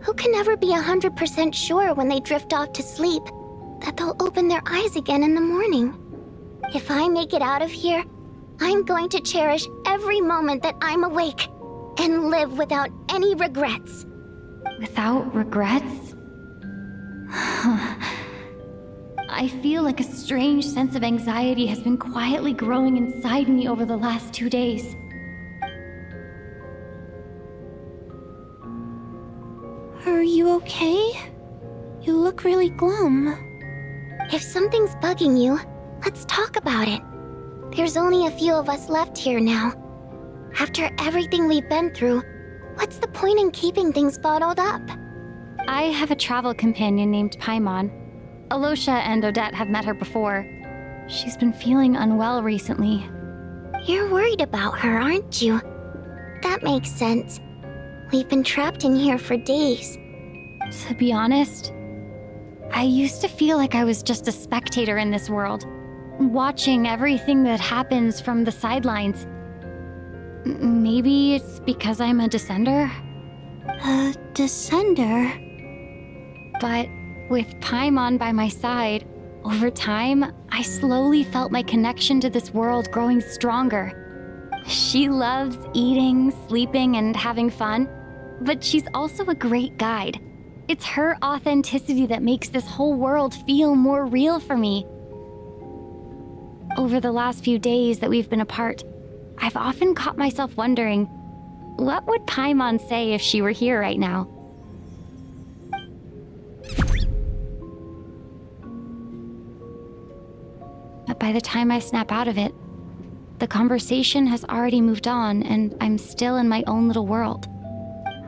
Who can never be 100% sure when they drift off to sleep that they'll open their eyes again in the morning? If I make it out of here, I'm going to cherish every moment that I'm awake and live without any regrets. Without regrets? I feel like a strange sense of anxiety has been quietly growing inside me over the last 2 days. Are you okay? You look really glum. If something's bugging you, let's talk about it. There's only a few of us left here now. After everything we've been through, what's the point in keeping things bottled up? I have a travel companion named Paimon. Alosha and Odette have met her before. She's been feeling unwell recently. You're worried about her, aren't you? That makes sense. We've been trapped in here for days. To be honest, I used to feel like I was just a spectator in this world, watching everything that happens from the sidelines. Maybe it's because I'm a descender? A descender? But with Paimon by my side, over time, I slowly felt my connection to this world growing stronger. She loves eating, sleeping, and having fun, but she's also a great guide. It's her authenticity that makes this whole world feel more real for me. Over the last few days that we've been apart, I've often caught myself wondering, what would Paimon say if she were here right now? But by the time I snap out of it, the conversation has already moved on and I'm still in my own little world.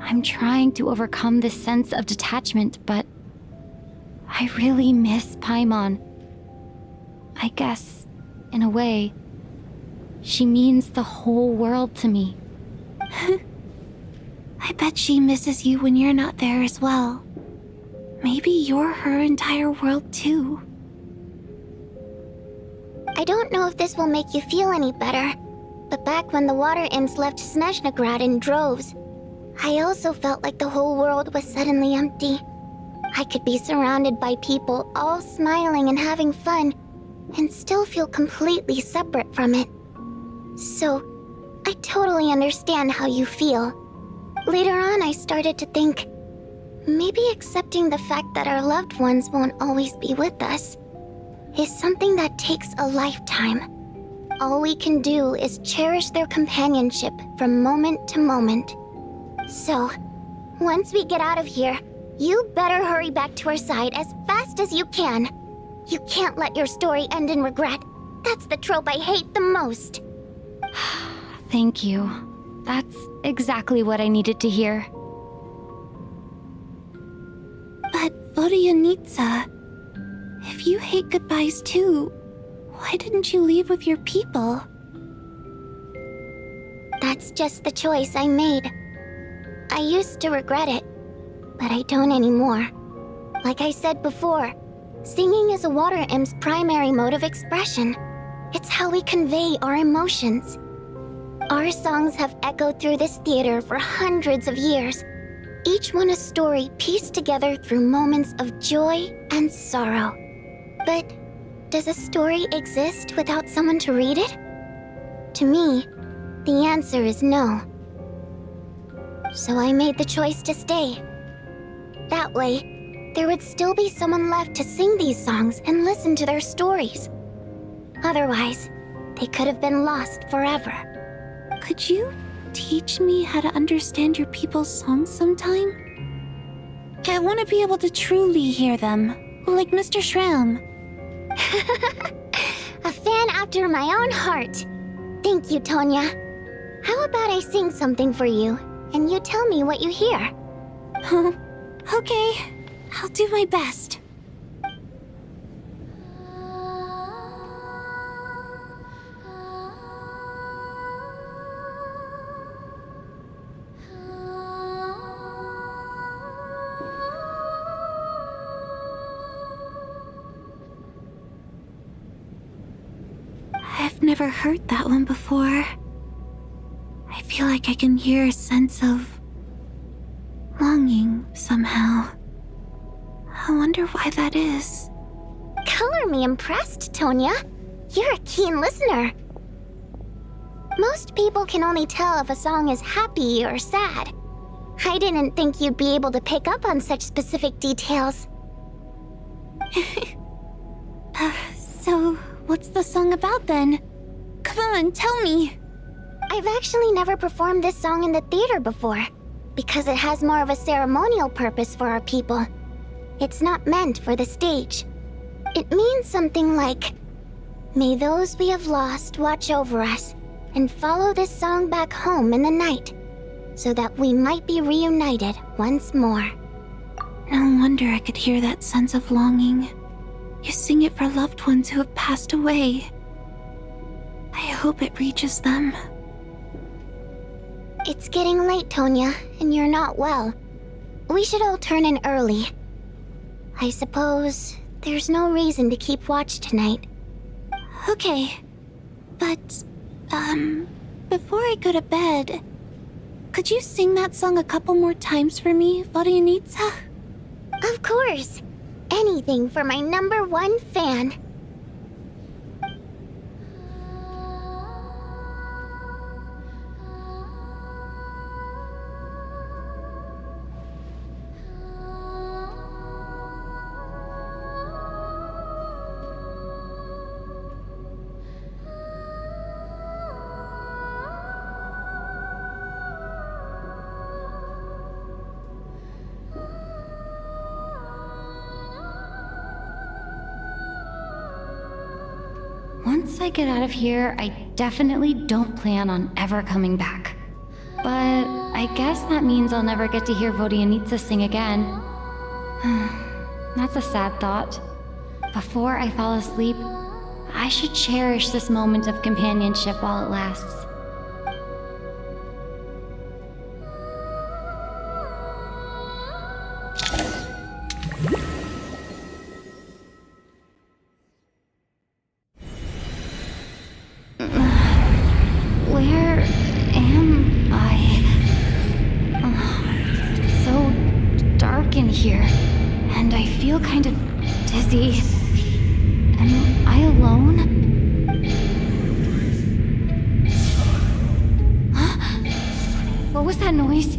I'm trying to overcome this sense of detachment, but I really miss Paimon. I guess, in a way, she means the whole world to me. I bet she misses you when you're not there as well. Maybe you're her entire world too. I don't know if this will make you feel any better, but back when the water imps left Snezhnograd in droves, I also felt like the whole world was suddenly empty. I could be surrounded by people all smiling and having fun, and still feel completely separate from it. So, I totally understand how you feel. Later on, I started to think, maybe accepting the fact that our loved ones won't always be with us is something that takes a lifetime. All we can do is cherish their companionship from moment to moment. So, once we get out of here, you better hurry back to our side as fast as you can. You can't let your story end in regret. That's the trope I hate the most. Thank you. That's exactly what I needed to hear. But Vodyanitsa, if you hate goodbyes too, why didn't you leave with your people? That's just the choice I made. I used to regret it, but I don't anymore. Like I said before, singing is a water imp's primary mode of expression. It's how we convey our emotions. Our songs have echoed through this theater for hundreds of years, each one a story pieced together through moments of joy and sorrow. But does a story exist without someone to read it? To me, the answer is no. So I made the choice to stay. That way, there would still be someone left to sing these songs and listen to their stories. Otherwise, they could have been lost forever. Could you teach me how to understand your people's songs sometime? I want to be able to truly hear them, like Mr. Shram. A fan after my own heart. Thank you, Tonya. How about I sing something for you, and you tell me what you hear? Okay, I'll do my best. I've never heard that one before. I feel like I can hear a sense of longing somehow. I wonder why that is. Color me impressed, Tonya. You're a keen listener. Most people can only tell if a song is happy or sad. I didn't think you'd be able to pick up on such specific details. So, what's the song about then? Come on, tell me! I've actually never performed this song in the theater before, because it has more of a ceremonial purpose for our people. It's not meant for the stage. It means something like, "May those we have lost watch over us, and follow this song back home in the night, so that we might be reunited once more." No wonder I could hear that sense of longing. You sing it for loved ones who have passed away. I hope it reaches them. It's getting late, Tonya, and you're not well. We should all turn in early. I suppose there's no reason to keep watch tonight. Okay, but, before I go to bed, could you sing that song a couple more times for me, Valeriy? Of course. Anything for my #1 fan. Once I get out of here, I definitely don't plan on ever coming back. But I guess that means I'll never get to hear Valeriy sing again. That's a sad thought. Before I fall asleep, I should cherish this moment of companionship while it lasts. Where am I? It's so dark in here, and I feel kind of dizzy. Am I alone? Huh? What was that noise?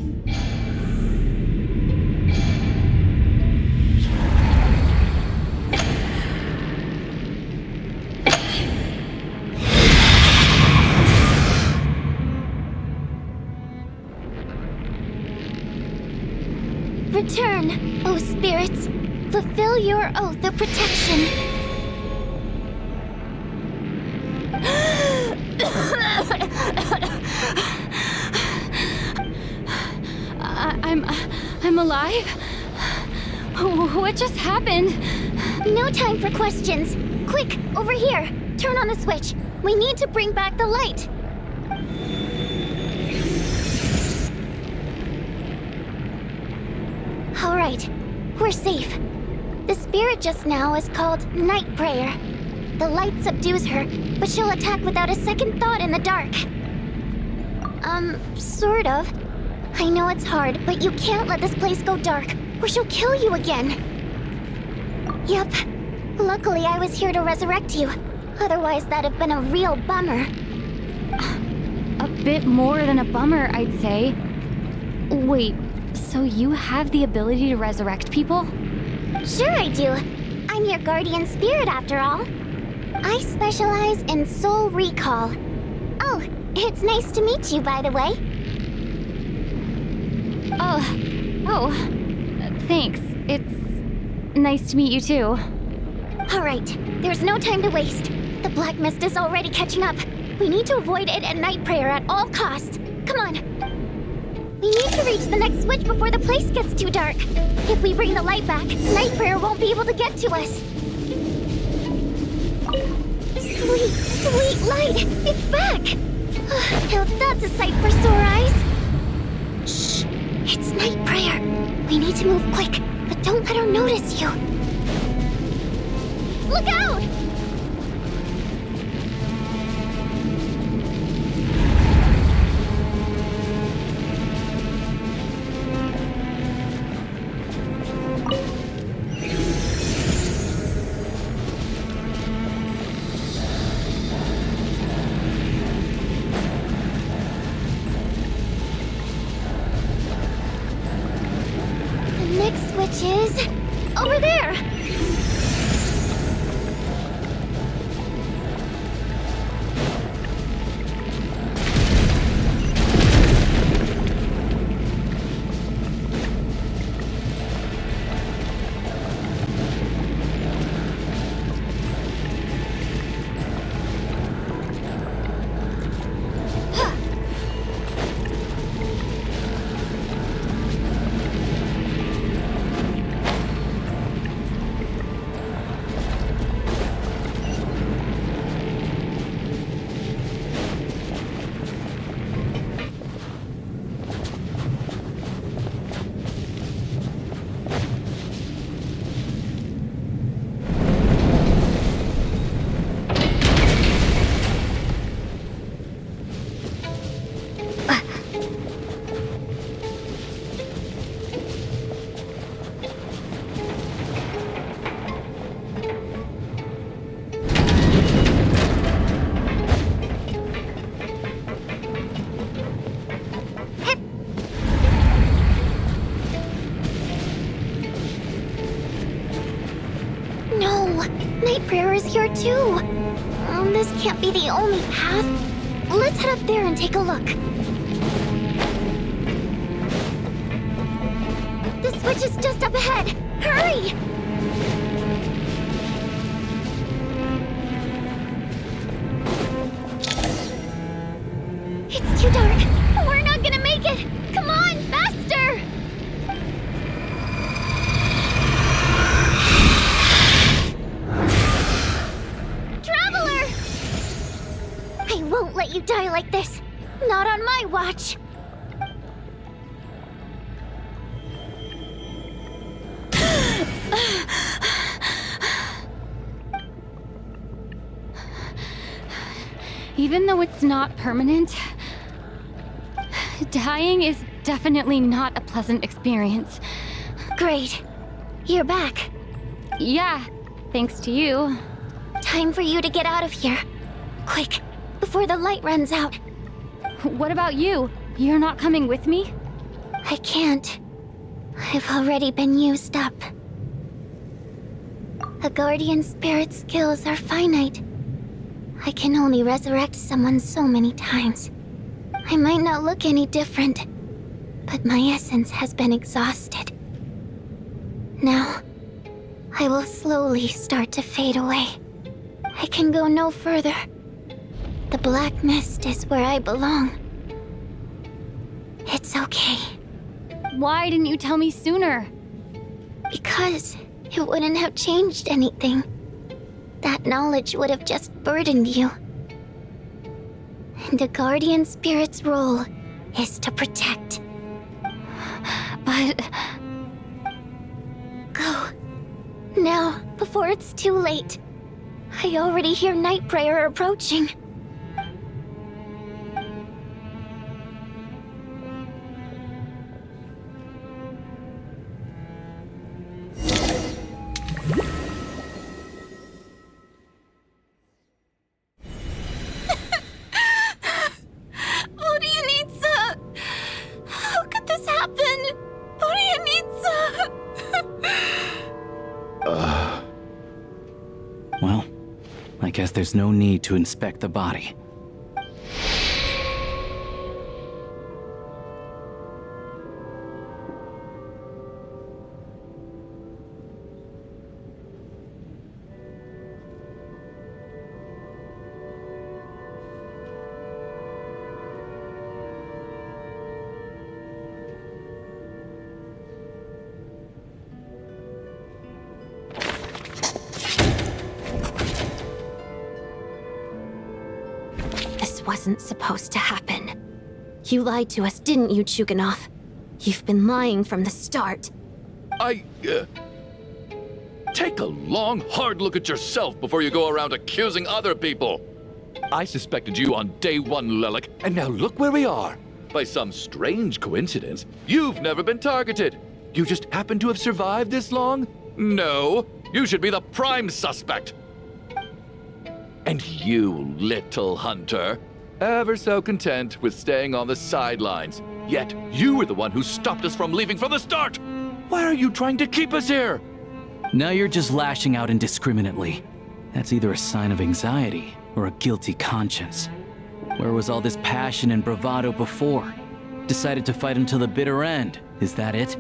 Return, O spirits. Fulfill your oath of protection. I'm alive? What just happened? No time for questions. Quick, over here. Turn on the switch. We need to bring back the light. All right, we're safe. The spirit just now is called Night Prayer. The light subdues her, but she'll attack without a second thought in the dark. Sort of. I know it's hard, but you can't let this place go dark, or she'll kill you again. Yep. Luckily, I was here to resurrect you. Otherwise, that'd have been a real bummer. A bit more than a bummer, I'd say. Wait, so you have the ability to resurrect people? Sure I do. I'm your guardian spirit after all. I specialize in soul recall. Oh, it's nice to meet you, by the way. Oh, Thanks. It's nice to meet you too. Alright, there's no time to waste. The black mist is already catching up. We need to avoid it and Night Prayer at all costs. Come on. We need to reach the next switch before the place gets too dark. If we bring the light back, Night Prayer won't be able to get to us. Sweet, sweet light! It's back! Now that's a sight for sore eyes. Shh! It's Night Prayer. We need to move quick, but don't let her notice you. Look out! Which is over there. Night Prayer is here too. This can't be the only path. Let's head up there and take a look. The switch is just up ahead. Hurry! It's too dark. We're not gonna make it. Come on, faster! I won't let you die like this. Not on my watch. Even though it's not permanent, dying is definitely not a pleasant experience. Great. You're back. Yeah, thanks to you. Time for you to get out of here. Quick, before the light runs out. What about you? You're not coming with me? I can't. I've already been used up. A guardian spirit's skills are finite. I can only resurrect someone so many times. I might not look any different, but my essence has been exhausted. Now, I will slowly start to fade away. I can go no further. The black mist is where I belong. It's okay. Why didn't you tell me sooner? Because it wouldn't have changed anything. That knowledge would have just burdened you. And a guardian spirit's role is to protect. But... Go. Now, before it's too late. I already hear Night Prayer approaching. Well, I guess there's no need to inspect the body. This wasn't supposed to happen. You lied to us, didn't you, Chuganov? You've been lying from the start. Take a long, hard look at yourself before you go around accusing other people. I suspected you on day one, Lelek, and now look where we are. By some strange coincidence, you've never been targeted. You just happen to have survived this long? No, you should be the prime suspect. And you, little hunter, ever so content with staying on the sidelines. Yet you were the one who stopped us from leaving from the start. Why are you trying to keep us here? Now you're just lashing out indiscriminately. That's either a sign of anxiety or a guilty conscience. Where was all this passion and bravado before? Decided to fight until the bitter end. Is that it?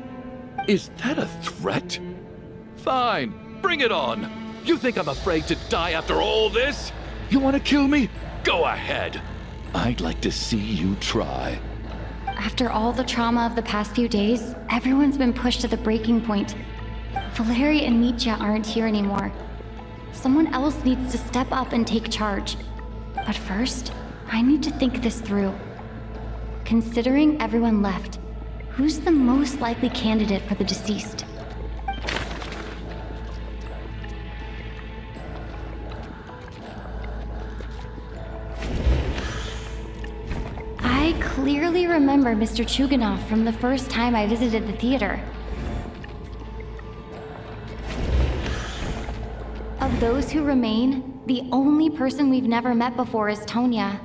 Is that a threat? Fine, bring it on. You think I'm afraid to die after all this? You want to kill me? Go ahead. I'd like to see you try. After all the trauma of the past few days, everyone's been pushed to the breaking point. Valeriy and Mitya aren't here anymore. Someone else needs to step up and take charge. But first, I need to think this through. Considering everyone left, who's the most likely candidate for the deceased? I clearly remember Mr. Chuganov from the first time I visited the theater. Of those who remain, the only person we've never met before is Tonya.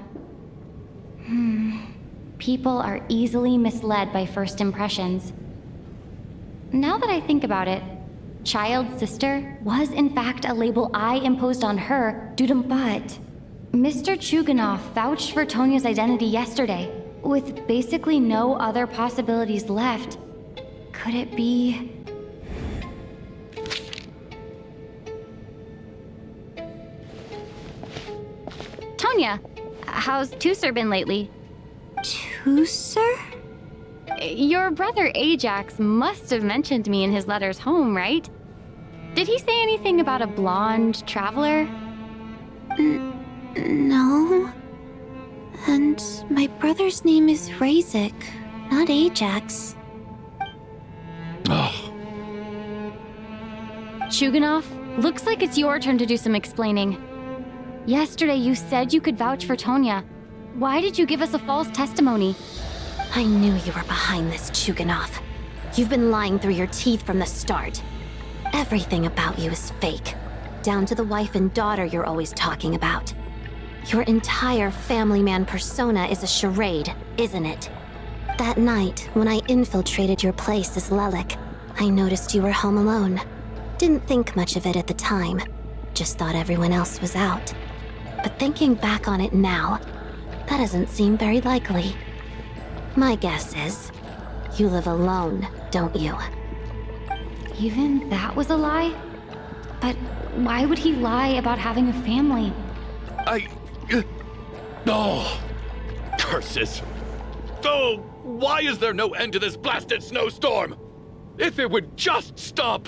People are easily misled by first impressions. Now that I think about it, child sister was in fact a label I imposed on her due to but Mr. Chuganov vouched for Tonya's identity yesterday, with basically no other possibilities left. Could it be... Tonya, how's Teaser been lately? Teaser? Your brother Ajax must have mentioned me in his letters home, right? Did he say anything about a blonde traveler? No. And my brother's name is Razik, not Ajax. Chuganov, looks like it's your turn to do some explaining. Yesterday you said you could vouch for Tonya. Why did you give us a false testimony? I knew you were behind this, Chuganov. You've been lying through your teeth from the start. Everything about you is fake, down to the wife and daughter you're always talking about. Your entire family man persona is a charade, isn't it? That night, when I infiltrated your place as Lelek, I noticed you were home alone. Didn't think much of it at the time, just thought everyone else was out. But thinking back on it now, that doesn't seem very likely. My guess is, you live alone, don't you? Even that was a lie? But why would he lie about having a family? Oh, curses. Oh, why is there no end to this blasted snowstorm? If it would just stop.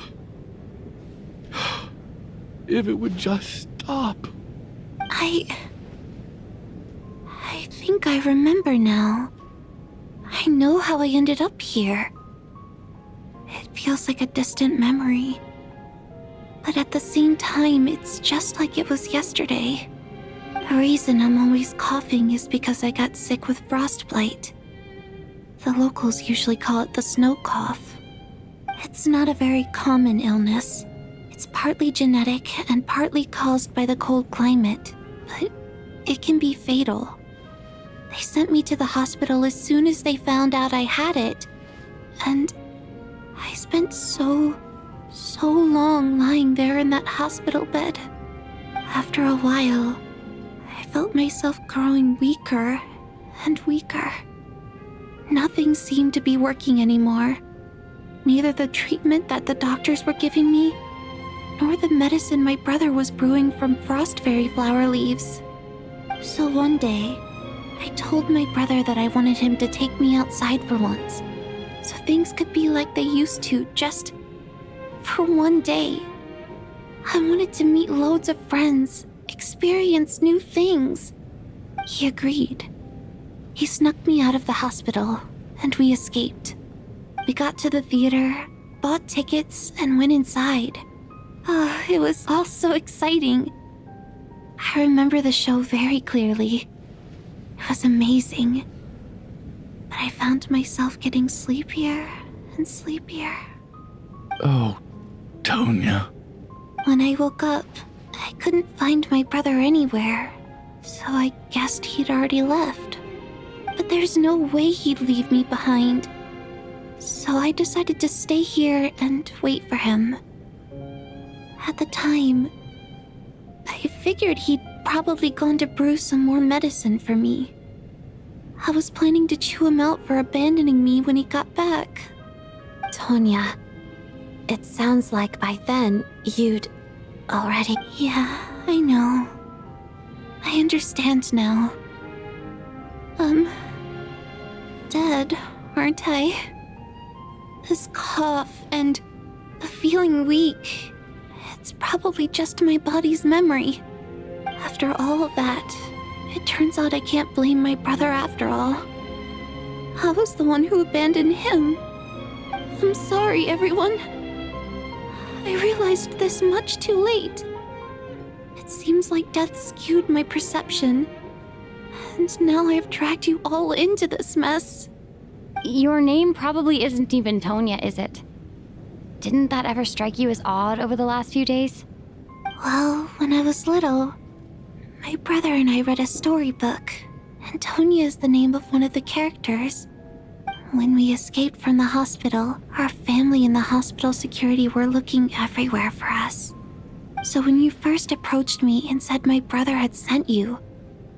If it would just stop. I think I remember now. I know how I ended up here. It feels like a distant memory. But at the same time, it's just like it was yesterday. The reason I'm always coughing is because I got sick with frostbite. The locals usually call it the snow cough. It's not a very common illness. It's partly genetic and partly caused by the cold climate, but it can be fatal. They sent me to the hospital as soon as they found out I had it. And I spent so long lying there in that hospital bed. After a while, I felt myself growing weaker and weaker. Nothing seemed to be working anymore. Neither the treatment that the doctors were giving me, nor the medicine my brother was brewing from frost fairy flower leaves. So one day, I told my brother that I wanted him to take me outside for once, so things could be like they used to, just for one day. I wanted to meet loads of friends, experience new things. He agreed. He snuck me out of the hospital, and we escaped. We got to the theater, bought tickets, and went inside. It was all so exciting. I remember the show very clearly. It was amazing. But I found myself getting sleepier and sleepier. Oh, Tonya. When I woke up, I couldn't find my brother anywhere, so I guessed he'd already left. But there's no way he'd leave me behind. So I decided to stay here and wait for him. At the time, I figured he'd probably gone to brew some more medicine for me. I was planning to chew him out for abandoning me when he got back. Tonya, it sounds like by then you'd already... Yeah, I know. I understand now. Dead, aren't I? This cough and the feeling weak, it's probably just my body's memory. After all of that, it turns out I can't blame my brother after all. I was the one who abandoned him. I'm sorry, everyone. I realized this much too late. It seems like death skewed my perception. And now I've dragged you all into this mess. Your name probably isn't even Tonya, is it? Didn't that ever strike you as odd over the last few days? Well, when I was little, my brother and I read a storybook, and Tonya is the name of one of the characters. When we escaped from the hospital, our family and the hospital security were looking everywhere for us. So when you first approached me and said my brother had sent you,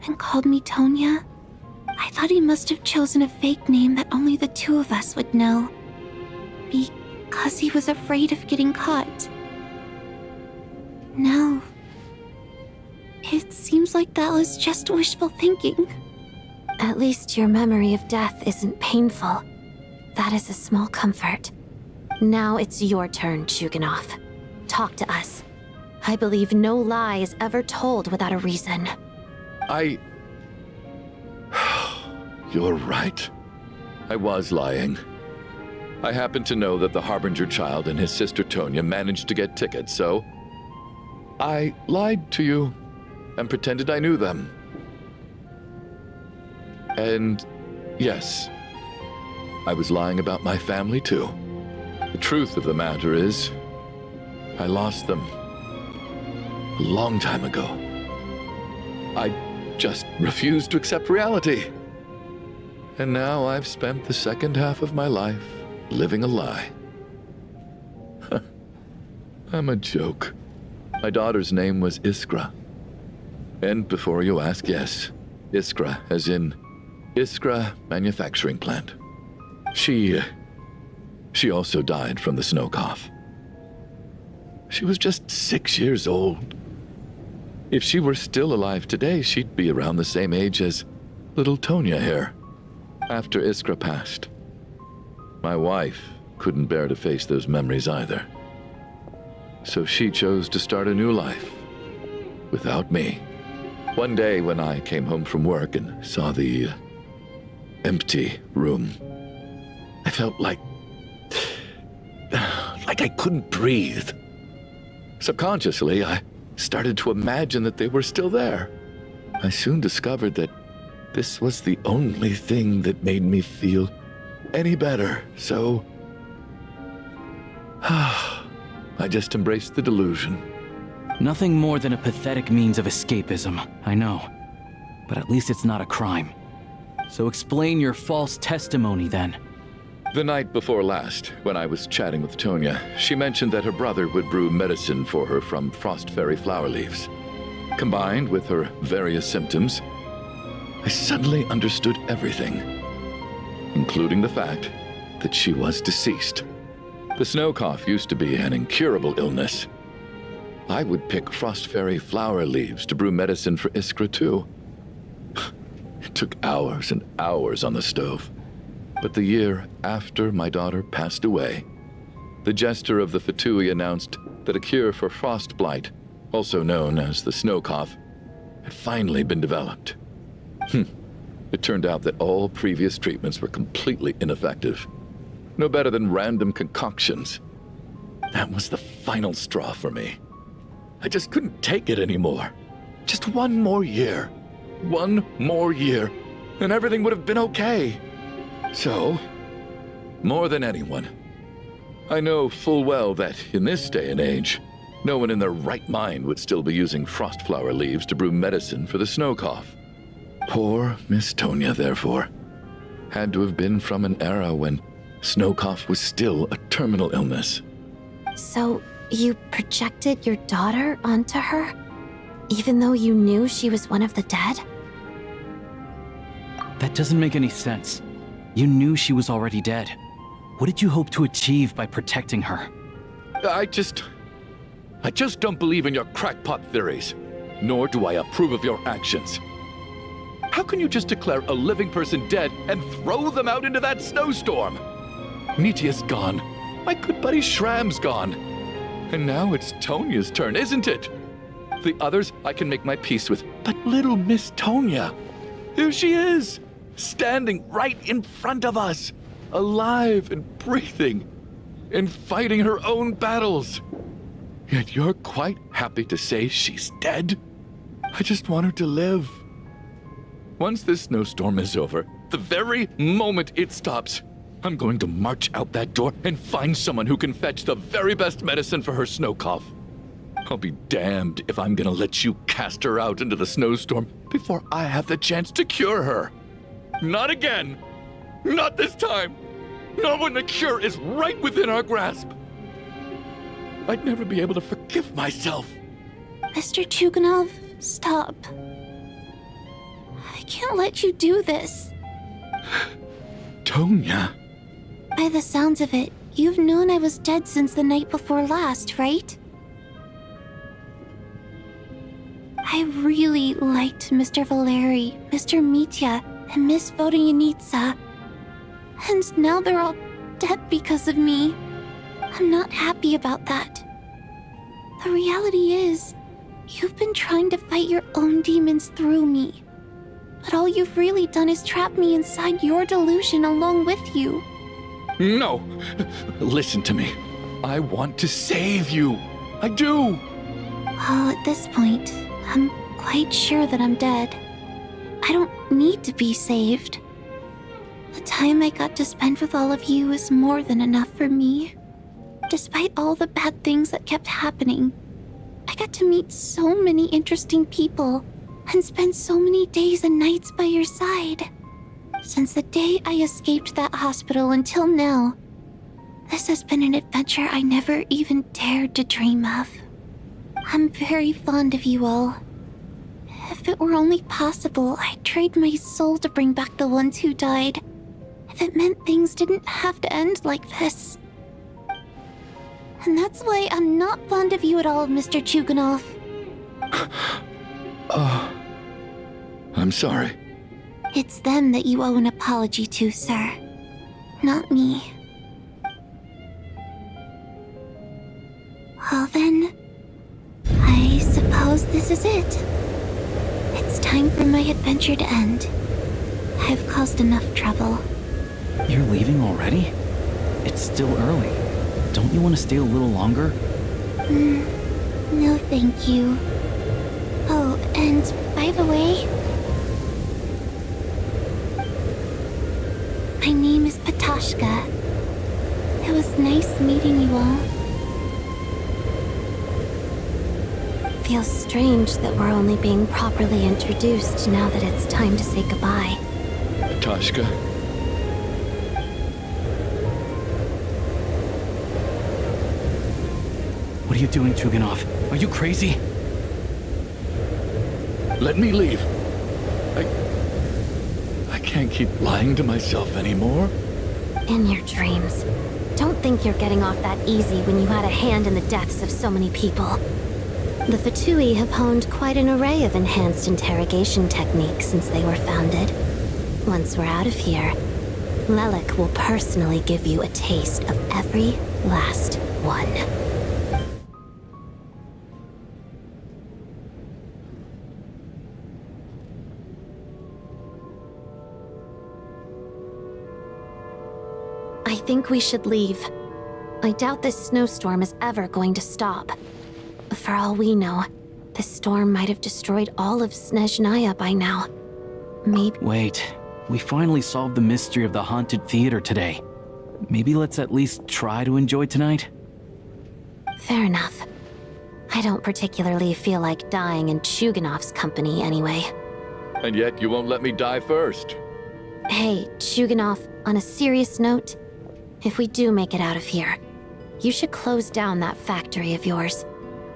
and called me Tonya, I thought he must have chosen a fake name that only the two of us would know. Because he was afraid of getting caught. No. It seems like that was just wishful thinking. At least your memory of death isn't painful. That is a small comfort. Now it's your turn, Chuganov. Talk to us. I believe no lie is ever told without a reason. You're right. I was lying. I happen to know that the Harbinger child and his sister Tonya managed to get tickets, so I lied to you and pretended I knew them. And yes, I was lying about my family too. The truth of the matter is, I lost them a long time ago. I just refused to accept reality. And now I've spent the second half of my life living a lie. I'm a joke. My daughter's name was Iskra. And before you ask, yes, Iskra, as in Iskra Manufacturing Plant. She also died from the snow cough. She was just 6 years old. If she were still alive today, she'd be around the same age as little Tonya here. After Iskra passed, my wife couldn't bear to face those memories either. So she chose to start a new life without me. One day when I came home from work and saw the empty room, I felt like I couldn't breathe. Subconsciously, I started to imagine that they were still there. I soon discovered that this was the only thing that made me feel any better, so I just embraced the delusion. Nothing more than a pathetic means of escapism, I know. But at least it's not a crime. So explain your false testimony then. The night before last, when I was chatting with Tonya, she mentioned that her brother would brew medicine for her from frost fairy flower leaves. Combined with her various symptoms, I suddenly understood everything, including the fact that she was deceased. The snow cough used to be an incurable illness. I would pick frost fairy flower leaves to brew medicine for Iskra too. It took hours and hours on the stove. But the year after my daughter passed away, the jester of the Fatui announced that a cure for frost blight, also known as the snow cough, had finally been developed. It turned out that all previous treatments were completely ineffective. No better than random concoctions. That was the final straw for me. I just couldn't take it anymore. Just one more year. One more year, and everything would have been okay. So, more than anyone, I know full well that in this day and age, no one in their right mind would still be using frost flower leaves to brew medicine for the snow cough. Poor Miss Tonya, therefore, had to have been from an era when snow cough was still a terminal illness. So, you projected your daughter onto her? Even though you knew she was one of the dead? That doesn't make any sense. You knew she was already dead. What did you hope to achieve by protecting her? I just don't believe in your crackpot theories, nor do I approve of your actions. How can you just declare a living person dead and throw them out into that snowstorm? Nitia's gone. My good buddy Shram's gone. And now it's Tonya's turn, isn't it? The others I can make my peace with, but little Miss Tonya, here she is, standing right in front of us, alive and breathing, and fighting her own battles. Yet you're quite happy to say she's dead? I just want her to live. Once this snowstorm is over, the very moment it stops, I'm going to march out that door and find someone who can fetch the very best medicine for her snow cough. I'll be damned if I'm gonna let you cast her out into the snowstorm before I have the chance to cure her. Not again! Not this time! Not when the cure is right within our grasp! I'd never be able to forgive myself. Mr. Chuganov, stop. I can't let you do this. Tonya. By the sounds of it, you've known I was dead since the night before last, right? I really liked Mr. Valeriy, Mr. Mitya, and Miss Vodyanitsa. And now they're all dead because of me. I'm not happy about that. The reality is, you've been trying to fight your own demons through me. But all you've really done is trap me inside your delusion along with you. No! Listen to me. I want to save you. I do! Well, at this point, I'm quite sure that I'm dead. I don't need to be saved. The time I got to spend with all of you is more than enough for me. Despite all the bad things that kept happening, I got to meet so many interesting people and spend so many days and nights by your side. Since the day I escaped that hospital until now, this has been an adventure I never even dared to dream of. I'm very fond of you all. If it were only possible, I'd trade my soul to bring back the ones who died. If it meant things didn't have to end like this. And that's why I'm not fond of you at all, Mr. Chuganov. I'm sorry. It's them that you owe an apology to, sir. Not me. Well then, I suppose this is it. It's time for my adventure to end. I've caused enough trouble. You're leaving already? It's still early. Don't you want to stay a little longer? No thank you. Oh, and by the way, my name is Patashka. It was nice meeting you all. Feels strange that we're only being properly introduced now that it's time to say goodbye. Patashka. What are you doing, Chuganov? Are you crazy? Let me leave. I can't keep lying to myself anymore. In your dreams. Don't think you're getting off that easy when you had a hand in the deaths of so many people. The Fatui have honed quite an array of enhanced interrogation techniques since they were founded. Once we're out of here, Lelek will personally give you a taste of every last one. I think we should leave. I doubt this snowstorm is ever going to stop. For all we know, this storm might have destroyed all of Snezhnaya by now. Maybe— Wait, we finally solved the mystery of the haunted theater today. Maybe let's at least try to enjoy tonight? Fair enough. I don't particularly feel like dying in Chuganov's company anyway. And yet you won't let me die first. Hey, Chuganov, on a serious note, if we do make it out of here, you should close down that factory of yours.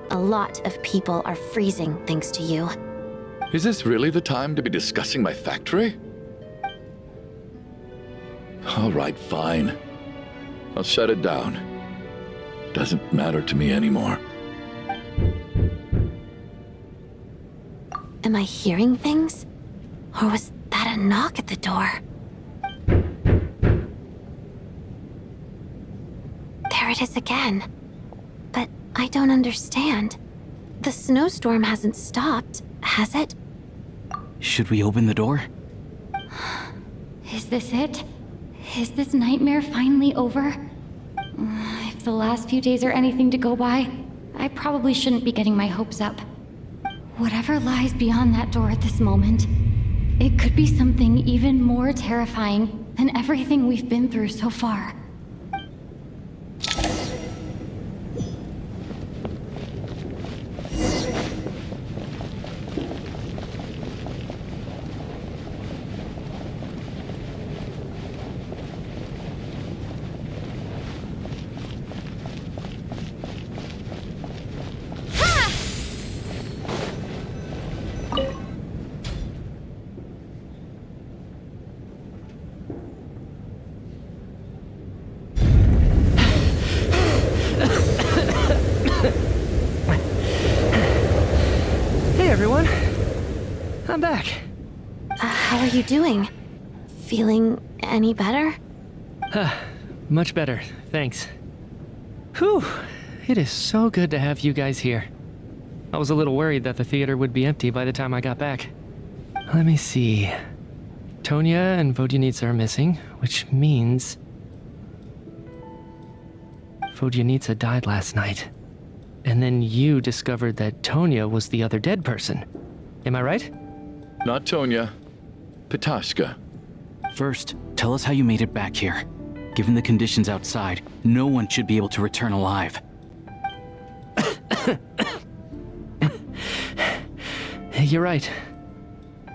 A lot of people are freezing thanks to you. Is this really the time to be discussing my factory? All right, fine. I'll shut it down. Doesn't matter to me anymore. Am I hearing things? Or was that a knock at the door? There it is again. But I don't understand. The snowstorm hasn't stopped, has it? Should we open the door? Is this it? Is this nightmare finally over? If the last few days are anything to go by, I probably shouldn't be getting my hopes up. Whatever lies beyond that door at this moment, it could be something even more terrifying than everything we've been through so far. I'm back. How are you doing? Feeling any better? Much better, thanks. Whew, it is so good to have you guys here. I was a little worried that the theater would be empty by the time I got back. Let me see. Tonya and Vodyanitsa are missing, which means Vodyanitsa died last night. And then you discovered that Tonya was the other dead person. Am I right? Not Tonya. Pitashka. First, tell us how you made it back here. Given the conditions outside, no one should be able to return alive. You're right.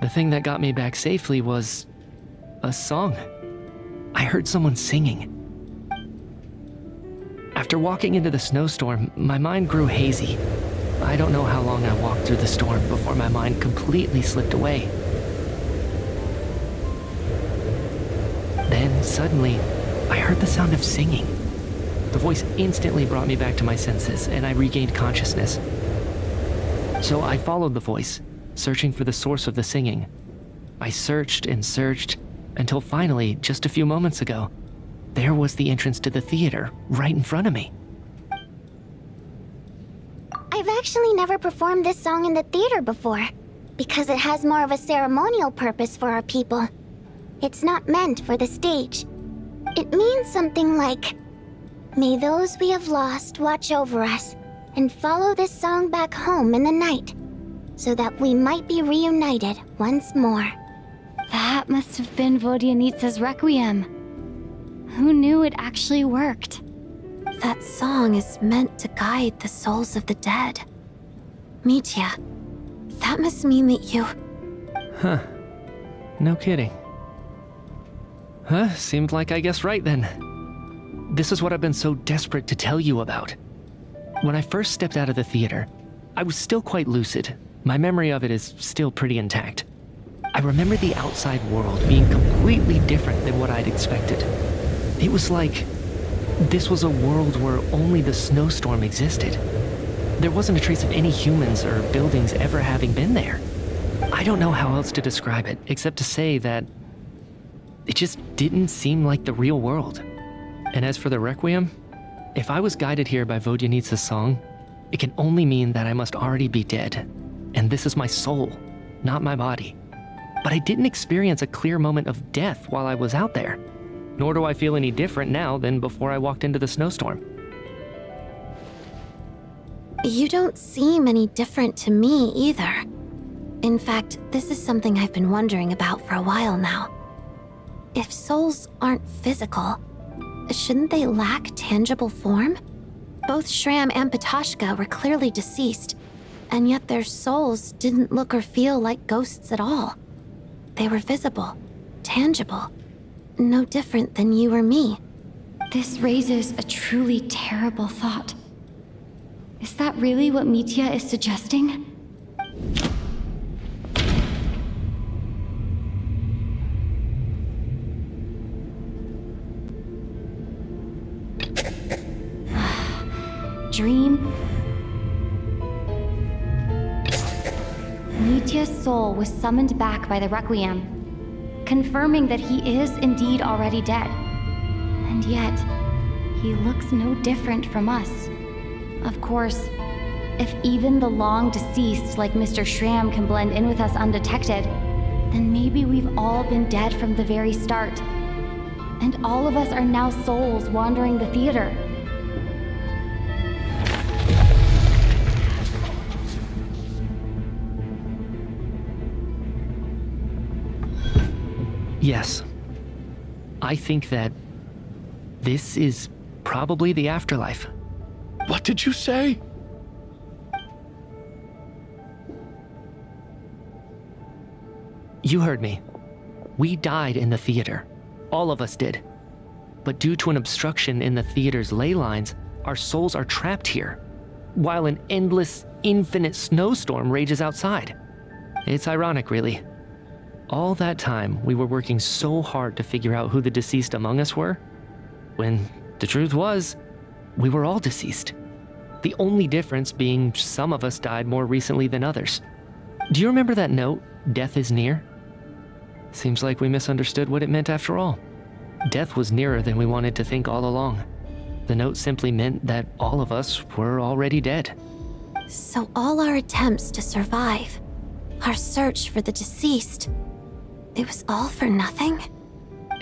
The thing that got me back safely was a song. I heard someone singing. After walking into the snowstorm, my mind grew hazy. I don't know how long I walked through the storm before my mind completely slipped away. Then, suddenly, I heard the sound of singing. The voice instantly brought me back to my senses, and I regained consciousness. So I followed the voice, searching for the source of the singing. I searched and searched, until finally, just a few moments ago, there was the entrance to the theater, right in front of me. I've actually never performed this song in the theater before, because it has more of a ceremonial purpose for our people. It's not meant for the stage. It means something like, "May those we have lost watch over us, and follow this song back home in the night, so that we might be reunited once more." That must have been Vodyanitsa's requiem. Who knew it actually worked? That song is meant to guide the souls of the dead. Mitya, that must mean that you— Huh. No kidding. Huh, seemed like I guessed right then. This is what I've been so desperate to tell you about. When I first stepped out of the theater, I was still quite lucid. My memory of it is still pretty intact. I remember the outside world being completely different than what I'd expected. It was like this was a world where only the snowstorm existed. There wasn't a trace of any humans or buildings ever having been there. I don't know how else to describe it, except to say that it just didn't seem like the real world. And as for the requiem, if I was guided here by Vodyanitsa's song, it can only mean that I must already be dead. And this is my soul, not my body. But I didn't experience a clear moment of death while I was out there. Nor do I feel any different now than before I walked into the snowstorm. You don't seem any different to me either. In fact, this is something I've been wondering about for a while now. If souls aren't physical, shouldn't they lack tangible form? Both Shram and Patoshka were clearly deceased, and yet their souls didn't look or feel like ghosts at all. They were visible, tangible, no different than you or me. This raises a truly terrible thought. Is that really what Mitya is suggesting? Dream? Mitya's soul was summoned back by the Requiem, confirming that he is indeed already dead. And yet, he looks no different from us. Of course, if even the long deceased like Mr. Shram can blend in with us undetected, then maybe we've all been dead from the very start. And all of us are now souls wandering the theater. Yes. I think that this is probably the afterlife. What did you say? You heard me. We died in the theater. All of us did. But due to an obstruction in the theater's ley lines, our souls are trapped here, while an endless, infinite snowstorm rages outside. It's ironic, really. All that time, we were working so hard to figure out who the deceased among us were, when the truth was, we were all deceased. The only difference being some of us died more recently than others. Do you remember that note, "Death is near"? Seems like we misunderstood what it meant after all. Death was nearer than we wanted to think all along. The note simply meant that all of us were already dead. So all our attempts to survive, our search for the deceased, it was all for nothing?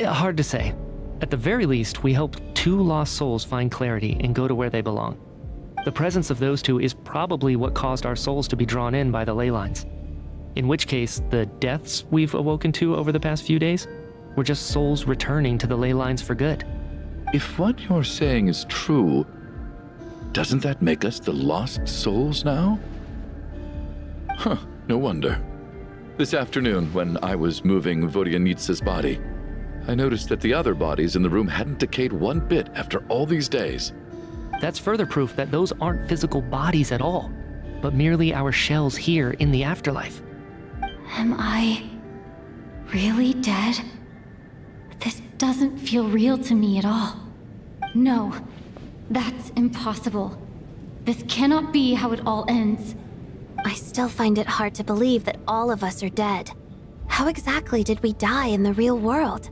Hard to say. At the very least, we helped 2 lost souls find clarity and go to where they belong. The presence of those 2 is probably what caused our souls to be drawn in by the ley lines. In which case, the deaths we've awoken to over the past few days were just souls returning to the ley lines for good. If what you're saying is true, doesn't that make us the lost souls now? Huh, no wonder. This afternoon, when I was moving Vodyanitsa's body, I noticed that the other bodies in the room hadn't decayed one bit after all these days. That's further proof that those aren't physical bodies at all, but merely our shells here in the afterlife. Am I really dead? This doesn't feel real to me at all. No, that's impossible. This cannot be how it all ends. I still find it hard to believe that all of us are dead. How exactly did we die in the real world?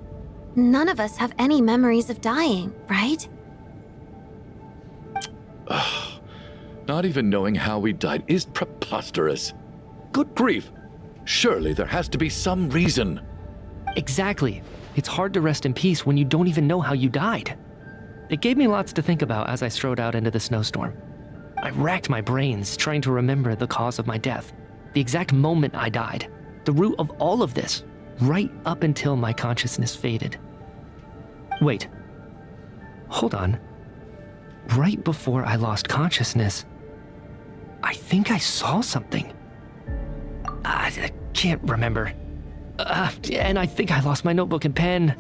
None of us have any memories of dying, right? Not even knowing how we died is preposterous. Good grief. Surely there has to be some reason. Exactly. It's hard to rest in peace when you don't even know how you died. It gave me lots to think about as I strode out into the snowstorm. I racked my brains trying to remember the cause of my death, the exact moment I died, the root of all of this, right up until my consciousness faded. Wait. Hold on. Right before I lost consciousness, I think I saw something. I can't remember. And I think I lost my notebook and pen.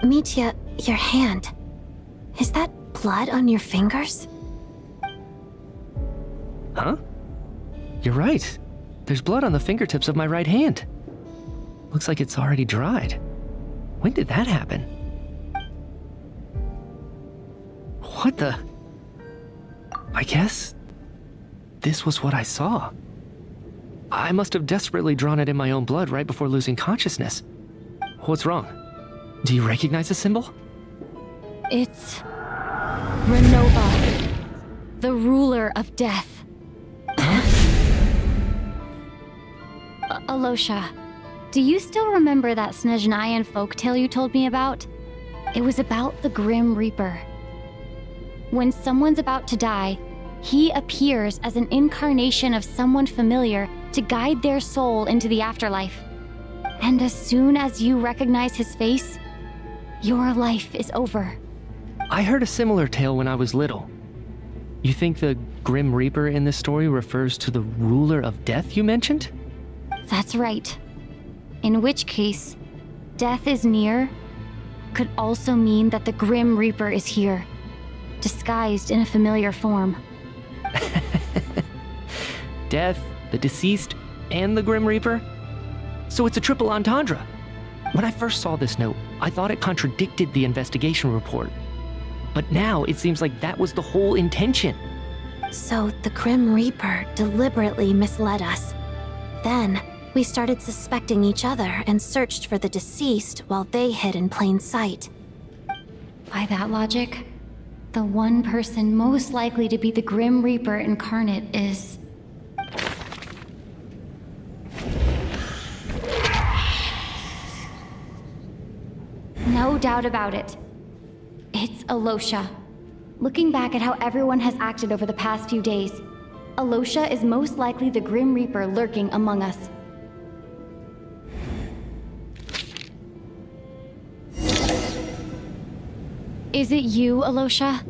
Mitya, your hand. Is that blood on your fingers? Huh? You're right. There's blood on the fingertips of my right hand. Looks like it's already dried. When did that happen? What the? I guess this was what I saw. I must have desperately drawn it in my own blood right before losing consciousness. What's wrong? Do you recognize the symbol? It's Renova, the ruler of death. Alosha, Do you still remember that Snezhnayan folktale you told me about? It was about the Grim Reaper. When someone's about to die, he appears as an incarnation of someone familiar to guide their soul into the afterlife. And as soon as you recognize his face, your life is over. I heard a similar tale when I was little. You think the Grim Reaper in this story refers to the ruler of death you mentioned? That's right. In which case, death is near could also mean that the Grim Reaper is here, disguised in a familiar form. Death, the deceased, and the Grim Reaper? So it's a triple entendre. When I first saw this note, I thought it contradicted the investigation report. But now it seems like that was the whole intention. So the Grim Reaper deliberately misled us. Then, we started suspecting each other and searched for the deceased while they hid in plain sight. By that logic, the one person most likely to be the Grim Reaper incarnate is... No doubt about it. It's Alosha. Looking back at how everyone has acted over the past few days, Alosha is most likely the Grim Reaper lurking among us. Is it you, Alosha?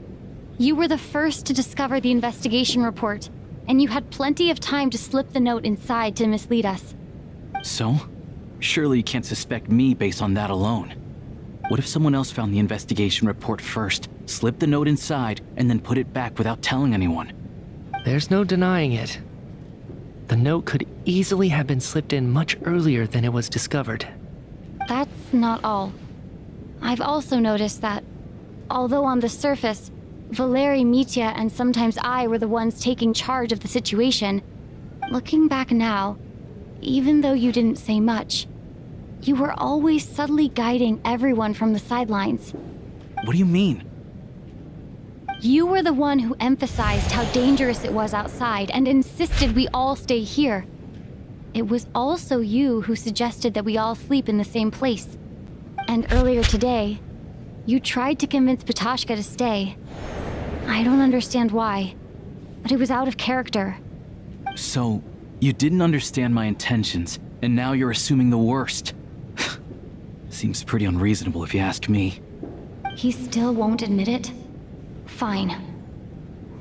You were the first to discover the investigation report, and you had plenty of time to slip the note inside to mislead us. So? Surely you can't suspect me based on that alone. What if someone else found the investigation report first, slipped the note inside, and then put it back without telling anyone? There's no denying it. The note could easily have been slipped in much earlier than it was discovered. That's not all. I've also noticed that, although on the surface, Valeriy, Mitya, and sometimes I were the ones taking charge of the situation, looking back now, even though you didn't say much, you were always subtly guiding everyone from the sidelines. What do you mean? You were the one who emphasized how dangerous it was outside and insisted we all stay here. It was also you who suggested that we all sleep in the same place. And earlier today, you tried to convince Petashka to stay. I don't understand why, but it was out of character. So, you didn't understand my intentions, and now you're assuming the worst. Seems pretty unreasonable if you ask me. He still won't admit it? Fine.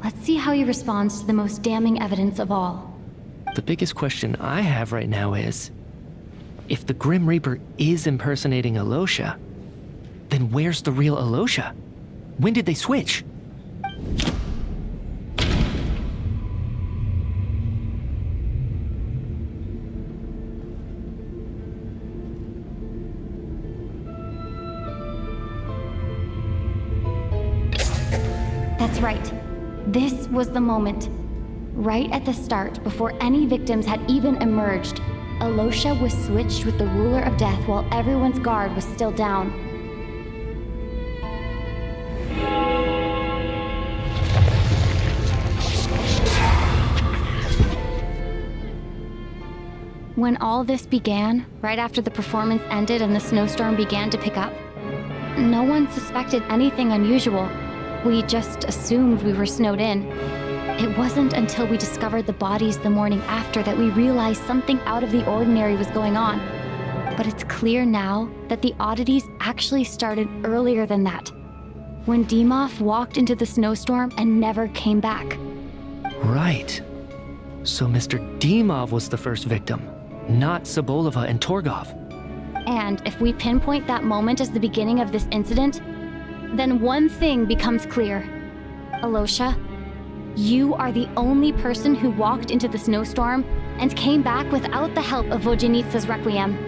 Let's see how he responds to the most damning evidence of all. The biggest question I have right now is, if the Grim Reaper is impersonating Alosha, then where's the real Alosha? When did they switch? That's right. This was the moment. Right at the start, before any victims had even emerged, Alosha was switched with the ruler of death while everyone's guard was still down. When all this began, right after the performance ended and the snowstorm began to pick up, no one suspected anything unusual. We just assumed we were snowed in. It wasn't until we discovered the bodies the morning after that we realized something out of the ordinary was going on. But it's clear now that the oddities actually started earlier than that, when Dimov walked into the snowstorm and never came back. Right. So Mr. Dimov was the first victim, not Sobolova and Torgov. And if we pinpoint that moment as the beginning of this incident, then one thing becomes clear. Alosha, you are the only person who walked into the snowstorm and came back without the help of Vojanitsa's Requiem.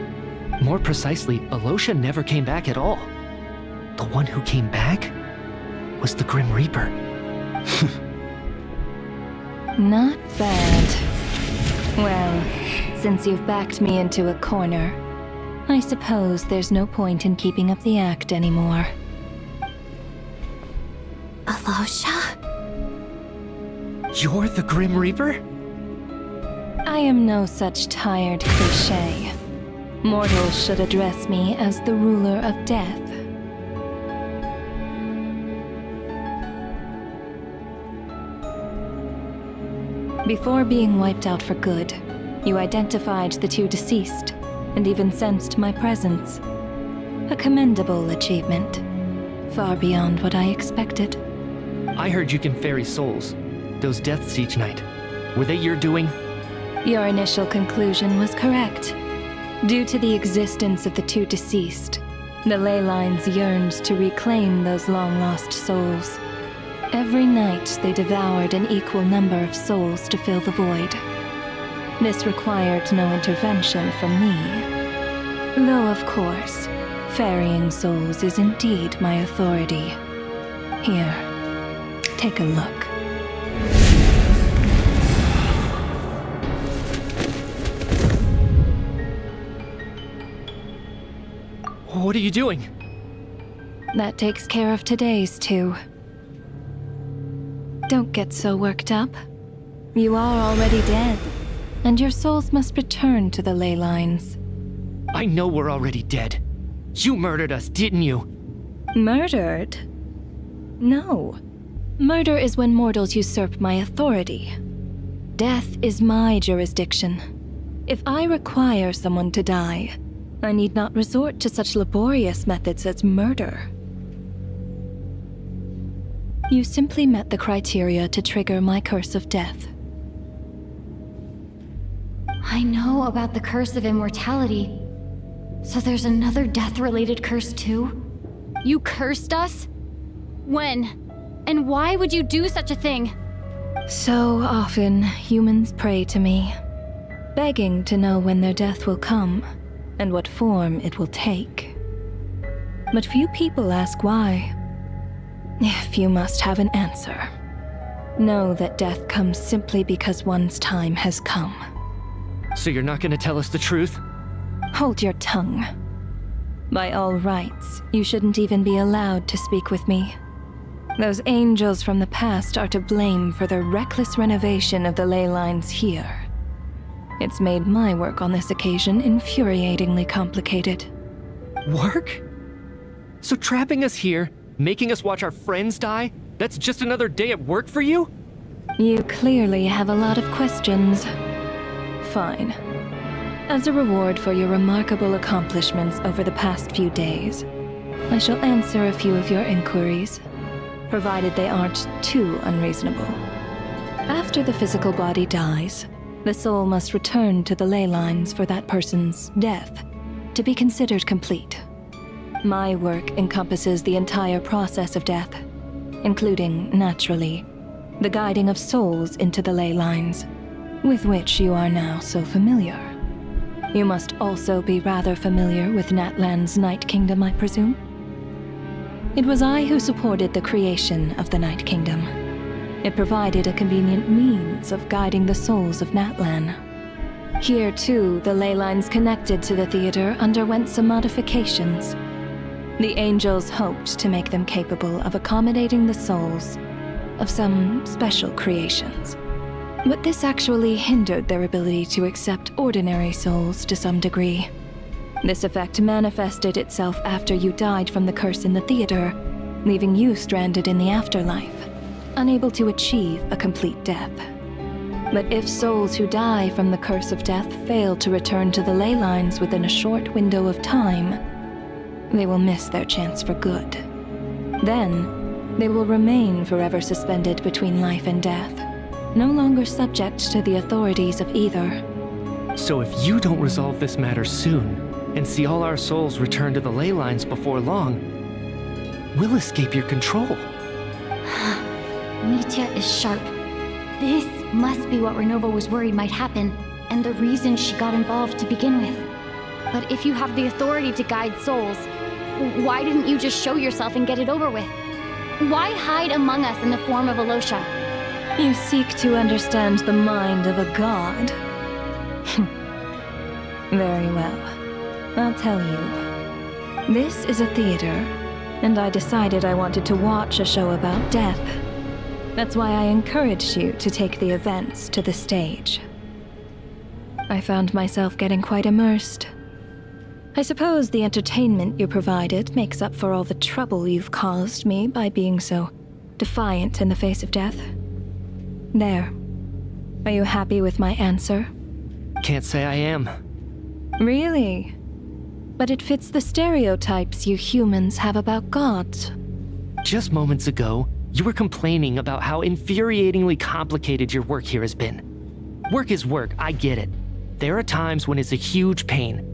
More precisely, Alosha never came back at all. The one who came back was the Grim Reaper. Not bad. Well, since you've backed me into a corner, I suppose there's no point in keeping up the act anymore. Alosha? You're the Grim Reaper? I am no such tired cliché. Mortals should address me as the ruler of death. Before being wiped out for good, you identified the two deceased, and even sensed my presence. A commendable achievement, far beyond what I expected. I heard you can ferry souls. Those deaths each night. Were they your doing? Your initial conclusion was correct. Due to the existence of the two deceased, the ley lines yearned to reclaim those long-lost souls. Every night they devoured an equal number of souls to fill the void. This required no intervention from me. Though, of course, ferrying souls is indeed my authority. Here, take a look. What are you doing? That takes care of today's too. Don't get so worked up. You are already dead, and your souls must return to the ley lines. I know we're already dead. You murdered us, didn't you? Murdered? No. Murder is when mortals usurp my authority. Death is my jurisdiction. If I require someone to die, I need not resort to such laborious methods as murder. You simply met the criteria to trigger my curse of death. I know about the curse of immortality. So there's another death-related curse too? You cursed us? When? And why would you do such a thing? So often, humans pray to me, begging to know when their death will come, and what form it will take. But few people ask why. If you must have an answer, know that death comes simply because one's time has come. So you're not gonna tell us the truth? Hold your tongue. By all rights, you shouldn't even be allowed to speak with me. Those angels from the past are to blame for the reckless renovation of the ley lines here. It's made my work on this occasion infuriatingly complicated. Work? So trapping us here, making us watch our friends die, that's just another day at work for you? You clearly have a lot of questions. Fine. As a reward for your remarkable accomplishments over the past few days, I shall answer a few of your inquiries, provided they aren't too unreasonable. After the physical body dies, the soul must return to the ley lines for that person's death to be considered complete. My work encompasses the entire process of death, including, naturally, the guiding of souls into the ley lines, with which you are now so familiar. You must also be rather familiar with Natlan's Night Kingdom, I presume? It was I who supported the creation of the Night Kingdom. It provided a convenient means of guiding the souls of Natlan. Here, too, the ley lines connected to the theater underwent some modifications. The angels hoped to make them capable of accommodating the souls of some special creations. But this actually hindered their ability to accept ordinary souls to some degree. This effect manifested itself after you died from the curse in the theater, leaving you stranded in the afterlife, unable to achieve a complete death. But if souls who die from the curse of death fail to return to the ley lines within a short window of time, they will miss their chance for good. Then, they will remain forever suspended between life and death, no longer subject to the authorities of either. So if you don't resolve this matter soon, and see all our souls return to the ley lines before long, we'll escape your control. Mitya is sharp. This must be what Renova was worried might happen, and the reason she got involved to begin with. But if you have the authority to guide souls, why didn't you just show yourself and get it over with? Why hide among us in the form of Alosha? You seek to understand the mind of a god. Very well. I'll tell you. This is a theater, and I decided I wanted to watch a show about death. That's why I encouraged you to take the events to the stage. I found myself getting quite immersed. I suppose the entertainment you provided makes up for all the trouble you've caused me by being so defiant in the face of death. There. Are you happy with my answer? Can't say I am. Really? But it fits the stereotypes you humans have about gods. Just moments ago, you were complaining about how infuriatingly complicated your work here has been. Work is work, I get it. There are times when it's a huge pain,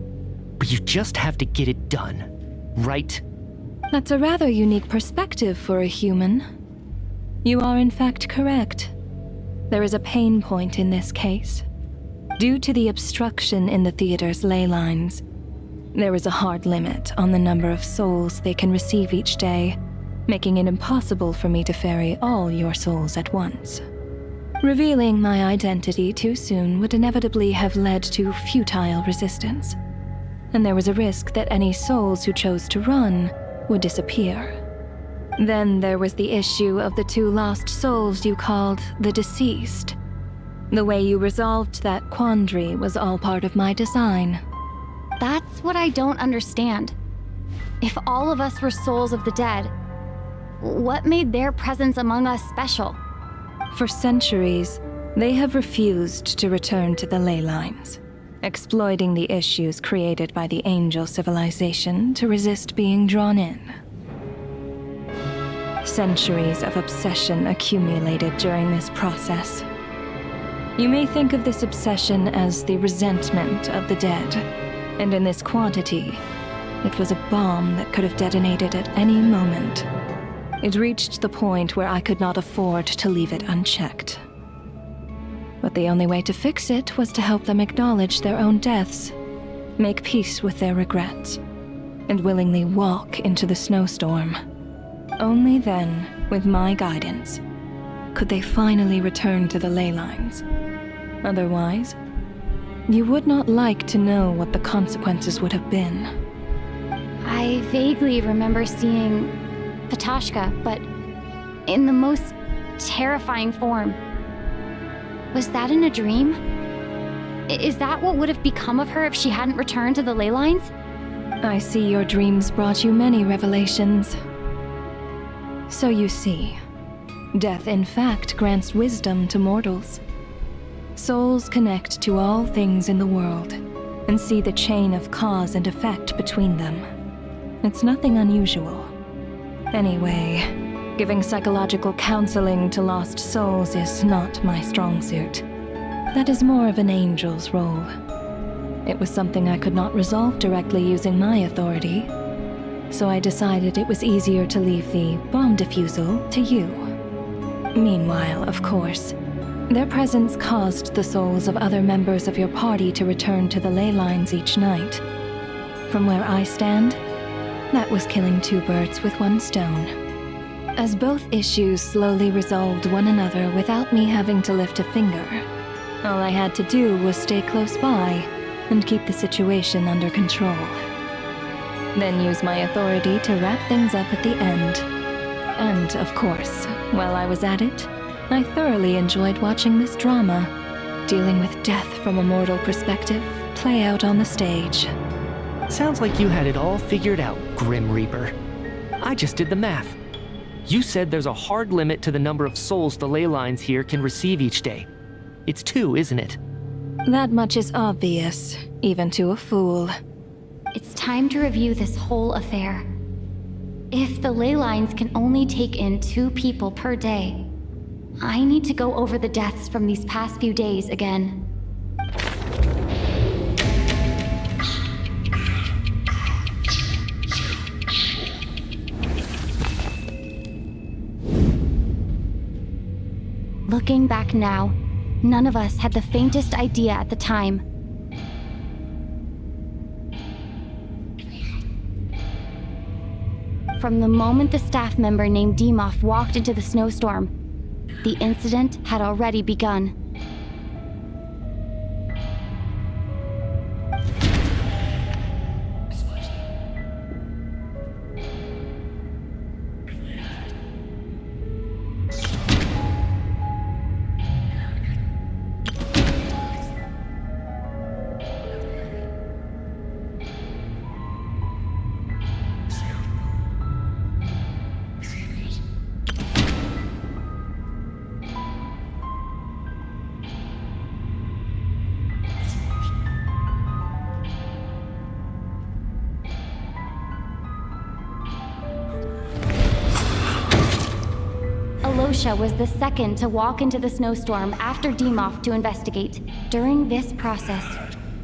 but you just have to get it done, right? That's a rather unique perspective for a human. You are in fact correct. There is a pain point in this case. Due to the obstruction in the theater's ley lines, there is a hard limit on the number of souls they can receive each day, making it impossible for me to ferry all your souls at once. Revealing my identity too soon would inevitably have led to futile resistance, and there was a risk that any souls who chose to run would disappear. Then there was the issue of the 2 lost souls you called the deceased. The way you resolved that quandary was all part of my design. That's what I don't understand. If all of us were souls of the dead, what made their presence among us special? For centuries, they have refused to return to the ley lines, exploiting the issues created by the angel civilization to resist being drawn in. Centuries of obsession accumulated during this process. You may think of this obsession as the resentment of the dead, and in this quantity, it was a bomb that could have detonated at any moment. It reached the point where I could not afford to leave it unchecked. But the only way to fix it was to help them acknowledge their own deaths, make peace with their regrets, and willingly walk into the snowstorm. Only then, with my guidance, could they finally return to the ley lines. Otherwise, you would not like to know what the consequences would have been. I vaguely remember seeing Patashka, but in the most terrifying form. Was that in a dream? Is that what would have become of her if she hadn't returned to the ley lines? I see your dreams brought you many revelations. So you see, death in fact grants wisdom to mortals. Souls connect to all things in the world and see the chain of cause and effect between them. It's nothing unusual. Anyway, giving psychological counseling to lost souls is not my strong suit. That is more of an angel's role. It was something I could not resolve directly using my authority, so I decided it was easier to leave the bomb defusal to you. Meanwhile, of course, their presence caused the souls of other members of your party to return to the ley lines each night. From where I stand, that was killing 2 birds with 1 stone. As both issues slowly resolved one another without me having to lift a finger, all I had to do was stay close by and keep the situation under control. Then use my authority to wrap things up at the end. And, of course, while I was at it, I thoroughly enjoyed watching this drama, dealing with death from a mortal perspective, play out on the stage. Sounds like you had it all figured out, Grim Reaper. I just did the math. You said there's a hard limit to the number of souls the ley lines here can receive each day. It's 2, isn't it? That much is obvious, even to a fool. It's time to review this whole affair. If the ley lines can only take in 2 people per day, I need to go over the deaths from these past few days again. Looking back now, none of us had the faintest idea at the time. From the moment the staff member named Dimov walked into the snowstorm, the incident had already begun. Alosha was the second to walk into the snowstorm after Demoff to investigate. During this process,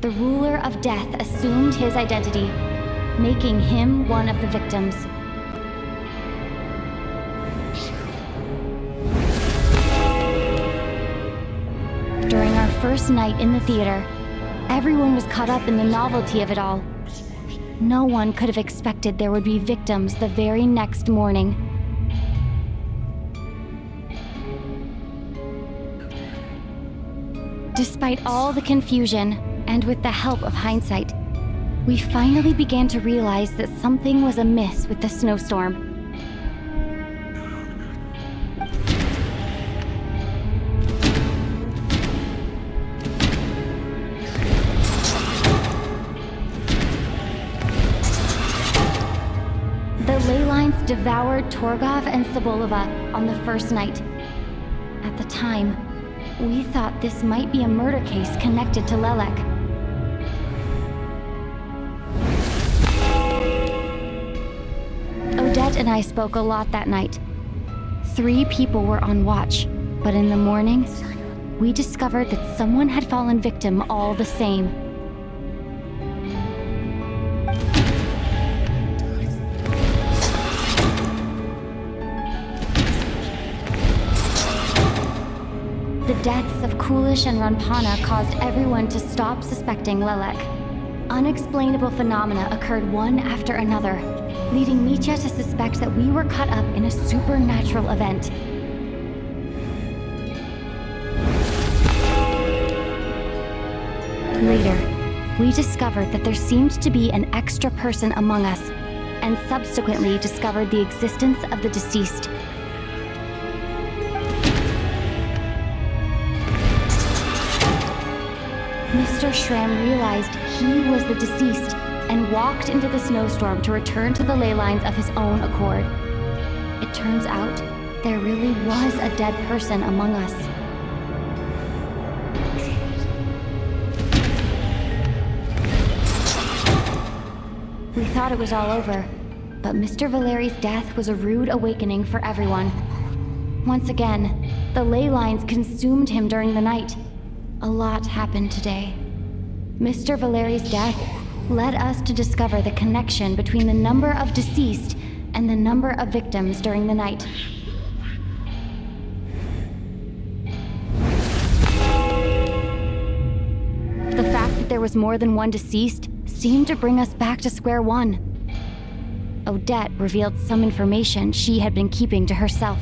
the ruler of death assumed his identity, making him one of the victims. During our first night in the theater, everyone was caught up in the novelty of it all. No one could have expected there would be victims the very next morning. Despite all the confusion, and with the help of hindsight, we finally began to realize that something was amiss with the snowstorm. The ley lines devoured Torgov and Sobolova on the first night. At the time, we thought this might be a murder case connected to Lelek. Odette and I spoke a lot that night. 3 people were on watch, but in the morning, we discovered that someone had fallen victim all the same. The deaths of Kulish and Ranpana caused everyone to stop suspecting Lelek. Unexplainable phenomena occurred one after another, leading Mitya to suspect that we were caught up in a supernatural event. Later, we discovered that there seemed to be an extra person among us, and subsequently discovered the existence of the deceased. Mr. Schramm realized he was the deceased and walked into the snowstorm to return to the ley lines of his own accord. It turns out there really was a dead person among us. We thought it was all over, but Mr. Valeri's death was a rude awakening for everyone. Once again, the ley lines consumed him during the night. A lot happened today. Mr. Valeri's death led us to discover the connection between the number of deceased and the number of victims during the night. The fact that there was more than one deceased seemed to bring us back to square one. Odette revealed some information she had been keeping to herself.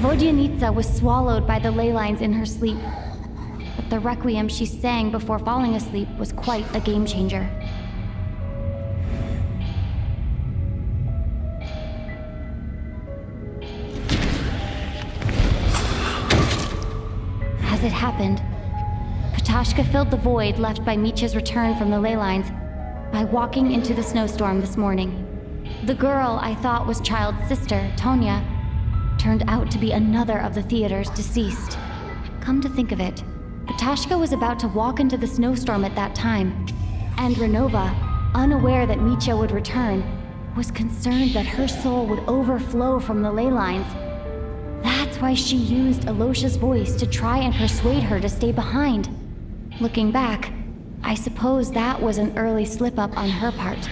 Vodyanitsa was swallowed by the ley lines in her sleep, but the requiem she sang before falling asleep was quite a game changer. As it happened, Patashka filled the void left by Mitya's return from the ley lines by walking into the snowstorm this morning. The girl I thought was Child's sister, Tonya, turned out to be another of the theater's deceased. Come to think of it, Patashka was about to walk into the snowstorm at that time, and Renova, unaware that Mitya would return, was concerned that her soul would overflow from the ley lines. That's why she used Alosha's voice to try and persuade her to stay behind. Looking back, I suppose that was an early slip-up on her part.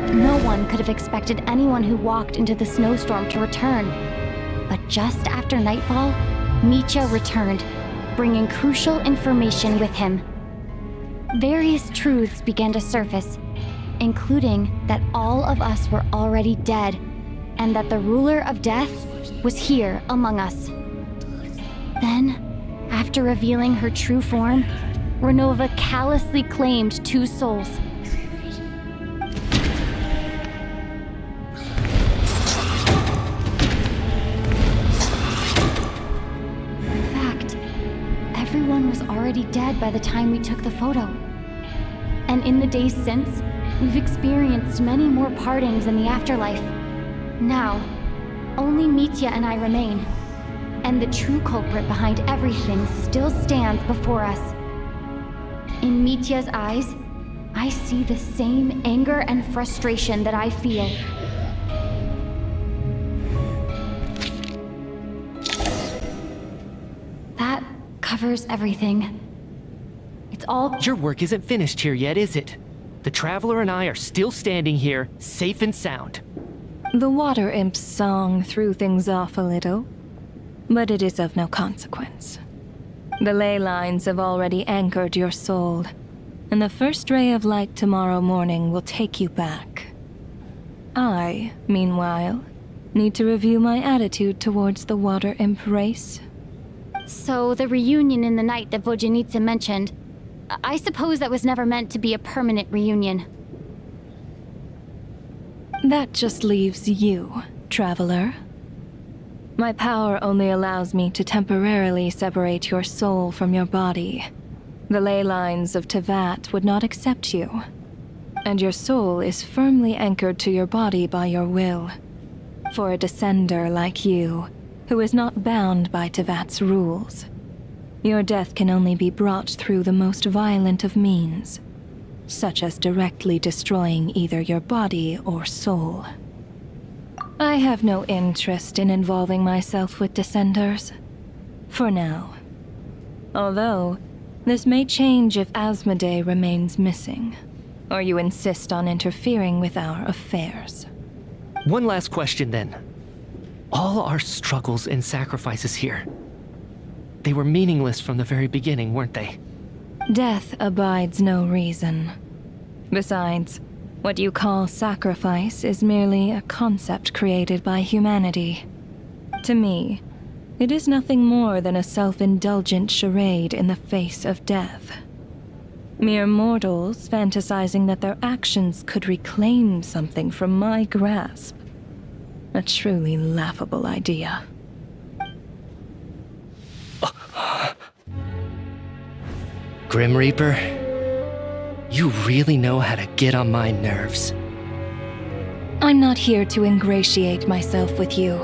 No one could have expected anyone who walked into the snowstorm to return. But just after nightfall, Mitya returned, bringing crucial information with him. Various truths began to surface, including that all of us were already dead, and that the ruler of death was here among us. Then, after revealing her true form, Renova callously claimed 2 souls. Everyone was already dead by the time we took the photo. And in the days since, we've experienced many more partings in the afterlife. Now, only Mitya and I remain. And the true culprit behind everything still stands before us. In Mitya's eyes, I see the same anger and frustration that I feel. That covers everything. It's all— Your work isn't finished here yet, is it? The Traveler and I are still standing here, safe and sound. The Water Imp's song threw things off a little, but it is of no consequence. The ley lines have already anchored your soul, and the first ray of light tomorrow morning will take you back. I, meanwhile, need to review my attitude towards the Water Imp race. So the reunion in the night that Vodyanitsa mentioned, I suppose that was never meant to be a permanent reunion. That just leaves you, Traveler. My power only allows me to temporarily separate your soul from your body. The ley lines of Tevat would not accept you, and your soul is firmly anchored to your body by your will. For a descender like you, who is not bound by Tevat's rules, your death can only be brought through the most violent of means, such as directly destroying either your body or soul. I have no interest in involving myself with Descenders, for now. Although, this may change if Asmodee remains missing, or you insist on interfering with our affairs. One last question then. All our struggles and sacrifices here, they were meaningless from the very beginning, weren't they? Death abides no reason. Besides, what you call sacrifice is merely a concept created by humanity. To me, it is nothing more than a self-indulgent charade in the face of death. Mere mortals fantasizing that their actions could reclaim something from my grasp. A truly laughable idea. Grim Reaper, you really know how to get on my nerves. I'm not here to ingratiate myself with you.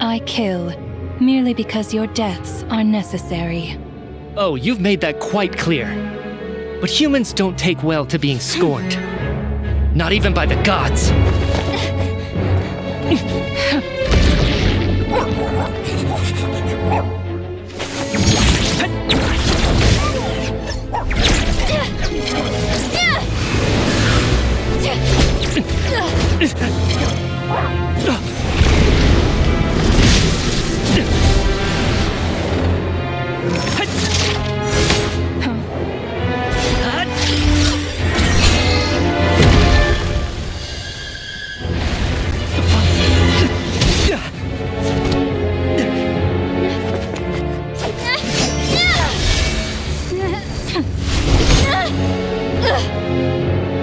I kill merely because your deaths are necessary. Oh, you've made that quite clear. But humans don't take well to being scorned. Not even by the gods.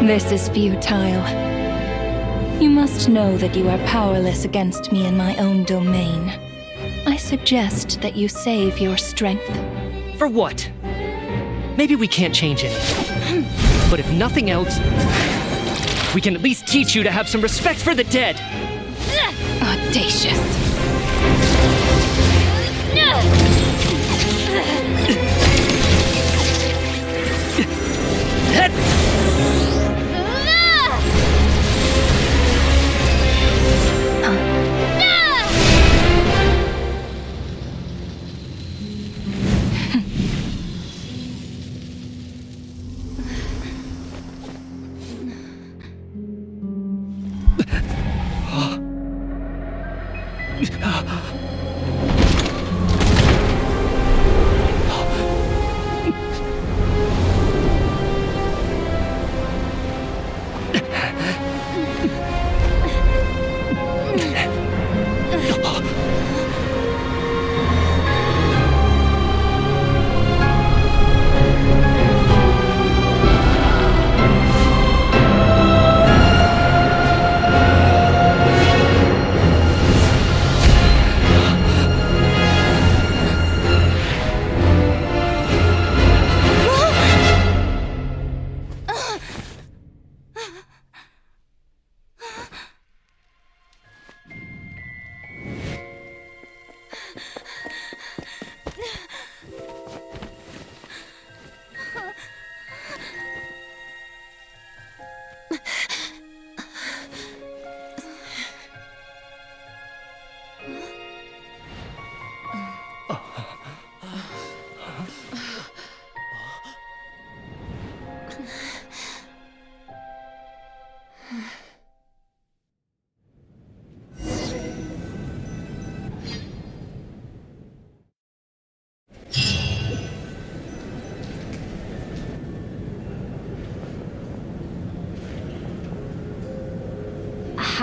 This is futile. You must know that you are powerless against me in my own domain. I suggest that you save your strength. For what? Maybe we can't change anything. But if nothing else, we can at least teach you to have some respect for the dead. Audacious.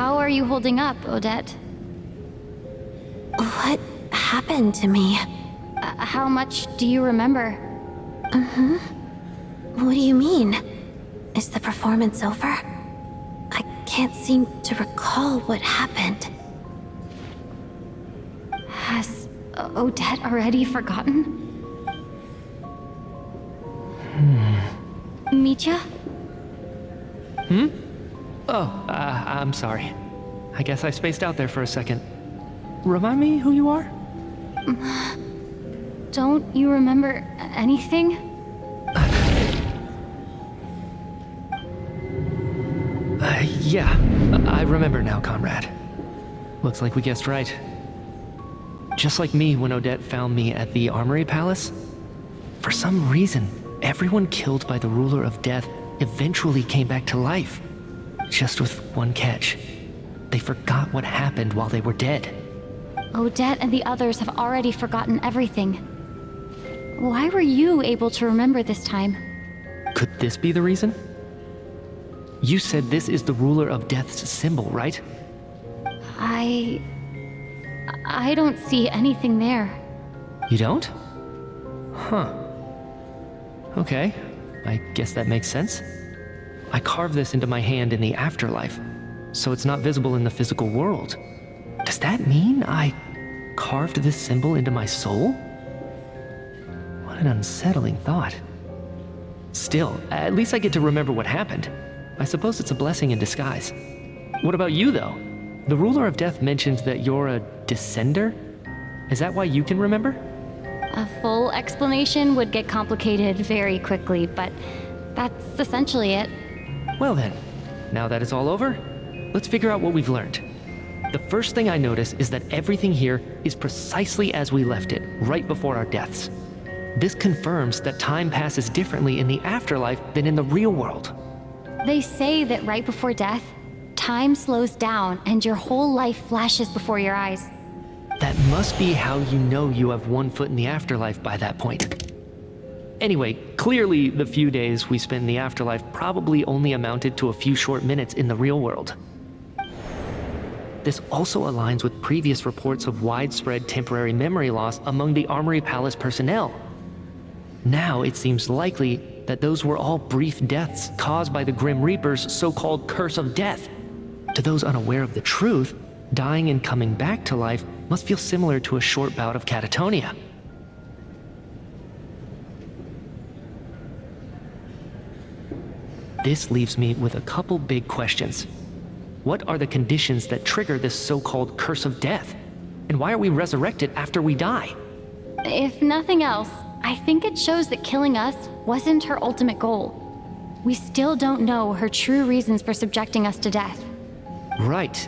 How are you holding up, Odette? What happened to me? How much do you remember? What do you mean? Is the performance over? I can't seem to recall what happened. Has Odette already forgotten? Mitya? Oh, I'm sorry. I guess I spaced out there for a second. Remind me who you are? Don't you remember anything? Yeah, I remember now, comrade. Looks like we guessed right. Just like me when Odette found me at the Armory Palace, for some reason, everyone killed by the ruler of death eventually came back to life. Just with one catch. They forgot what happened while they were dead. Odette and the others have already forgotten everything. Why were you able to remember this time? Could this be the reason? You said this is the ruler of death's symbol, right? I don't see anything there. You don't? Huh. Okay, I guess that makes sense. I carved this into my hand in the afterlife, so it's not visible in the physical world. Does that mean I carved this symbol into my soul? What an unsettling thought. Still, at least I get to remember what happened. I suppose it's a blessing in disguise. What about you, though? The ruler of death mentioned that you're a descender? Is that why you can remember? A full explanation would get complicated very quickly, but that's essentially it. Well then, now that it's all over, let's figure out what we've learned. The first thing I notice is that everything here is precisely as we left it, right before our deaths. This confirms that time passes differently in the afterlife than in the real world. They say that right before death, time slows down and your whole life flashes before your eyes. That must be how you know you have one foot in the afterlife by that point. Anyway, clearly the few days we spent in the afterlife probably only amounted to a few short minutes in the real world. This also aligns with previous reports of widespread temporary memory loss among the Armory Palace personnel. Now it seems likely that those were all brief deaths caused by the Grim Reaper's so-called curse of death. To those unaware of the truth, dying and coming back to life must feel similar to a short bout of catatonia. This leaves me with a couple big questions. What are the conditions that trigger this so-called curse of death? And why are we resurrected after we die? If nothing else, I think it shows that killing us wasn't her ultimate goal. We still don't know her true reasons for subjecting us to death. Right.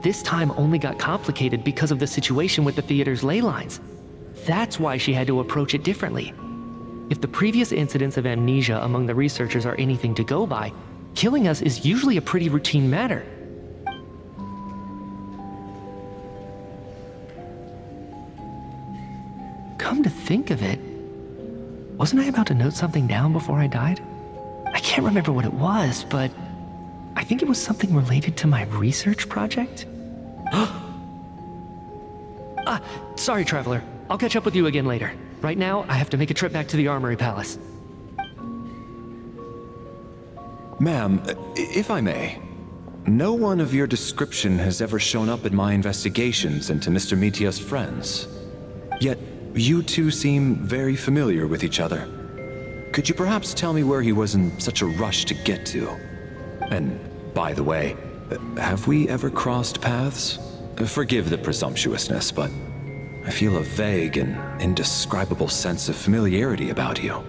This time only got complicated because of the situation with the theater's ley lines. That's why she had to approach it differently. If the previous incidents of amnesia among the researchers are anything to go by, killing us is usually a pretty routine matter. Come to think of it, wasn't I about to note something down before I died? I can't remember what it was, but I think it was something related to my research project. Sorry, Traveler. I'll catch up with you again later. Right now, I have to make a trip back to the Armory Palace. Ma'am, if I may, no one of your description has ever shown up in my investigations into Mr. Mitya's friends. Yet, you two seem very familiar with each other. Could you perhaps tell me where he was in such a rush to get to? And, by the way, have we ever crossed paths? Forgive the presumptuousness, but I feel a vague and indescribable sense of familiarity about you.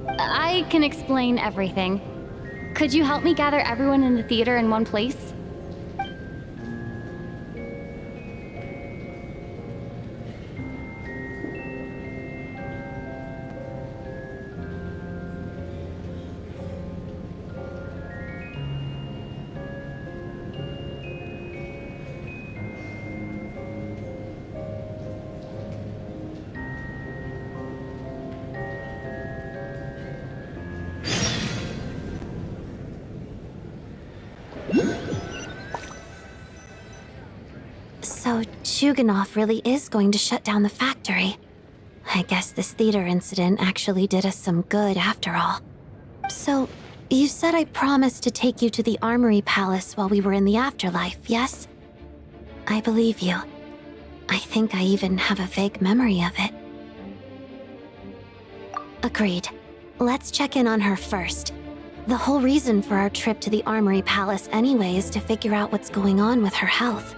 I can explain everything. Could you help me gather everyone in the theater in one place? So Chuganov really is going to shut down the factory. I guess this theater incident actually did us some good after all. So, you said I promised to take you to the Armory Palace while we were in the afterlife, yes? I believe you. I think I even have a vague memory of it. Agreed. Let's check in on her first. The whole reason for our trip to the Armory Palace anyway is to figure out what's going on with her health.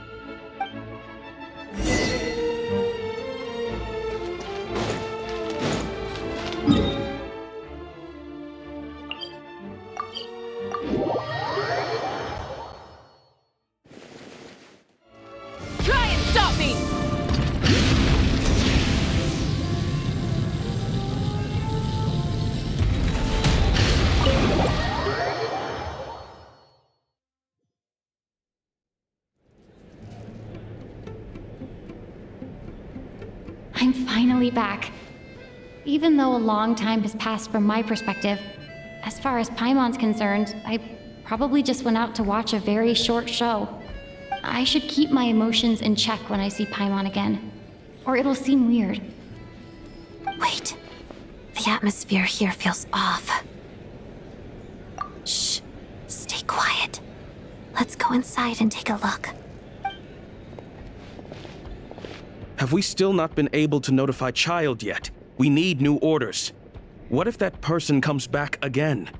Try and stop me! I'm finally back. Even though a long time has passed from my perspective, as far as Paimon's concerned, I probably just went out to watch a very short show. I should keep my emotions in check when I see Paimon again, or it'll seem weird. Wait. The atmosphere here feels off. Shh. Stay quiet. Let's go inside and take a look. Have we still not been able to notify Child yet? We need new orders. What if that person comes back again?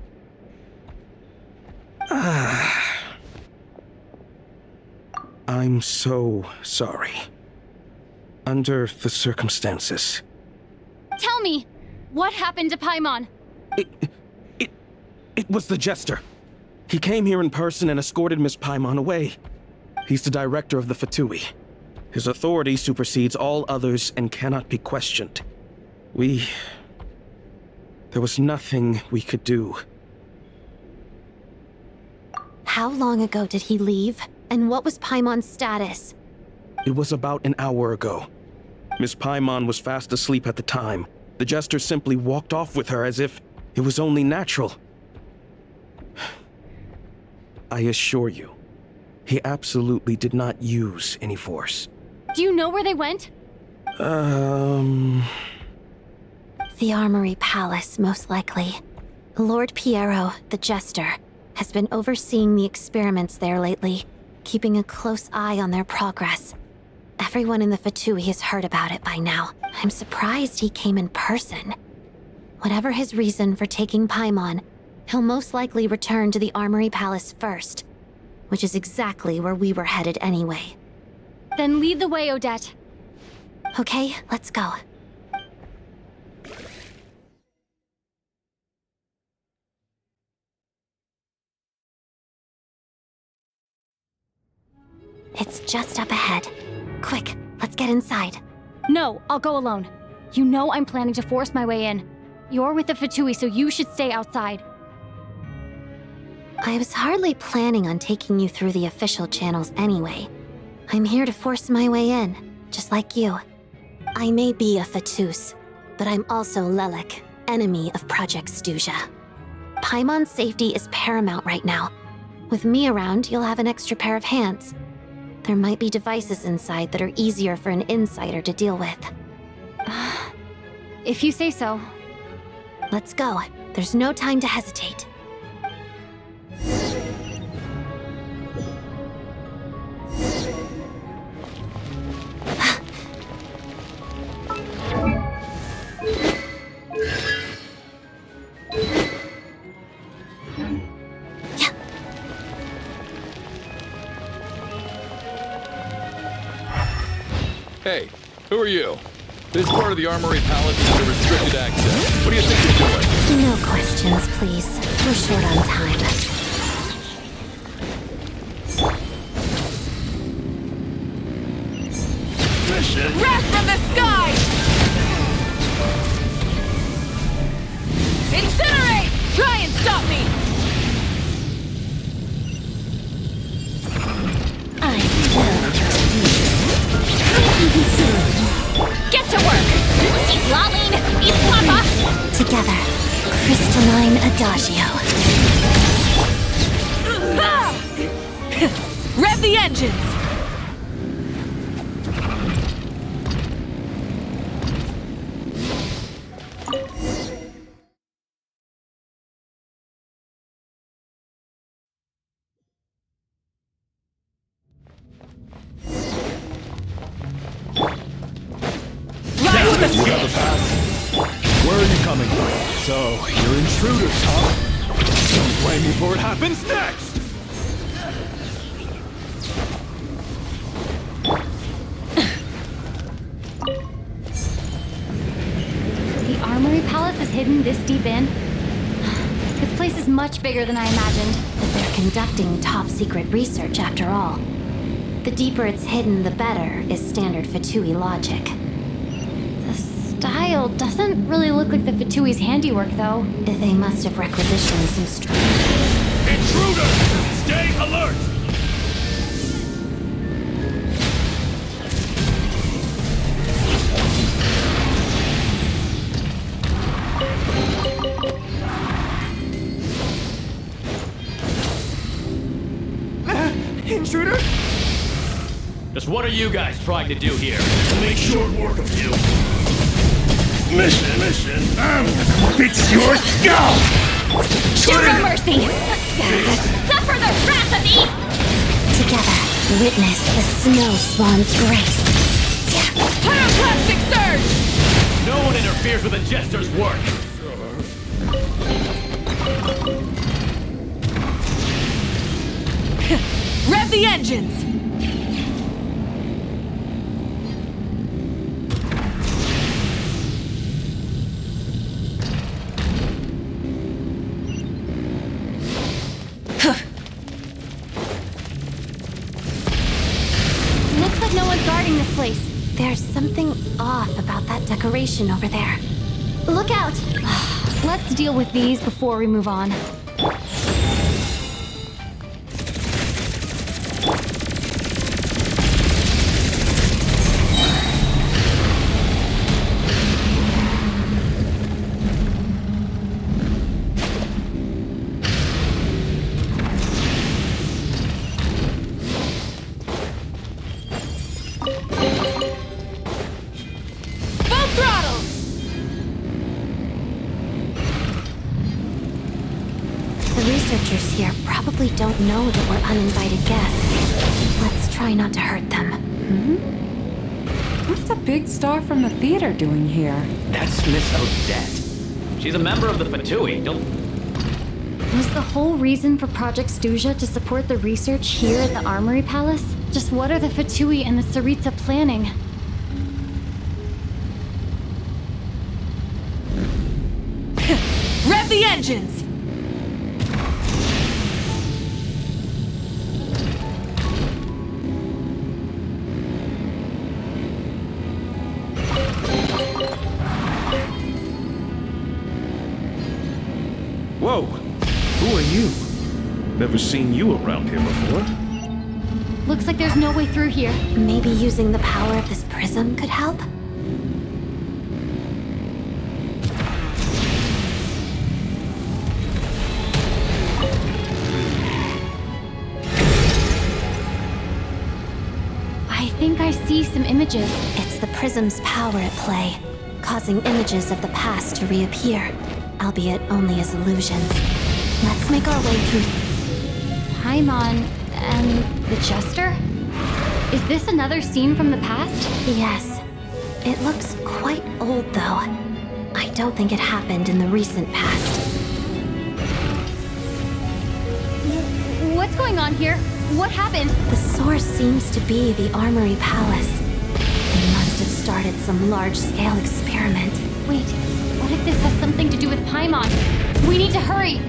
I'm so sorry. Under the circumstances. Tell me, what happened to Paimon? It was the Jester. He came here in person and escorted Miss Paimon away. He's the director of the Fatui. His authority supersedes all others and cannot be questioned. There was nothing we could do. How long ago did he leave? And what was Paimon's status? It was about an hour ago. Miss Paimon was fast asleep at the time. The Jester simply walked off with her as if it was only natural. I assure you, he absolutely did not use any force. Do you know where they went? The Armory Palace, most likely. Lord Piero, the Jester, has been overseeing the experiments there lately, keeping a close eye on their progress. Everyone in the Fatui has heard about it by now. I'm surprised he came in person. Whatever his reason for taking Paimon, he'll most likely return to the Armory Palace first, which is exactly where we were headed anyway. Then lead the way, Odette. Okay, let's go. It's just up ahead. Quick, let's get inside. No, I'll go alone. You know I'm planning to force my way in. You're with the Fatui, so you should stay outside. I was hardly planning on taking you through the official channels anyway. I'm here to force my way in, just like you. I may be a Fatus, but I'm also Lelek, enemy of Project Stuzha. Paimon's safety is paramount right now. With me around, you'll have an extra pair of hands. There might be devices inside that are easier for an insider to deal with. If you say so. Let's go. There's no time to hesitate. Hey, who are you? This part of the Armory Palace is under restricted access. What do you think you're doing? No questions, please. We're short on time. Mission! Wrath from the sky! Incinerate! Try and stop me! I will Get to work! Eat lolling! Eat papa! together. Crystalline Adagio. Rev the engines! Do you have a pass? Where are you coming from? So, you're intruders, huh? Don't blame me for what happens next! The Armory Palace is hidden this deep in? This place is much bigger than I imagined. But they're conducting top-secret research after all. The deeper it's hidden, the better, is standard Fatui logic. The style doesn't really look like the Fatui's handiwork, though. They must have requisitioned some Intruder! Stay alert! Intruder? Just what are you guys trying to do here? Make short work of you. Mission. I'm gonna fix your skull! Show no mercy! Suffer the wrath of me! Together, witness the snow swan's grace. Pyroclastic surge! No one interferes with a jester's work! Rev the engines! Looks like no one's guarding this place. There's something off about that decoration over there. Look out! Let's deal with these before we move on. Researchers here probably don't know that we're uninvited guests. Let's try not to hurt them. What's the big star from the theater doing here? That's Miss Odette. She's a member of the Fatui. Was the whole reason for Project Stuzha to support the research here at the Armory Palace? Just what are the Fatui and the Tsaritsa planning? Rev the engines! Whoa! Who are you? Never seen you around here before. Looks like there's no way through here. Maybe using the power of this prism could help? I think I see some images. It's the prism's power at play, causing images of the past to reappear, albeit only as illusions. Let's make our way through... Paimon and the Jester? Is this another scene from the past? Yes. It looks quite old, though. I don't think it happened in the recent past. What's going on here? What happened? The source seems to be the Armory Palace. They must have started some large-scale experiment. Wait, what if this has something to do with Paimon? We need to hurry!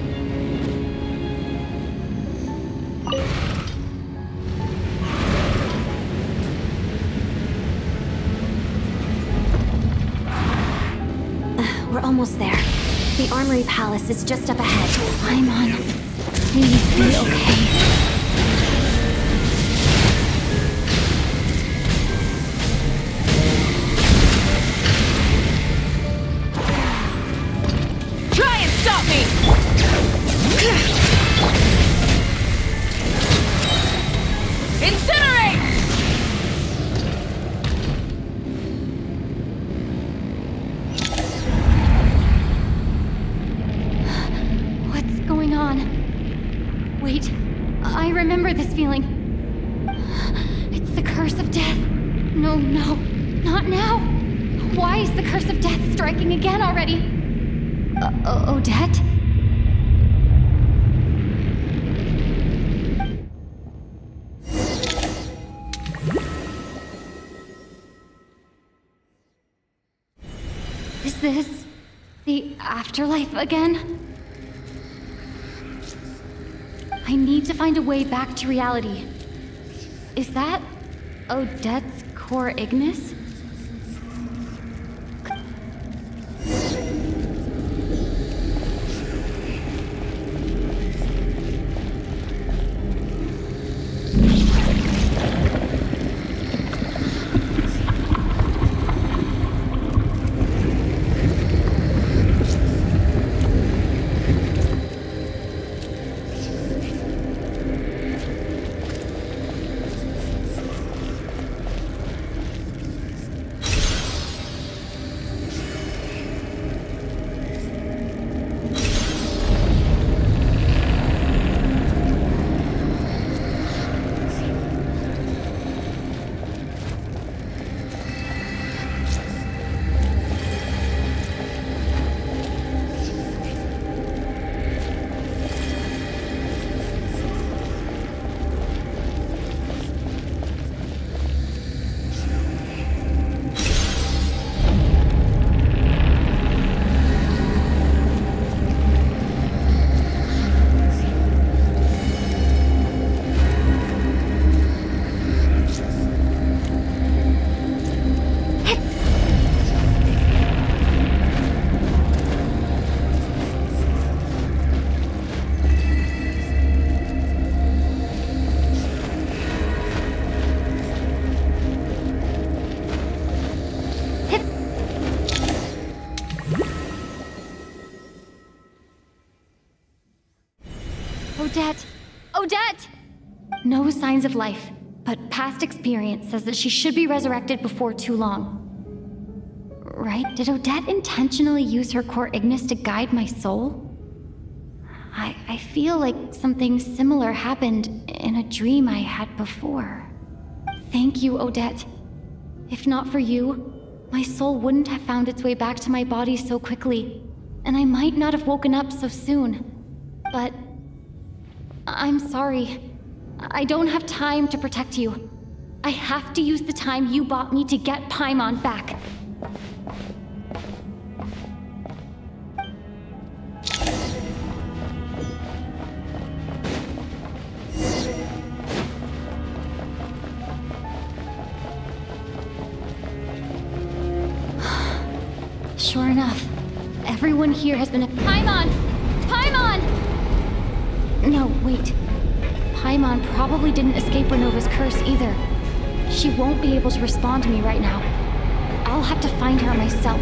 We're almost there. The Armory Palace is just up ahead. Paimon, please be okay. Stop me! Incinerate! What's going on? Wait, I remember this feeling. It's the curse of death. No, not now. Why is the curse of death striking again already? Odette? Is this the afterlife again? I need to find a way back to reality. Is that Odette's core ignis? Odette! Odette! No signs of life, but past experience says that she should be resurrected before too long. Right? Did Odette intentionally use her core ignis to guide my soul? I feel like something similar happened in a dream I had before. Thank you, Odette. If not for you, my soul wouldn't have found its way back to my body so quickly, and I might not have woken up so soon. But I'm sorry. I don't have time to protect you. I have to use the time you bought me to get Paimon back. Sure enough, everyone here has been a— Paimon! Paimon! No, wait. Paimon probably didn't escape Renova's curse either. She won't be able to respond to me right now. I'll have to find her myself.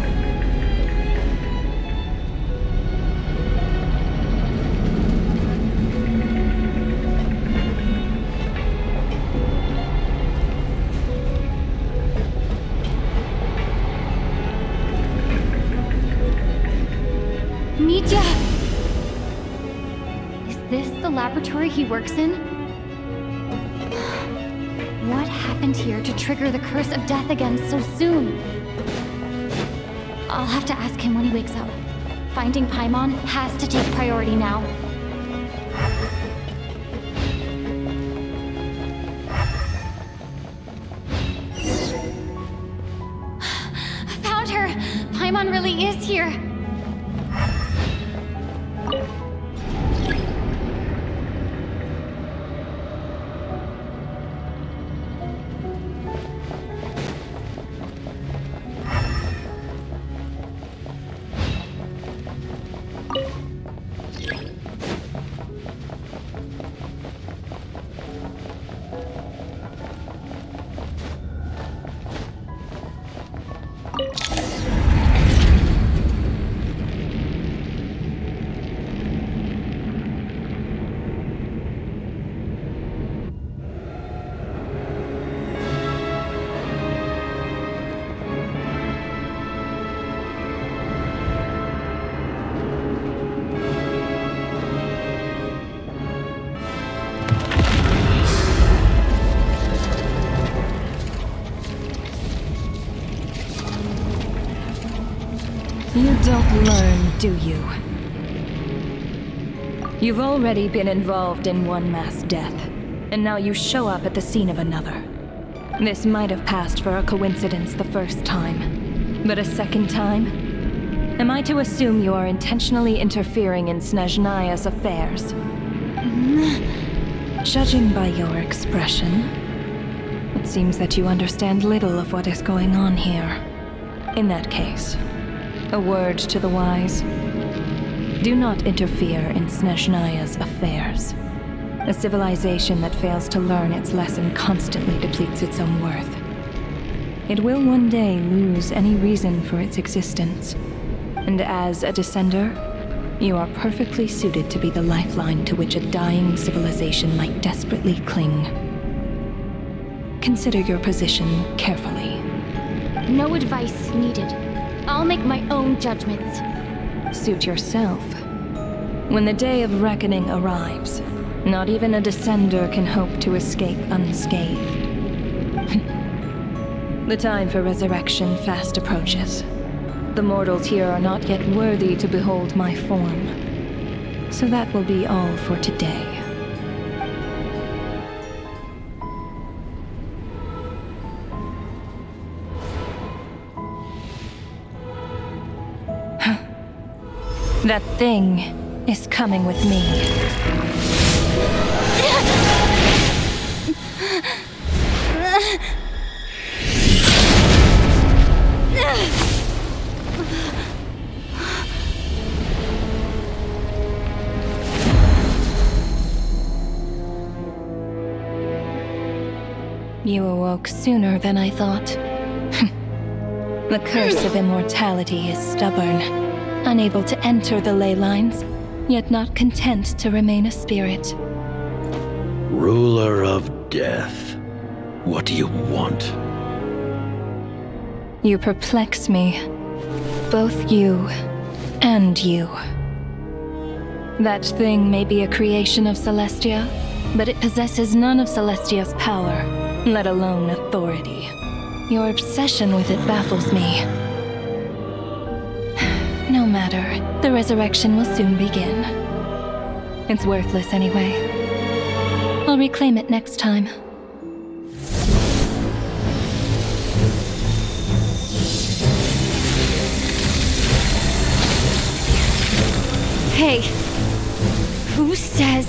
Mitya! Is this the laboratory he works in? What happened here to trigger the curse of death again so soon? I'll have to ask him when he wakes up. Finding Paimon has to take priority now. I found her! Paimon really is here! don't learn, do you? You've already been involved in one mass death, and now you show up at the scene of another. This might have passed for a coincidence the first time, but a second time? Am I to assume you are intentionally interfering in Snezhnaya's affairs? Judging by your expression, it seems that you understand little of what is going on here. In that case, a word to the wise. Do not interfere in Snezhnaya's affairs. A civilization that fails to learn its lesson constantly depletes its own worth. It will one day lose any reason for its existence. And as a descender, you are perfectly suited to be the lifeline to which a dying civilization might desperately cling. Consider your position carefully. No advice needed. I'll make my own judgments. Suit yourself. When the day of reckoning arrives, not even a descender can hope to escape unscathed. The time for resurrection fast approaches. The mortals here are not yet worthy to behold my form. So that will be all for today. That thing is coming with me. You awoke sooner than I thought. The curse of immortality is stubborn, unable to enter the ley lines, yet not content to remain a spirit. Ruler of death, what do you want? You perplex me. Both you and you. That thing may be a creation of Celestia, but it possesses none of Celestia's power, let alone authority. Your obsession with it baffles me. No matter, the resurrection will soon begin. It's worthless anyway. I'll reclaim it next time. Hey, who says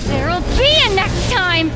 there'll be a next time?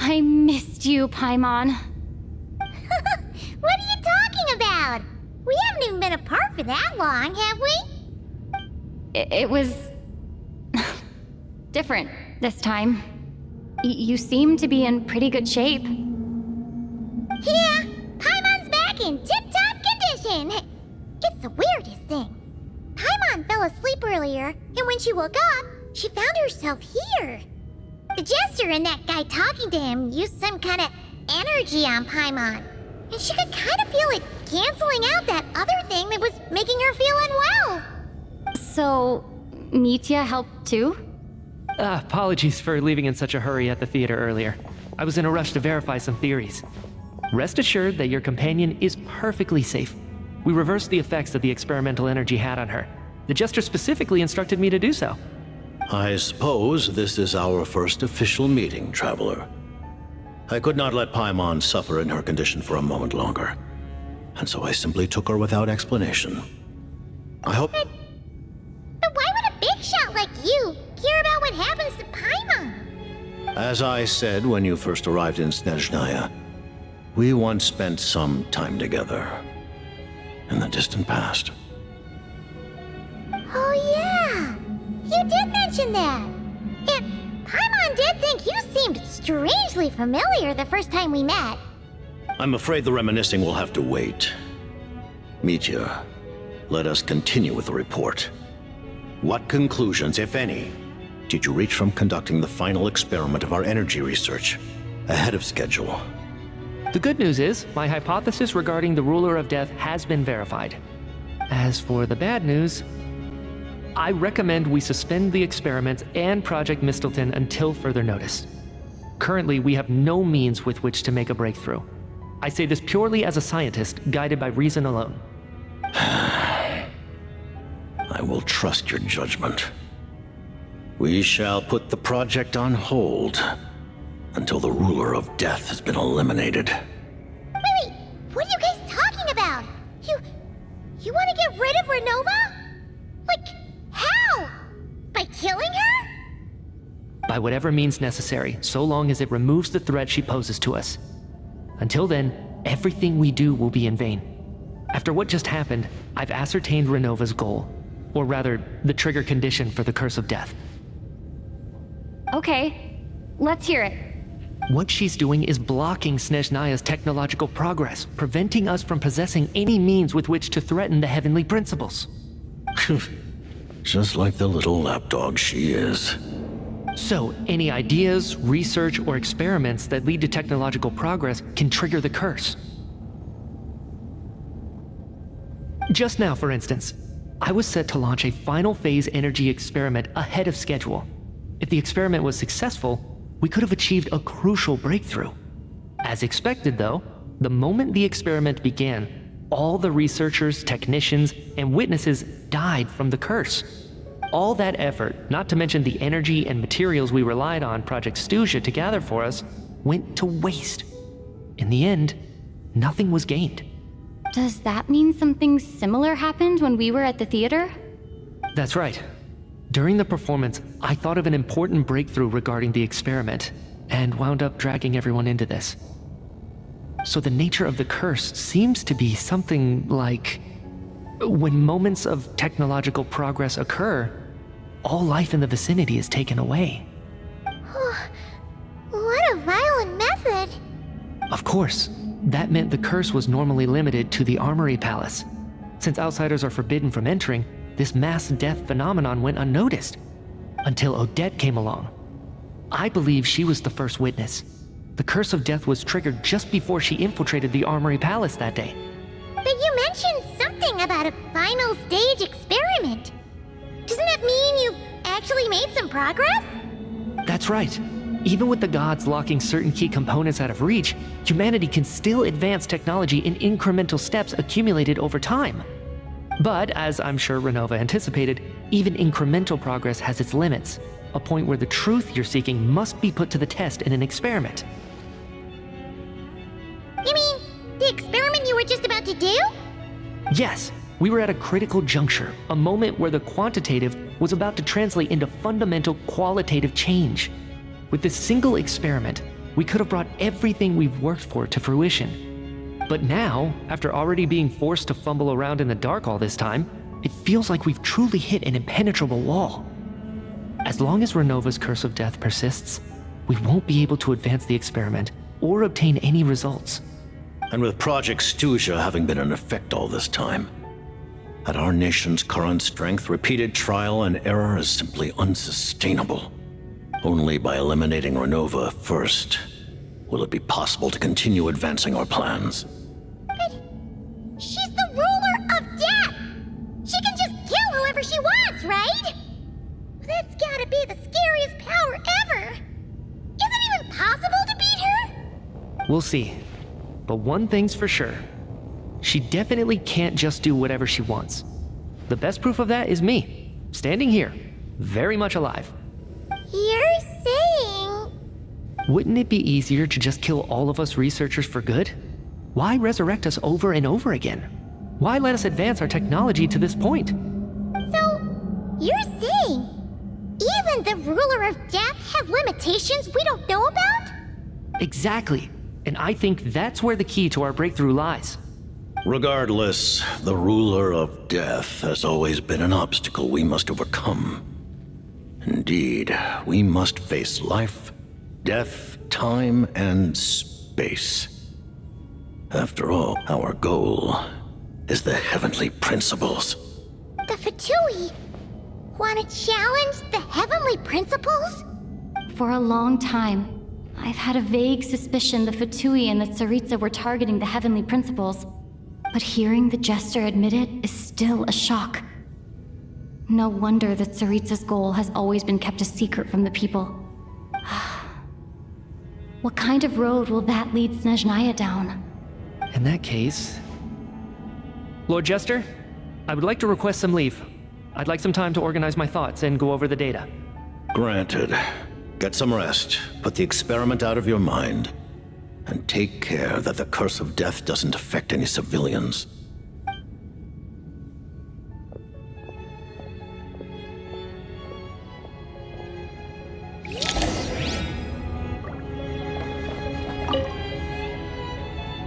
I missed you, Paimon. What are you talking about? We haven't even been apart for that long, have we? It was different this time. You seem to be in pretty good shape. Yeah, Paimon's back in tip-top condition. It's the weirdest thing. Paimon fell asleep earlier, and when she woke up, she found herself here. The jester and that guy talking to him used some kind of energy on Paimon, and she could kind of feel it canceling out that other thing that was making her feel unwell. So, Mitya helped too? Apologies for leaving in such a hurry at the theater earlier. I was in a rush to verify some theories. Rest assured that your companion is perfectly safe. We reversed the effects that the experimental energy had on her. The jester specifically instructed me to do so. I suppose this is our first official meeting, Traveler. I could not let Paimon suffer in her condition for a moment longer, and so I simply took her without explanation. I hope... But why would a big shot like you care about what happens to Paimon? As I said when you first arrived in Snezhnaya, we once spent some time together in the distant past. Oh yeah, you did mention that. And Paimon did think you seemed strangely familiar the first time we met. I'm afraid the reminiscing will have to wait. Mitya, let us continue with the report. What conclusions, if any, did you reach from conducting the final experiment of our energy research ahead of schedule? The good news is, my hypothesis regarding the ruler of death has been verified. As for the bad news, I recommend we suspend the experiments and Project Mistelton until further notice. Currently, we have no means with which to make a breakthrough. I say this purely as a scientist, guided by reason alone. I will trust your judgment. We shall put the project on hold until the ruler of death has been eliminated. Wait, what are you guys talking about? You want to get rid of Renova? Like, how? By killing her? By whatever means necessary, so long as it removes the threat she poses to us. Until then, everything we do will be in vain. After what just happened, I've ascertained Renova's goal. Or rather, the trigger condition for the Curse of Death. Okay, let's hear it. What she's doing is blocking Snezhnaya's technological progress, preventing us from possessing any means with which to threaten the heavenly principles. Just like the little lapdog she is. So, any ideas, research, or experiments that lead to technological progress can trigger the curse. Just now, for instance, I was set to launch a final phase energy experiment ahead of schedule. If the experiment was successful, we could have achieved a crucial breakthrough. As expected, though, the moment the experiment began, all the researchers, technicians, and witnesses died from the curse. All that effort, not to mention the energy and materials we relied on Project Stuzha to gather for us, went to waste. In the end, nothing was gained. Does that mean something similar happened when we were at the theater? That's right. During the performance, I thought of an important breakthrough regarding the experiment, and wound up dragging everyone into this. So the nature of the curse seems to be something like... when moments of technological progress occur, all life in the vicinity is taken away. What a violent method! Of course, that meant the curse was normally limited to the Armory Palace. Since outsiders are forbidden from entering, this mass death phenomenon went unnoticed. Until Odette came along. I believe she was the first witness. The curse of death was triggered just before she infiltrated the Armory Palace that day. But you mentioned something about a final stage experiment. Doesn't that mean you've actually made some progress? That's right. Even with the gods locking certain key components out of reach, humanity can still advance technology in incremental steps accumulated over time. But, as I'm sure Renova anticipated, even incremental progress has its limits, a point where the truth you're seeking must be put to the test in an experiment. You mean, the experiment you were just about to do? Yes, we were at a critical juncture, a moment where the quantitative was about to translate into fundamental qualitative change. With this single experiment, we could have brought everything we've worked for to fruition. But now, after already being forced to fumble around in the dark all this time, it feels like we've truly hit an impenetrable wall. As long as Renova's curse of death persists, we won't be able to advance the experiment or obtain any results. And with Project Stuzha having been in effect all this time, at our nation's current strength, repeated trial and error is simply unsustainable. Only by eliminating Renova first will it be possible to continue advancing our plans. But she's the ruler of death! She can just kill whoever she wants, right? That's gotta be the scariest power ever! Is it even possible to beat her? We'll see. But one thing's for sure. She definitely can't just do whatever she wants. The best proof of that is me, standing here, very much alive. You're saying... Wouldn't it be easier to just kill all of us researchers for good? Why resurrect us over and over again? Why let us advance our technology to this point? So, you're saying even the ruler of death has limitations we don't know about? Exactly. And I think that's where the key to our breakthrough lies. Regardless, the ruler of death has always been an obstacle we must overcome. Indeed, we must face life, death, time, and space. After all, our goal is the heavenly principles. The Fatui want to challenge the heavenly principles? For a long time, I've had a vague suspicion the Fatui and the Tsaritsa were targeting the heavenly principles. But hearing the Jester admit it is still a shock. No wonder that Tsaritsa's goal has always been kept a secret from the people. What kind of road will that lead Snezhnaya down? In that case... Lord Jester, I would like to request some leave. I'd like some time to organize my thoughts and go over the data. Granted. Get some rest, put the experiment out of your mind, and take care that the curse of death doesn't affect any civilians.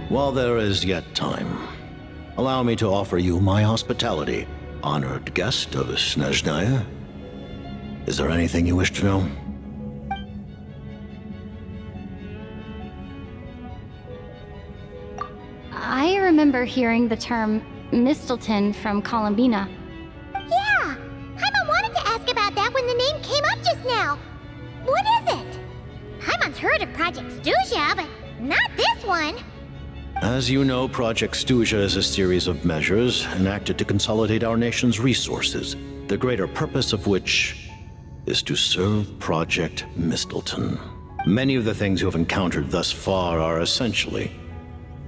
While there is yet time, allow me to offer you my hospitality, honored guest of Snezhnaya. Is there anything you wish to know? I remember hearing the term Mistelton from Columbina. Yeah! Paimon wanted to ask about that when the name came up just now. What is it? Paimon's heard of Project Stuzha, but not this one. As you know, Project Stuzha is a series of measures enacted to consolidate our nation's resources, the greater purpose of which is to serve Project Mistelton. Many of the things you have encountered thus far are essentially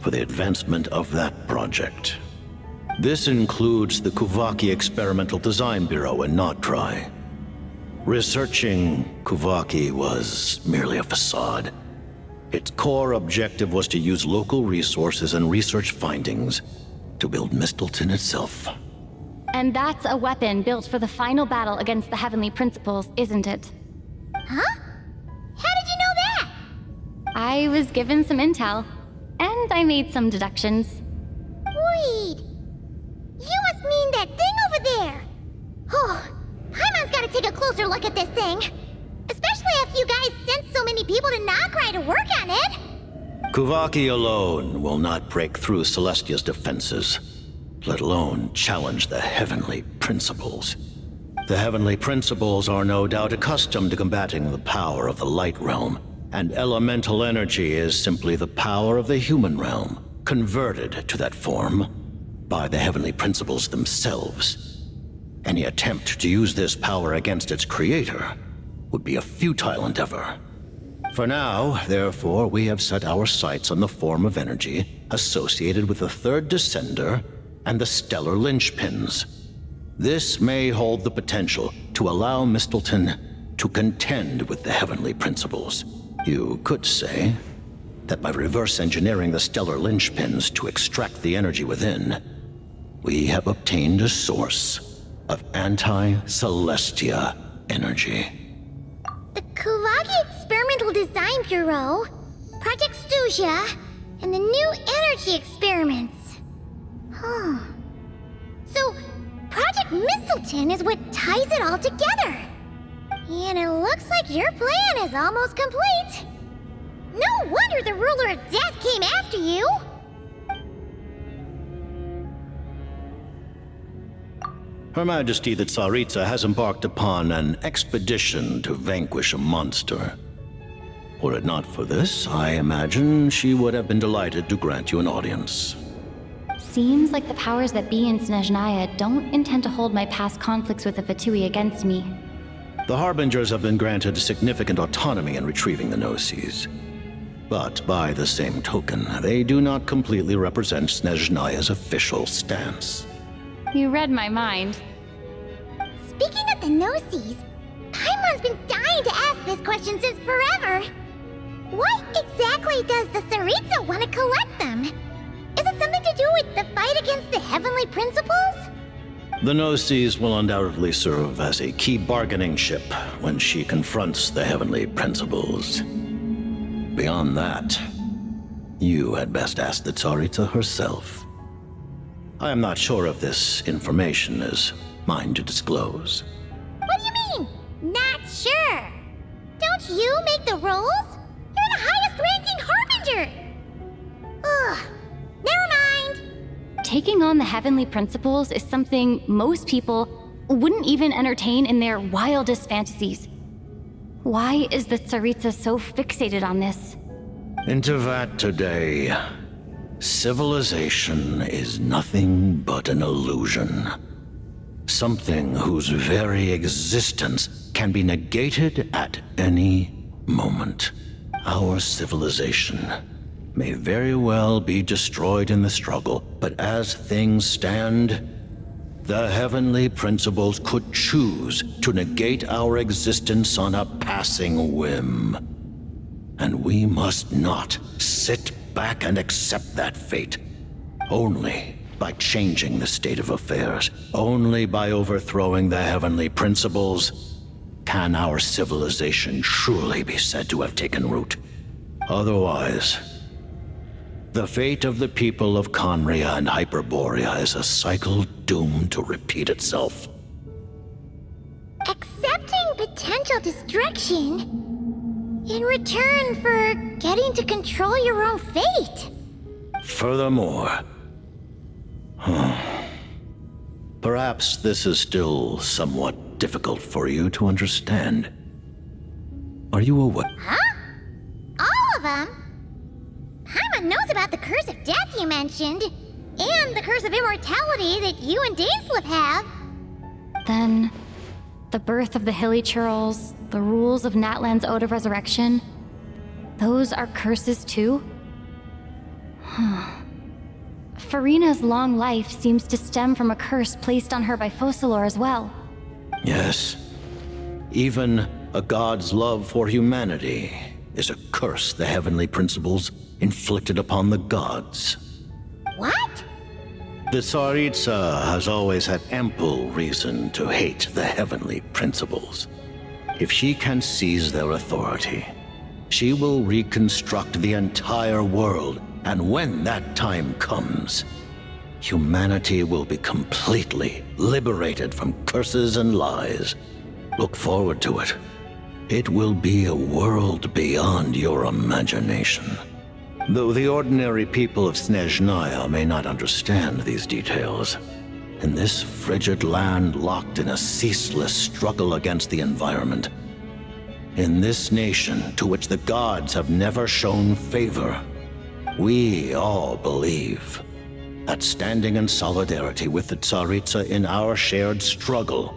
for the advancement of that project. This includes the Kuvaki Experimental Design Bureau in Nocturne. Researching Kuvaki was merely a facade. Its core objective was to use local resources and research findings to build Mistelton itself. And that's a weapon built for the final battle against the Heavenly Principles, isn't it? Huh? How did you know that? I was given some intel, and I made some deductions. Wait. You must mean that thing over there. Oh, Paimon's gotta take a closer look at this thing. Especially after you guys sent so many people to Nocturne to work on it. Kuvaki alone will not break through Celestia's defenses, let alone challenge the heavenly principles. The heavenly principles are no doubt accustomed to combating the power of the light realm, and elemental energy is simply the power of the human realm, converted to that form by the heavenly principles themselves. Any attempt to use this power against its creator would be a futile endeavor. For now, therefore, we have set our sights on the form of energy associated with the third descender and the stellar linchpins. This may hold the potential to allow Mistelton to contend with the heavenly principles. You could say that by reverse engineering the stellar linchpins to extract the energy within, we have obtained a source of anti-Celestia energy. The Kuvaki Experimental Design Bureau, Project Stuzha, and the new energy experiments. Huh. So, Project Mistelton is what ties it all together. And it looks like your plan is almost complete. No wonder the ruler of death came after you. Her Majesty the Tsaritsa has embarked upon an expedition to vanquish a monster. Were it not for this, I imagine she would have been delighted to grant you an audience. Seems like the powers that be in Snezhnaya don't intend to hold my past conflicts with the Fatui against me. The Harbingers have been granted significant autonomy in retrieving the Gnosis. But by the same token, they do not completely represent Snezhnaya's official stance. You read my mind. Speaking of the Gnosis, Paimon's been dying to ask this question since forever. Why exactly does the Tsaritsa want to collect them? Is it something to do with the fight against the Heavenly Principles? The Gnosis will undoubtedly serve as a key bargaining chip when she confronts the Heavenly Principles. Beyond that, you had best ask the Tsaritsa herself. I am not sure if this information is mine to disclose. What do you mean, not sure? Don't you make the rules? You're the highest-ranking Harbinger! Ugh, never mind. Taking on the Heavenly Principles is something most people wouldn't even entertain in their wildest fantasies. Why is the Tsaritsa so fixated on this? In Tevat today, civilization is nothing but an illusion. Something whose very existence can be negated at any moment. Our civilization may very well be destroyed in the struggle, but as things stand, the Heavenly Principles could choose to negate our existence on a passing whim. And we must not sit back and accept that fate. Only by changing the state of affairs, only by overthrowing the Heavenly Principles, can our civilization truly be said to have taken root. Otherwise, the fate of the people of Conria and Hyperborea is a cycle doomed to repeat itself. Accepting potential destruction in return for getting to control your own fate. Furthermore, perhaps this is still somewhat difficult for you to understand. Are you aware? Huh? All of them? Paimon knows about the curse of death you mentioned, and the curse of immortality that you and Dainsleif have. Then, the birth of the Hilly Churls, the rules of Natlan's Ode of Resurrection, those are curses too? Farina's long life seems to stem from a curse placed on her by Focalor as well. Yes. Even a god's love for humanity is a curse the Heavenly Principles inflicted upon the gods. What? The Tsaritsa has always had ample reason to hate the Heavenly Principles. If she can seize their authority, she will reconstruct the entire world, and when that time comes, humanity will be completely liberated from curses and lies. Look forward to it. It will be a world beyond your imagination. Though the ordinary people of Snezhnaya may not understand these details, in this frigid land locked in a ceaseless struggle against the environment, in this nation to which the gods have never shown favor, we all believe that standing in solidarity with the Tsaritsa in our shared struggle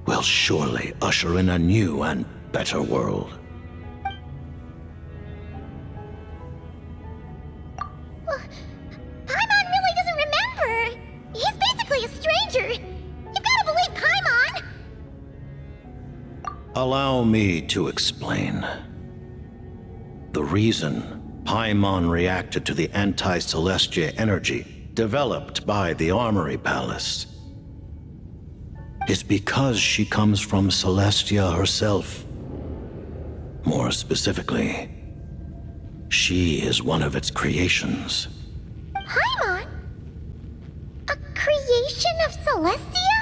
will surely usher in a new and better world. Paimon really doesn't remember! He's basically a stranger! You've gotta believe Paimon! Allow me to explain. The reason Paimon reacted to the anti-Celestia energy developed by the Armory Palace is because she comes from Celestia herself. More specifically, she is one of its creations. Paimon? A creation of Celestia?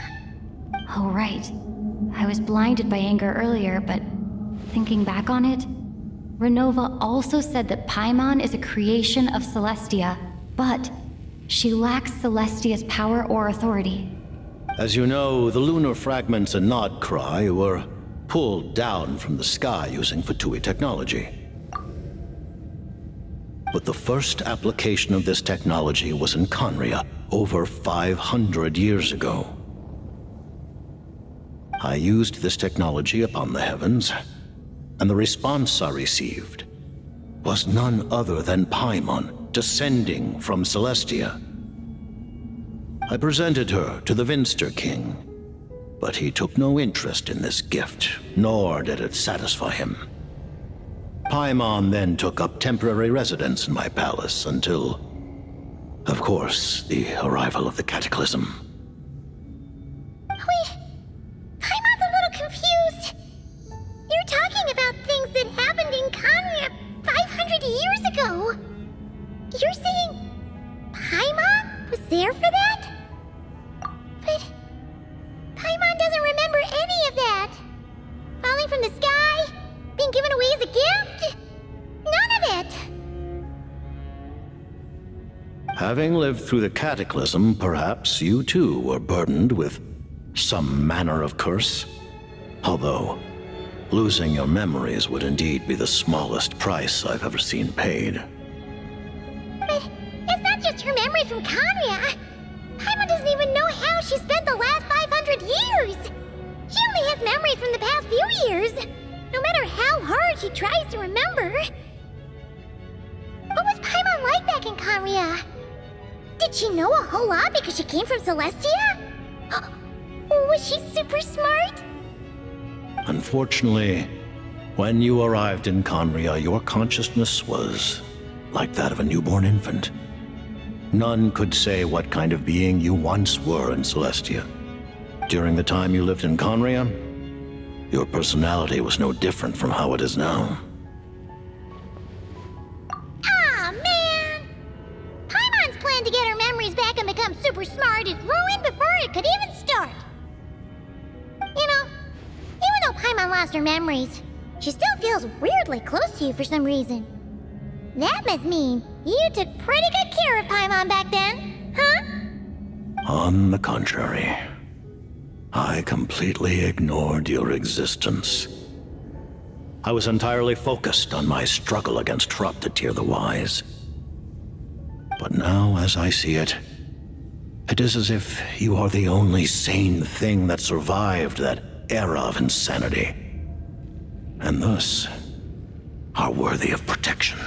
Oh, right. I was blinded by anger earlier, but thinking back on it, Renova also said that Paimon is a creation of Celestia, but she lacks Celestia's power or authority. As you know, the lunar fragments in Nocturne were pulled down from the sky using Fatui technology. But the first application of this technology was in Khaenri'ah over 500 years ago. I used this technology upon the heavens, and the response I received was none other than Paimon descending from Celestia. I presented her to the Vinster King, but he took no interest in this gift, nor did it satisfy him. Paimon then took up temporary residence in my palace until, of course, the arrival of the Cataclysm. Wait, Paimon's a little confused. You're talking about things that happened in Khaenri'ah 500 years ago. You're saying Paimon was there for that? But Paimon doesn't remember any of that. Falling from the sky? Being given away as a gift? None of it! Having lived through the Cataclysm, perhaps you too were burdened with some manner of curse. Although, losing your memories would indeed be the smallest price I've ever seen paid. But it's not just her memories from Khaenri'ah. Paimon doesn't even know how she spent the last 500 years! She only has memories from the past few years, no matter how hard she tries to remember. What was Paimon like back in Khaenri'ah? Did she know a whole lot because she came from Celestia? Was she super smart? Unfortunately, when you arrived in Khaenri'ah, your consciousness was like that of a newborn infant. None could say what kind of being you once were in Celestia. During the time you lived in Khaenri'ah, your personality was no different from how it is now. Aw, man! Paimon's plan to get her memories back and become super smart is ruined before it could even start. You know, even though Paimon lost her memories, she still feels weirdly close to you for some reason. That must mean you took pretty good care of Paimon back then, huh? On the contrary, I completely ignored your existence. I was entirely focused on my struggle against Teater the Wise. But now, as I see it, it is as if you are the only sane thing that survived that era of insanity, and thus are worthy of protection.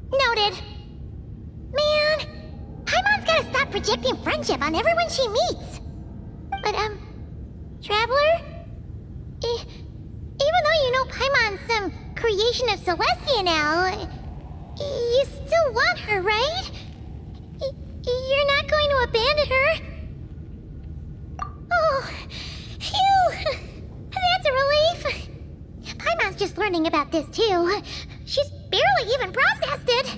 Noted. Man, Paimon's gotta stop projecting friendship on everyone she meets. But, Traveler? Even though you know Paimon's some creation of Celestia now, you still want her, right? You're not going to abandon her? Oh, phew! That's a relief. Paimon's just learning about this, too. She's barely even processed it.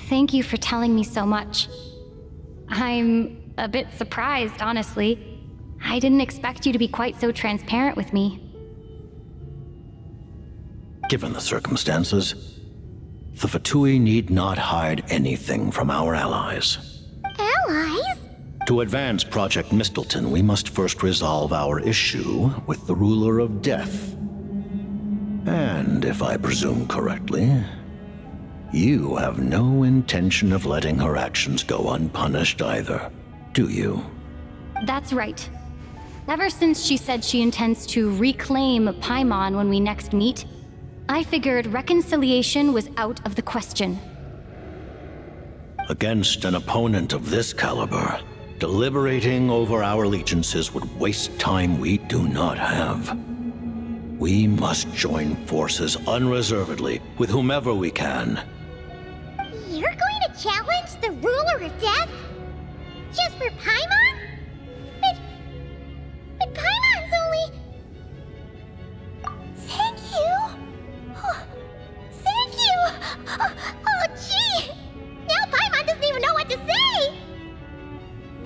Thank you for telling me so much. I'm a bit surprised, honestly. I didn't expect you to be quite so transparent with me. Given the circumstances, the Fatui need not hide anything from our allies. Allies? To advance Project Mistleton, we must first resolve our issue with the Ruler of Death. And if I presume correctly, you have no intention of letting her actions go unpunished either, do you? That's right. Ever since she said she intends to reclaim Paimon when we next meet, I figured reconciliation was out of the question. Against an opponent of this caliber, deliberating over our allegiances would waste time we do not have. We must join forces unreservedly with whomever we can. You're going to challenge the Ruler of Death? Just for Paimon? But Paimon's only... Thank you! Oh, thank you! Oh, gee! Now Paimon doesn't even know what to say!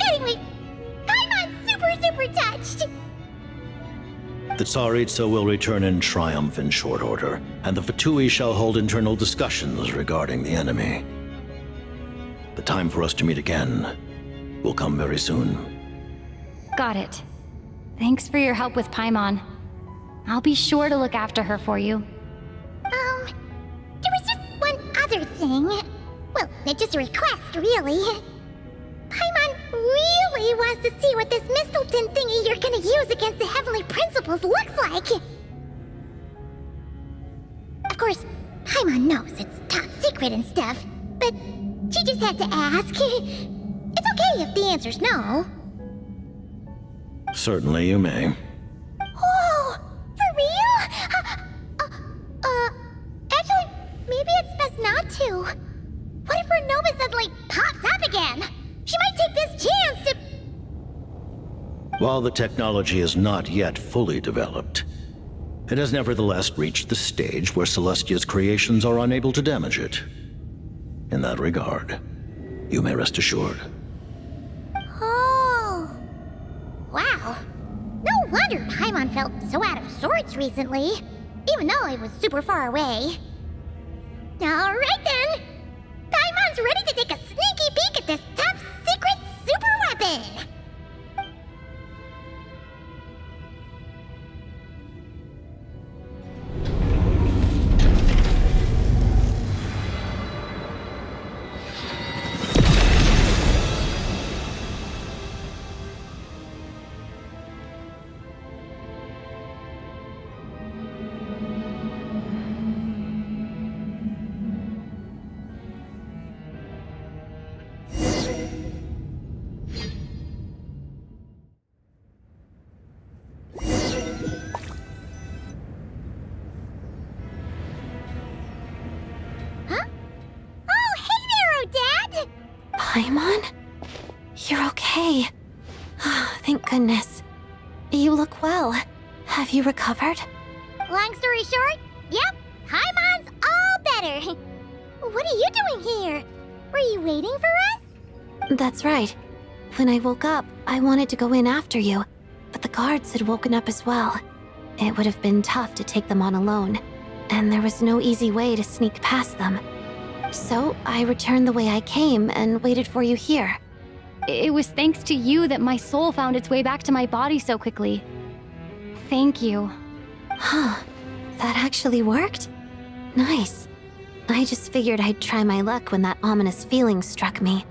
Anyway, Paimon's super touched! The Tsaritsa will return in triumph in short order, and the Fatui shall hold internal discussions regarding the enemy. The time for us to meet again will come very soon. Got it. Thanks for your help with Paimon. I'll be sure to look after her for you. There was just one other thing. Well, it's just a request, really. Paimon really wants to see what this Mistleton thingy you're gonna use against the Heavenly Principles looks like. Of course, Paimon knows it's top secret and stuff, but she just had to ask. It's okay if the answer's no. Certainly you may. Oh, for real? Actually, maybe it's best not to. What if her Nova suddenly pops up again? She might take this chance to... While the technology is not yet fully developed, it has nevertheless reached the stage where Celestia's creations are unable to damage it. In that regard, you may rest assured. Oh. Wow. No wonder Paimon felt so out of sorts recently, even though it was super far away. Alright then! Paimon's ready to take a sneaky peek at this top secret super weapon! Paimon? You're okay. Thank goodness. You look well. Have you recovered? Long story short, yep, Paimon's all better. What are you doing here? Were you waiting for us? That's right. When I woke up, I wanted to go in after you, but the guards had woken up as well. It would have been tough to take them on alone, and there was no easy way to sneak past them. So I returned the way I came and waited for you here. It was thanks to you that my soul found its way back to my body so quickly. Thank you. Huh. That actually worked? Nice. I just figured I'd try my luck when that ominous feeling struck me.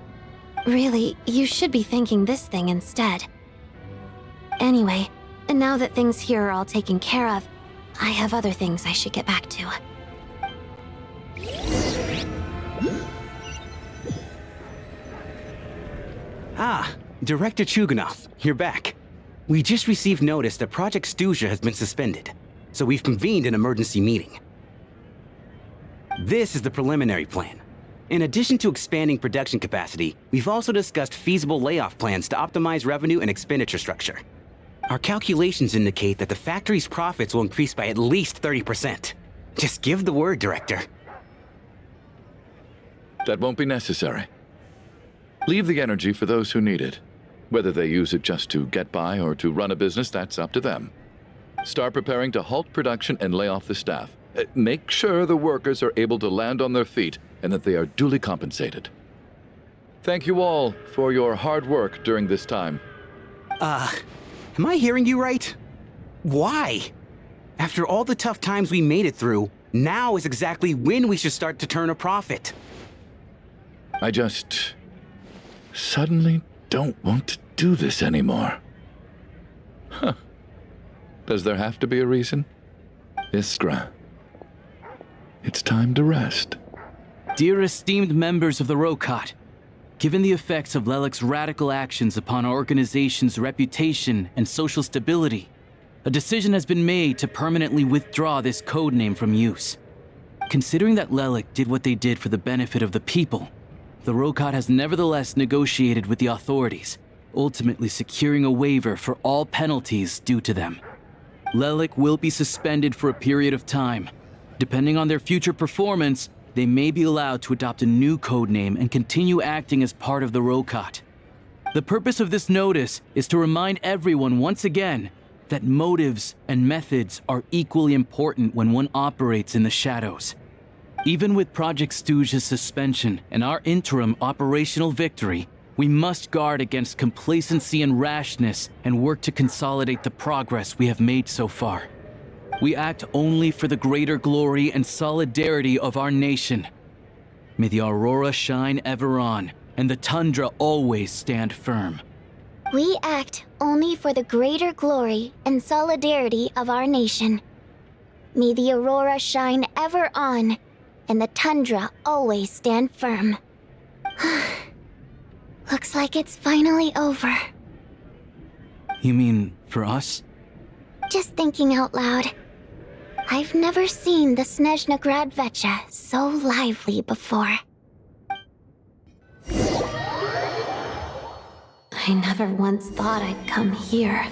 Really, you should be thanking this thing instead. Anyway, now that things here are all taken care of, I have other things I should get back to. Ah, Director Chuganov, you're back. We just received notice that Project Stuzha has been suspended, so we've convened an emergency meeting. This is the preliminary plan. In addition to expanding production capacity, we've also discussed feasible layoff plans to optimize revenue and expenditure structure. Our calculations indicate that the factory's profits will increase by at least 30%. Just give the word, Director. That won't be necessary. Leave the energy for those who need it. Whether they use it just to get by or to run a business, that's up to them. Start preparing to halt production and lay off the staff. Make sure the workers are able to land on their feet and that they are duly compensated. Thank you all for your hard work during this time. Am I hearing you right? Why? After all the tough times we made it through, now is exactly when we should start to turn a profit. I just suddenly don't want to do this anymore. Huh. Does there have to be a reason? Iskra, it's time to rest. Dear esteemed members of the Rokot, given the effects of Lelek's radical actions upon our organization's reputation and social stability, a decision has been made to permanently withdraw this codename from use. Considering that Lelek did what they did for the benefit of the people, the Rokot has nevertheless negotiated with the authorities, ultimately securing a waiver for all penalties due to them. Lelek will be suspended for a period of time. Depending on their future performance, they may be allowed to adopt a new codename and continue acting as part of the Rokot. The purpose of this notice is to remind everyone once again that motives and methods are equally important when one operates in the shadows. Even with Project Stuzha's suspension and our interim operational victory, we must guard against complacency and rashness and work to consolidate the progress we have made so far. We act only for the greater glory and solidarity of our nation. May the aurora shine ever on, and the tundra always stand firm. We act only for the greater glory and solidarity of our nation. May the aurora shine ever on, and the tundra always stand firm. Looks like it's finally over. You mean for us? Just thinking out loud. I've never seen the Snezhna Grad Vecha so lively before. I never once thought I'd come here,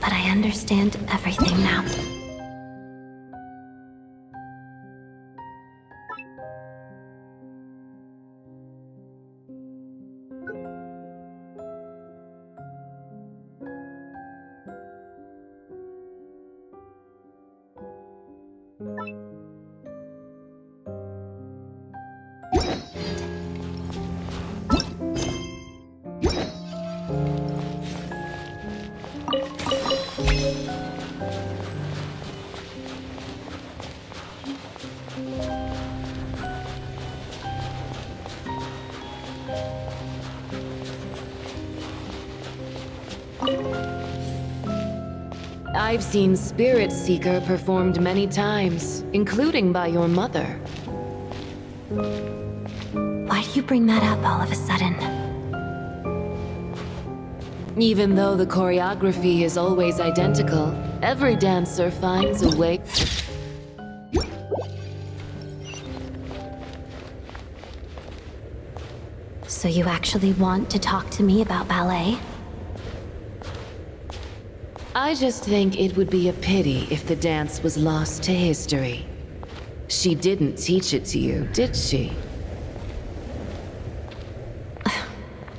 but I understand everything now. I've seen Spirit Seeker performed many times, including by your mother. Why do you bring that up all of a sudden? Even though the choreography is always identical, every dancer finds a way. So you actually want to talk to me about ballet? I just think it would be a pity if the dance was lost to history. She didn't teach it to you, did she?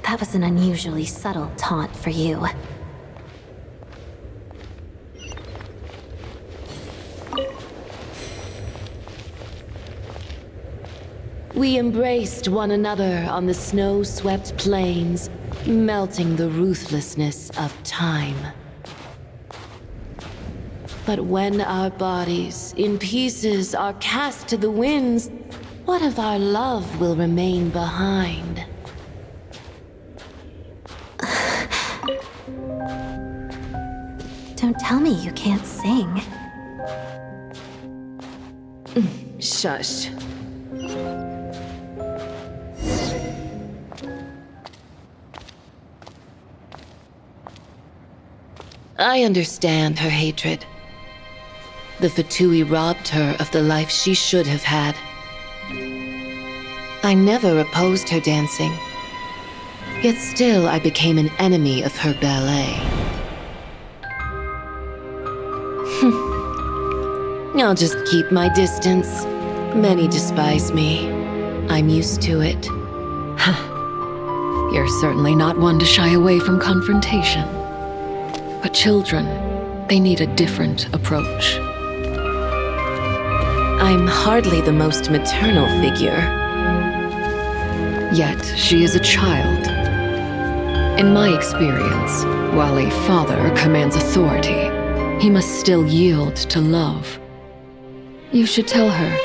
That was an unusually subtle taunt for you. We embraced one another on the snow-swept plains, melting the ruthlessness of time. But when our bodies, in pieces, are cast to the winds, what of our love will remain behind? Don't tell me you can't sing. Shush. I understand her hatred. The Fatui robbed her of the life she should have had. I never opposed her dancing. Yet still I became an enemy of her ballet. I'll just keep my distance. Many despise me. I'm used to it. You're certainly not one to shy away from confrontation. But children, they need a different approach. I'm hardly the most maternal figure. Yet, she is a child. In my experience, while a father commands authority, he must still yield to love. You should tell her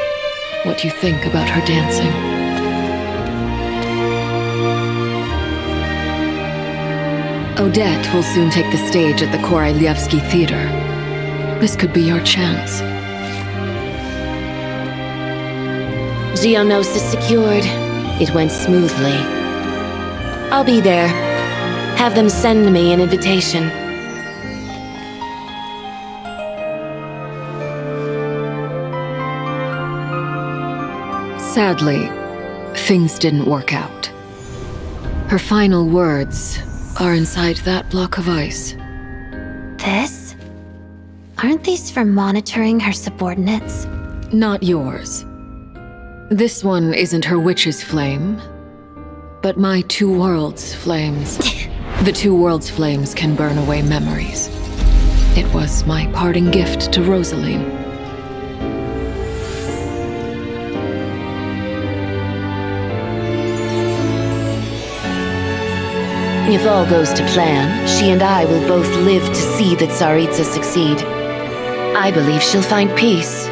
what you think about her dancing. Odette will soon take the stage at the Korolevskiy Theater. This could be your chance. Geonosis secured. It went smoothly. I'll be there. Have them send me an invitation. Sadly, things didn't work out. Her final words are inside that block of ice. This? Aren't these for monitoring her subordinates? Not yours. This one isn't her witch's flame, but my two worlds' flames. The two worlds' flames can burn away memories. It was my parting gift to Rosaline. If all goes to plan, she and I will both live to see that Tsaritsa succeed. I believe she'll find peace.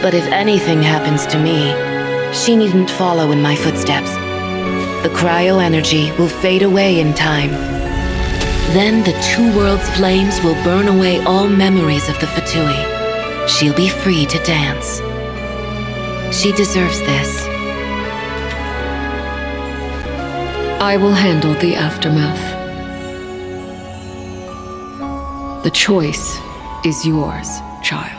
But if anything happens to me, she needn't follow in my footsteps. The cryo-energy will fade away in time. Then the two worlds' flames will burn away all memories of the Fatui. She'll be free to dance. She deserves this. I will handle the aftermath. The choice is yours, child.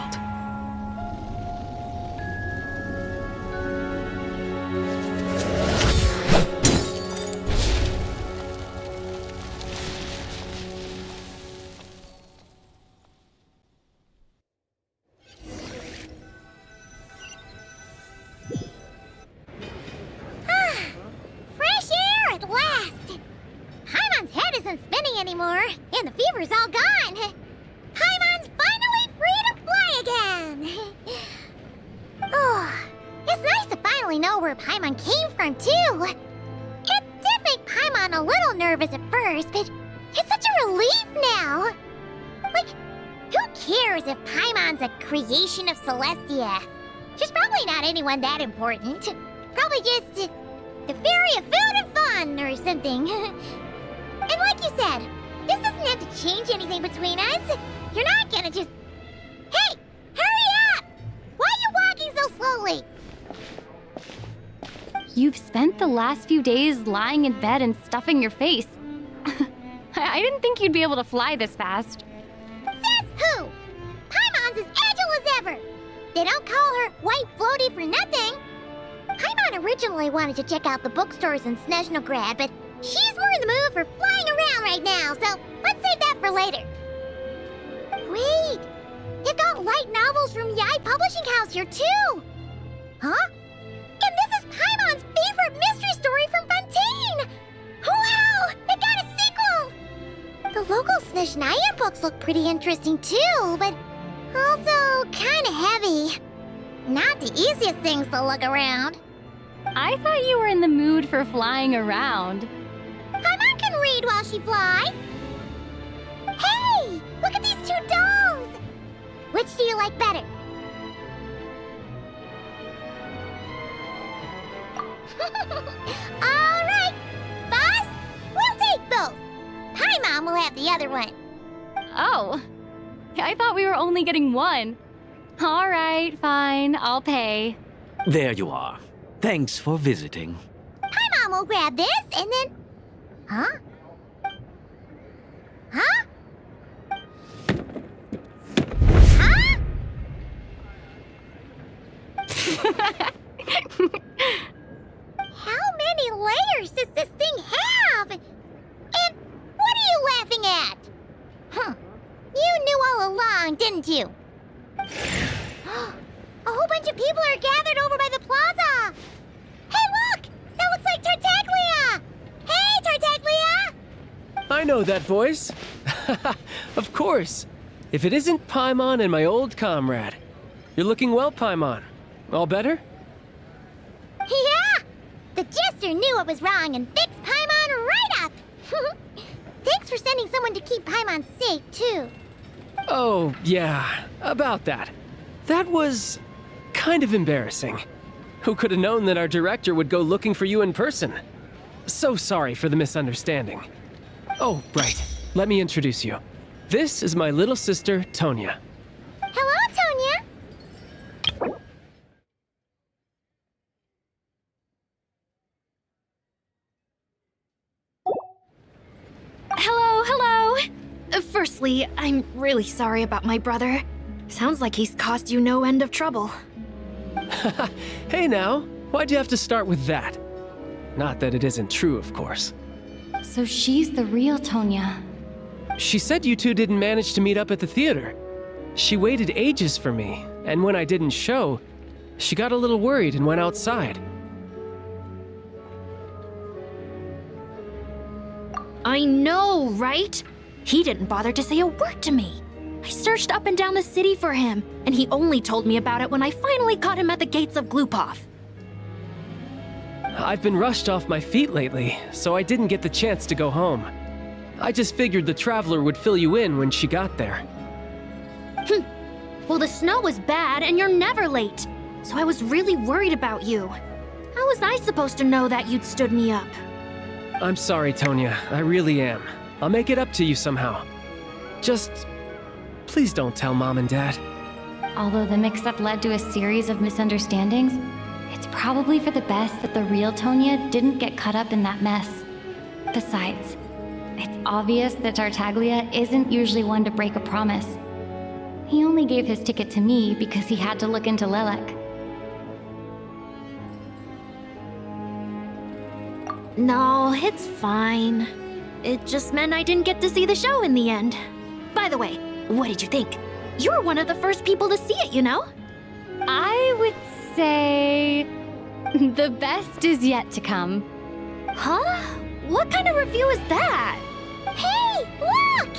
That important. Probably just the fairy of food and fun or something. And like you said, this doesn't have to change anything between us. You're not gonna just... Hey! Hurry up! Why are you walking so slowly? You've spent the last few days lying in bed and stuffing your face. I didn't think you'd be able to fly this fast. Says who? Paimon's as agile as ever. They don't call her White Floaty for nothing. Paimon originally wanted to check out the bookstores in Snezhnograd, but she's more in the mood for flying around right now, so let's save that for later. Wait, they've got light novels from Yai Publishing House here too. Huh? And this is Paimon's favorite mystery story from Fontaine. Wow, they got a sequel. The local Snezhnaya books look pretty interesting too, but also kinda heavy. Not the easiest things to look around. I thought you were in the mood for flying around. Paimon can read while she flies. Hey! Look at these two dolls! Which do you like better? Alright, boss! We'll take both. Paimon will have the other one. Oh. I thought we were only getting one. All right, fine, I'll pay. There you are. Thanks for visiting. Paimon will grab this and then... Huh? Huh? Huh? How many layers does this thing have? And what are you laughing at? Huh. You knew all along, didn't you? A whole bunch of people are gathered over by the plaza! Hey, look! That looks like Tartaglia! Hey, Tartaglia! I know that voice. Of course. If it isn't Paimon and my old comrade. You're looking well, Paimon. All better? Yeah! The jester knew what was wrong and fixed Paimon right up! Thanks for sending someone to keep Paimon safe, too. Oh, yeah, about that. That was kind of embarrassing. Who could have known that our director would go looking for you in person? So sorry for the misunderstanding. Oh, right. Let me introduce you. This is my little sister, Tonya. Hello, Tonya. Hello. Firstly, I'm really sorry about my brother. Sounds like he's caused you no end of trouble. Hey now, why'd you have to start with that? Not that it isn't true, of course. So she's the real Tonya. She said you two didn't manage to meet up at the theater. She waited ages for me, and when I didn't show, she got a little worried and went outside. I know, right? He didn't bother to say a word to me. I searched up and down the city for him, and he only told me about it when I finally caught him at the gates of Glupov. I've been rushed off my feet lately, so I didn't get the chance to go home. I just figured the Traveler would fill you in when she got there. Well, the snow was bad, and you're never late, so I was really worried about you. How was I supposed to know that you'd stood me up? I'm sorry, Tonya. I really am. I'll make it up to you somehow. Just... please don't tell Mom and Dad. Although the mix-up led to a series of misunderstandings, it's probably for the best that the real Tonya didn't get caught up in that mess. Besides, it's obvious that Tartaglia isn't usually one to break a promise. He only gave his ticket to me because he had to look into Lelek. No, it's fine. It just meant I didn't get to see the show in the end. By the way, what did you think? You were one of the first people to see it, you know? I would say... the best is yet to come. Huh? What kind of review is that? Hey, look!